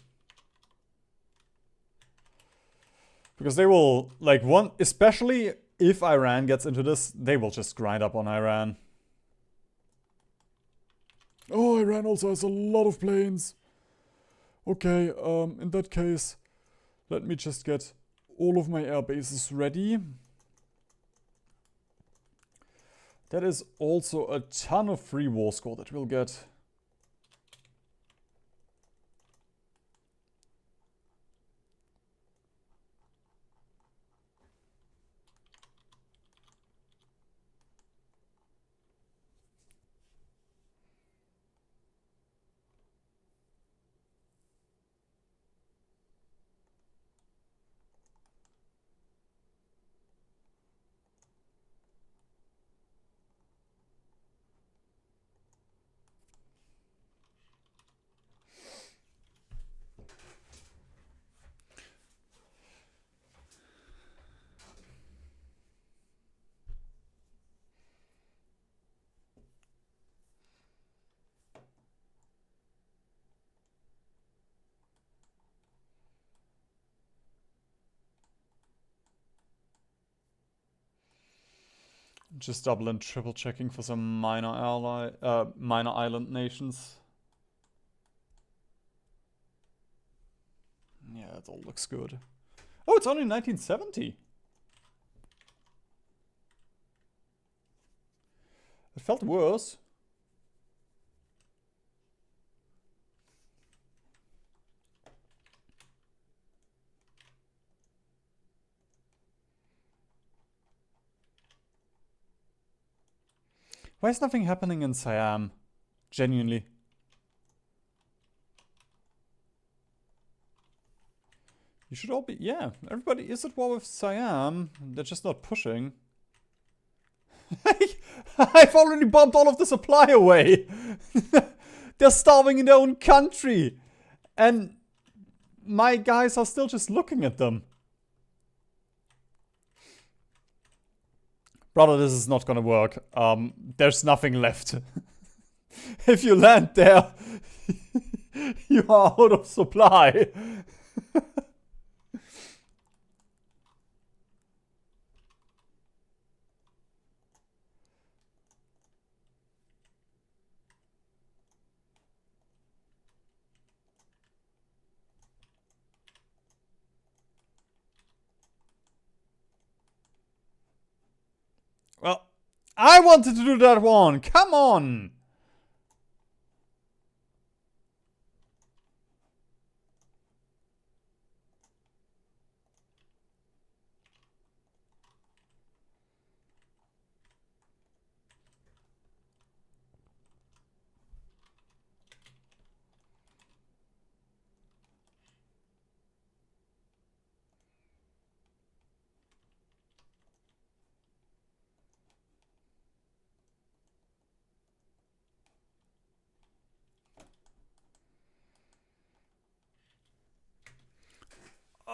Because they will, like, especially if Iran gets into this, they will just grind up on Iran. Oh, Iran also has a lot of planes. Okay, in that case, let me just get all of my air bases ready. That is also a ton of free war score that we'll get. Just double and triple checking for some minor island nations. Yeah, it all looks good. Oh, it's only 1970. It felt worse. Why is nothing happening in Siam? Genuinely. You should all be... Yeah, everybody is at war with Siam. They're just not pushing. I've already bombed all of the supply away. They're starving in their own country. And my guys are still just looking at them. Brother, this is not gonna work. There's nothing left. If you land there, you are out of supply. Well, I wanted to do that one. Come on.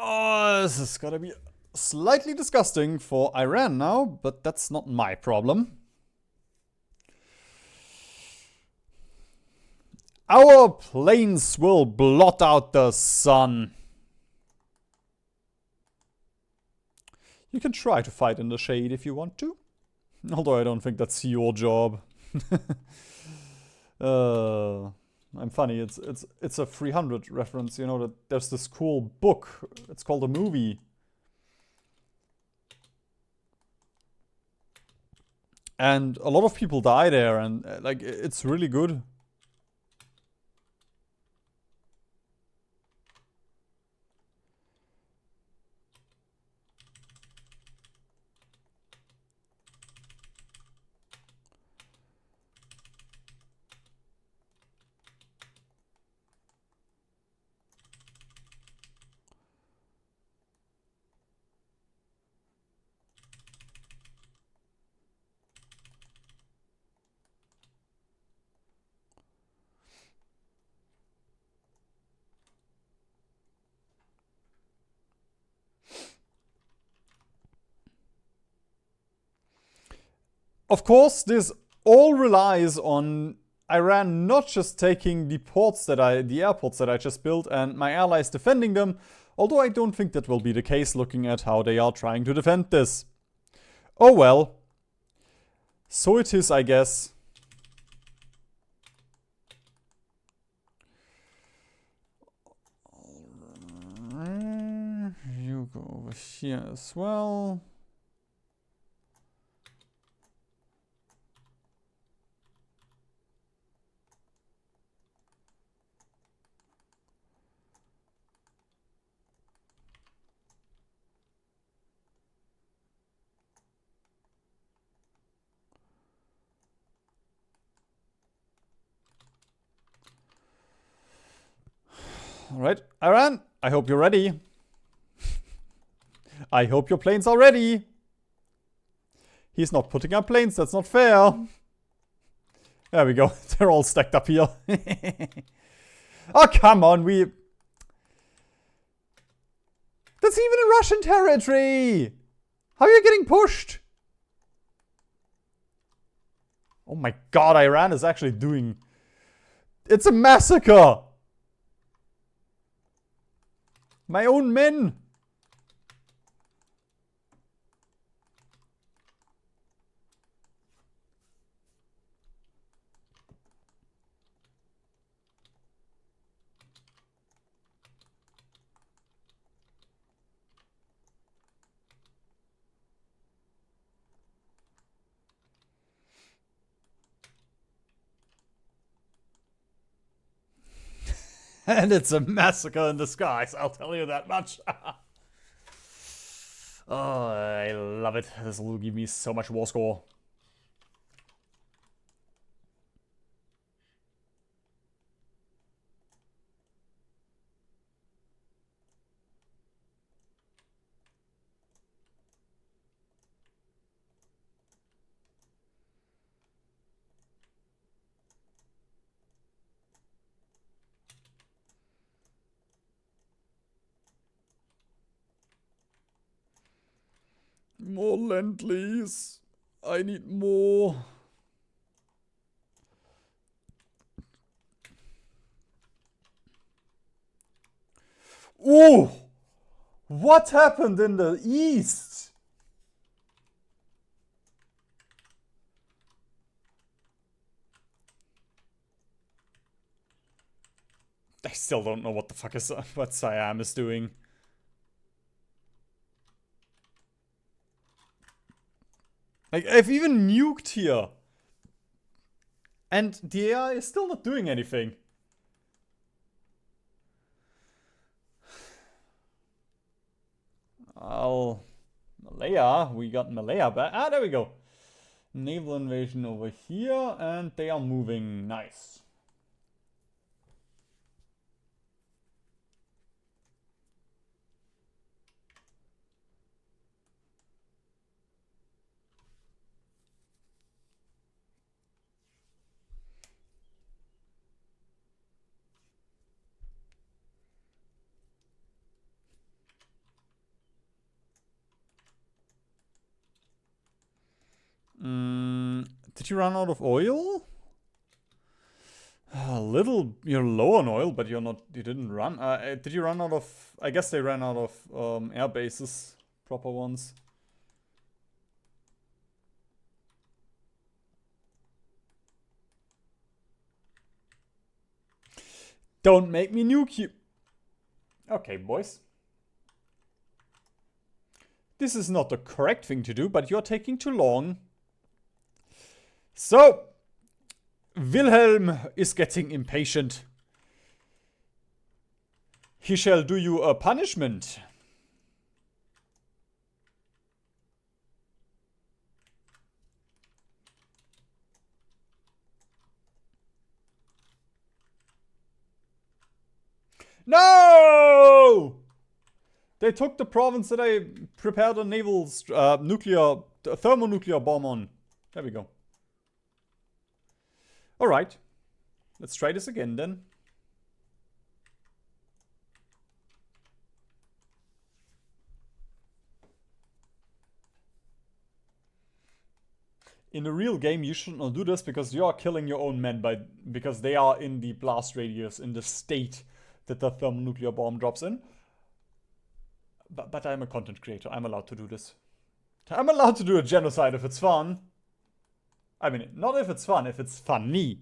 Oh, this is gonna be slightly disgusting for Iran now, but that's not my problem. Our planes will blot out the sun. You can try to fight in the shade if you want to. Although I don't think that's your job. I'm funny. It's a 300 reference. You know that there's this cool book. It's called a movie. And a lot of people die there, and like it's really good. Of course, this all relies on Iran not just taking the airports that I just built and my allies defending them, although I don't think that will be the case looking at how they are trying to defend this. Oh well. So it is, I guess. You go over here as well. Alright, Iran, I hope you're ready. I hope your planes are ready. He's not putting up planes, that's not fair. There we go, they're all stacked up here. Oh, come on, That's even in Russian territory! How are you getting pushed? Oh my god, Iran is actually doing... It's a massacre! My own men! And it's a massacre in disguise, I'll tell you that much. Oh, I love it. This will give me so much war score. More Lend-Lease. I need more. Ooh! What happened in the east? I still don't know what the fuck is what Siam is doing. Like, I've even nuked here. And the AI is still not doing anything. Malaya. We got Malaya back. Ah, there we go. Naval invasion over here. And they are moving. Nice. Did you run out of oil? A little, you're low on oil, but you didn't run. Did you run out of, I guess they ran out of air bases, proper ones. Don't make me nuke you. Okay, boys. This is not the correct thing to do, but you're taking too long. So, Wilhelm is getting impatient. He shall do you a punishment. No! They took the province that I prepared a naval thermonuclear bomb on. There we go. Alright. Let's try this again then. In a real game, you should not do this because you are killing your own men because they are in the blast radius, in the state that the thermonuclear bomb drops in. But I'm a content creator. I'm allowed to do this. I'm allowed to do a genocide if it's fun. I mean, not if it's fun, if it's funny.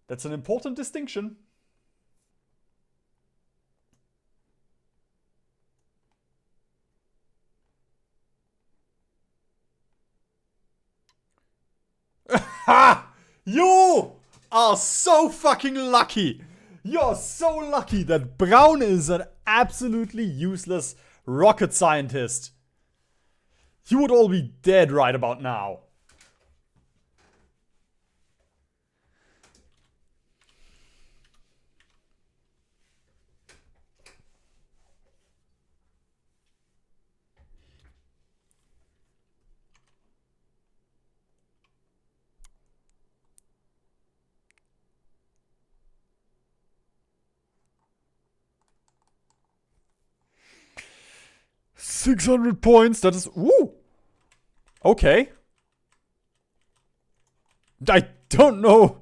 That's an important distinction. Ha! You are so fucking lucky. You're so lucky that Braun is an absolutely useless rocket scientist. You would all be dead right about now. $600 points. That is. Ooh. Okay. I don't know.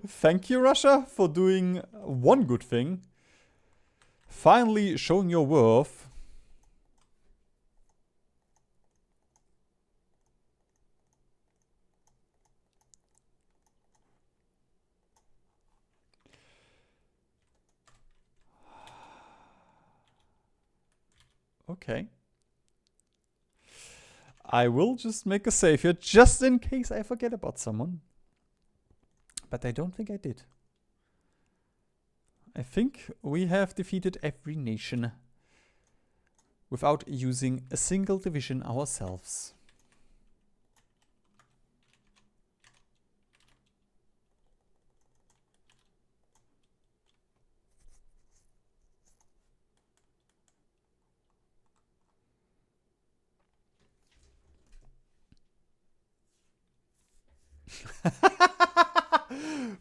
Thank you, Russia, for doing one good thing. Finally showing your worth. Okay. I will just make a save here just in case I forget about someone. But I don't think I did. I think we have defeated every nation without using a single division ourselves.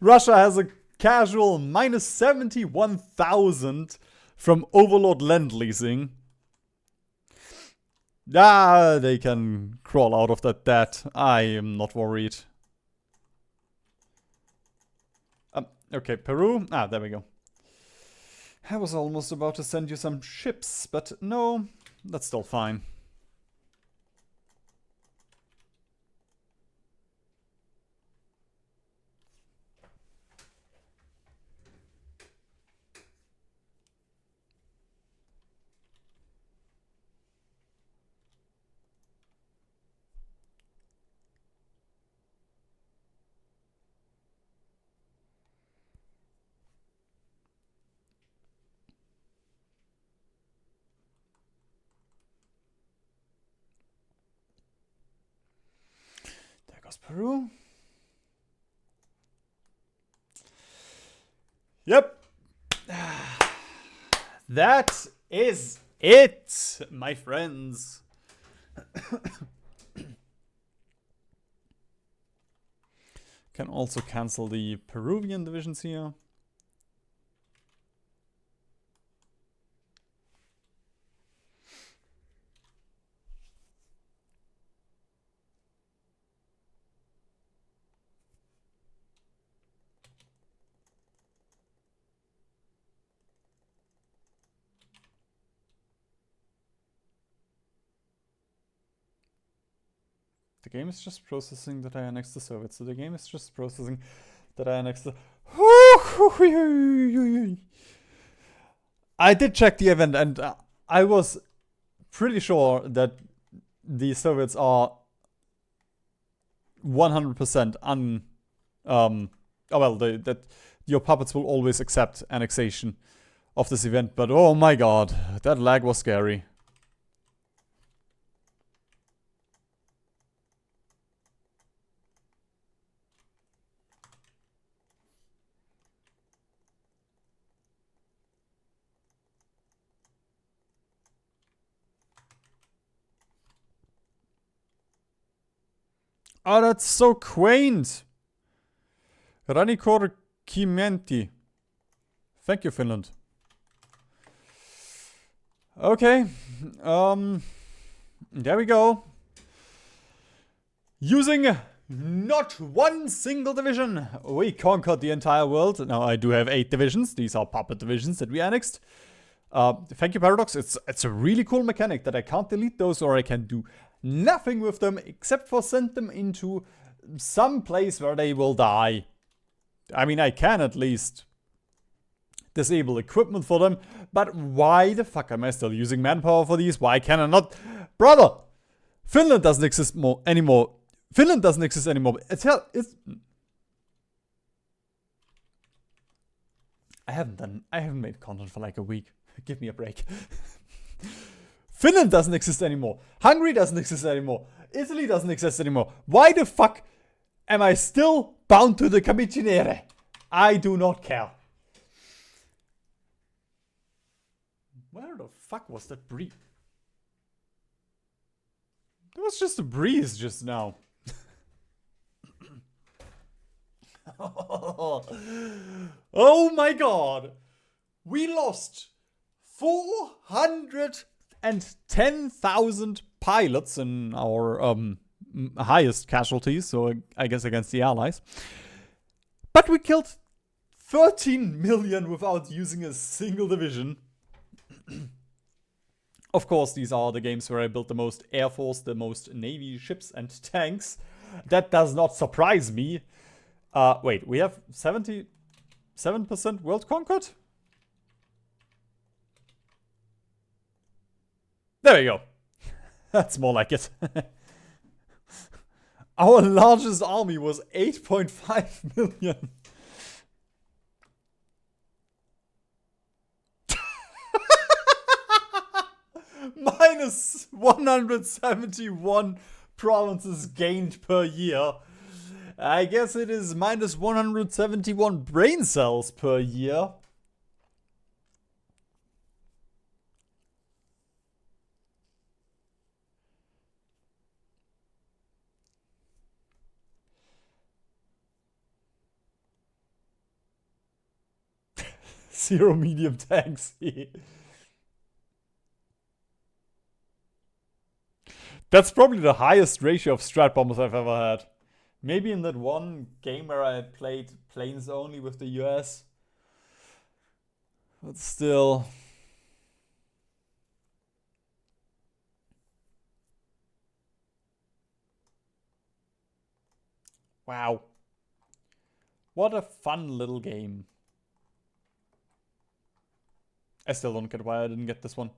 Russia has a casual minus 71,000 from Overlord Lend-Leasing. Ah, they can crawl out of that debt. I am not worried. Okay, Peru. Ah, there we go. I was almost about to send you some ships, but no, that's still fine. There goes Peru. Yep. That is it, my friends. Can also cancel the Peruvian divisions here. The game is just processing that I annexed the Soviets. So the game is just processing that I annexed the... I did check the event and I was pretty sure that the Soviets are 100% that your puppets will always accept annexation of this event. But oh my god, that lag was scary. Oh, that's so quaint. Ranikor Kimenti. Thank you, Finland. Okay. There we go. Using not one single division, we conquered the entire world. Now I do have 8 divisions. These are puppet divisions that we annexed. Thank you, Paradox. It's a really cool mechanic that I can't delete those or I can do nothing with them except for send them into some place where they will die. I mean, I can at least disable equipment for them, but why the fuck am I still using manpower for these? Why can I not? Brother! Finland doesn't exist anymore. Finland doesn't exist anymore. I haven't made content for like a week. Give me a break. Finland doesn't exist anymore. Hungary doesn't exist anymore. Italy doesn't exist anymore. Why the fuck am I still bound to the Camicinere? I do not care. Where the fuck was that breeze? There was just a breeze just now. Oh my god. We lost 410,000 pilots in our highest casualties, so I guess against the Allies. But we killed 13 million without using a single division. Of course, these are the games where I built the most Air Force, the most Navy ships and tanks. That does not surprise me. Wait, we have 77% world conquered? There we go. That's more like it. Our largest army was 8.5 million. Minus 171 provinces gained per year. I guess it is minus 171 brain cells per year. 0 medium tanks. That's probably the highest ratio of strat bombers I've ever had. Maybe in that one game where I played planes only with the US. But still. Wow. What a fun little game. I still don't get why I didn't get this one.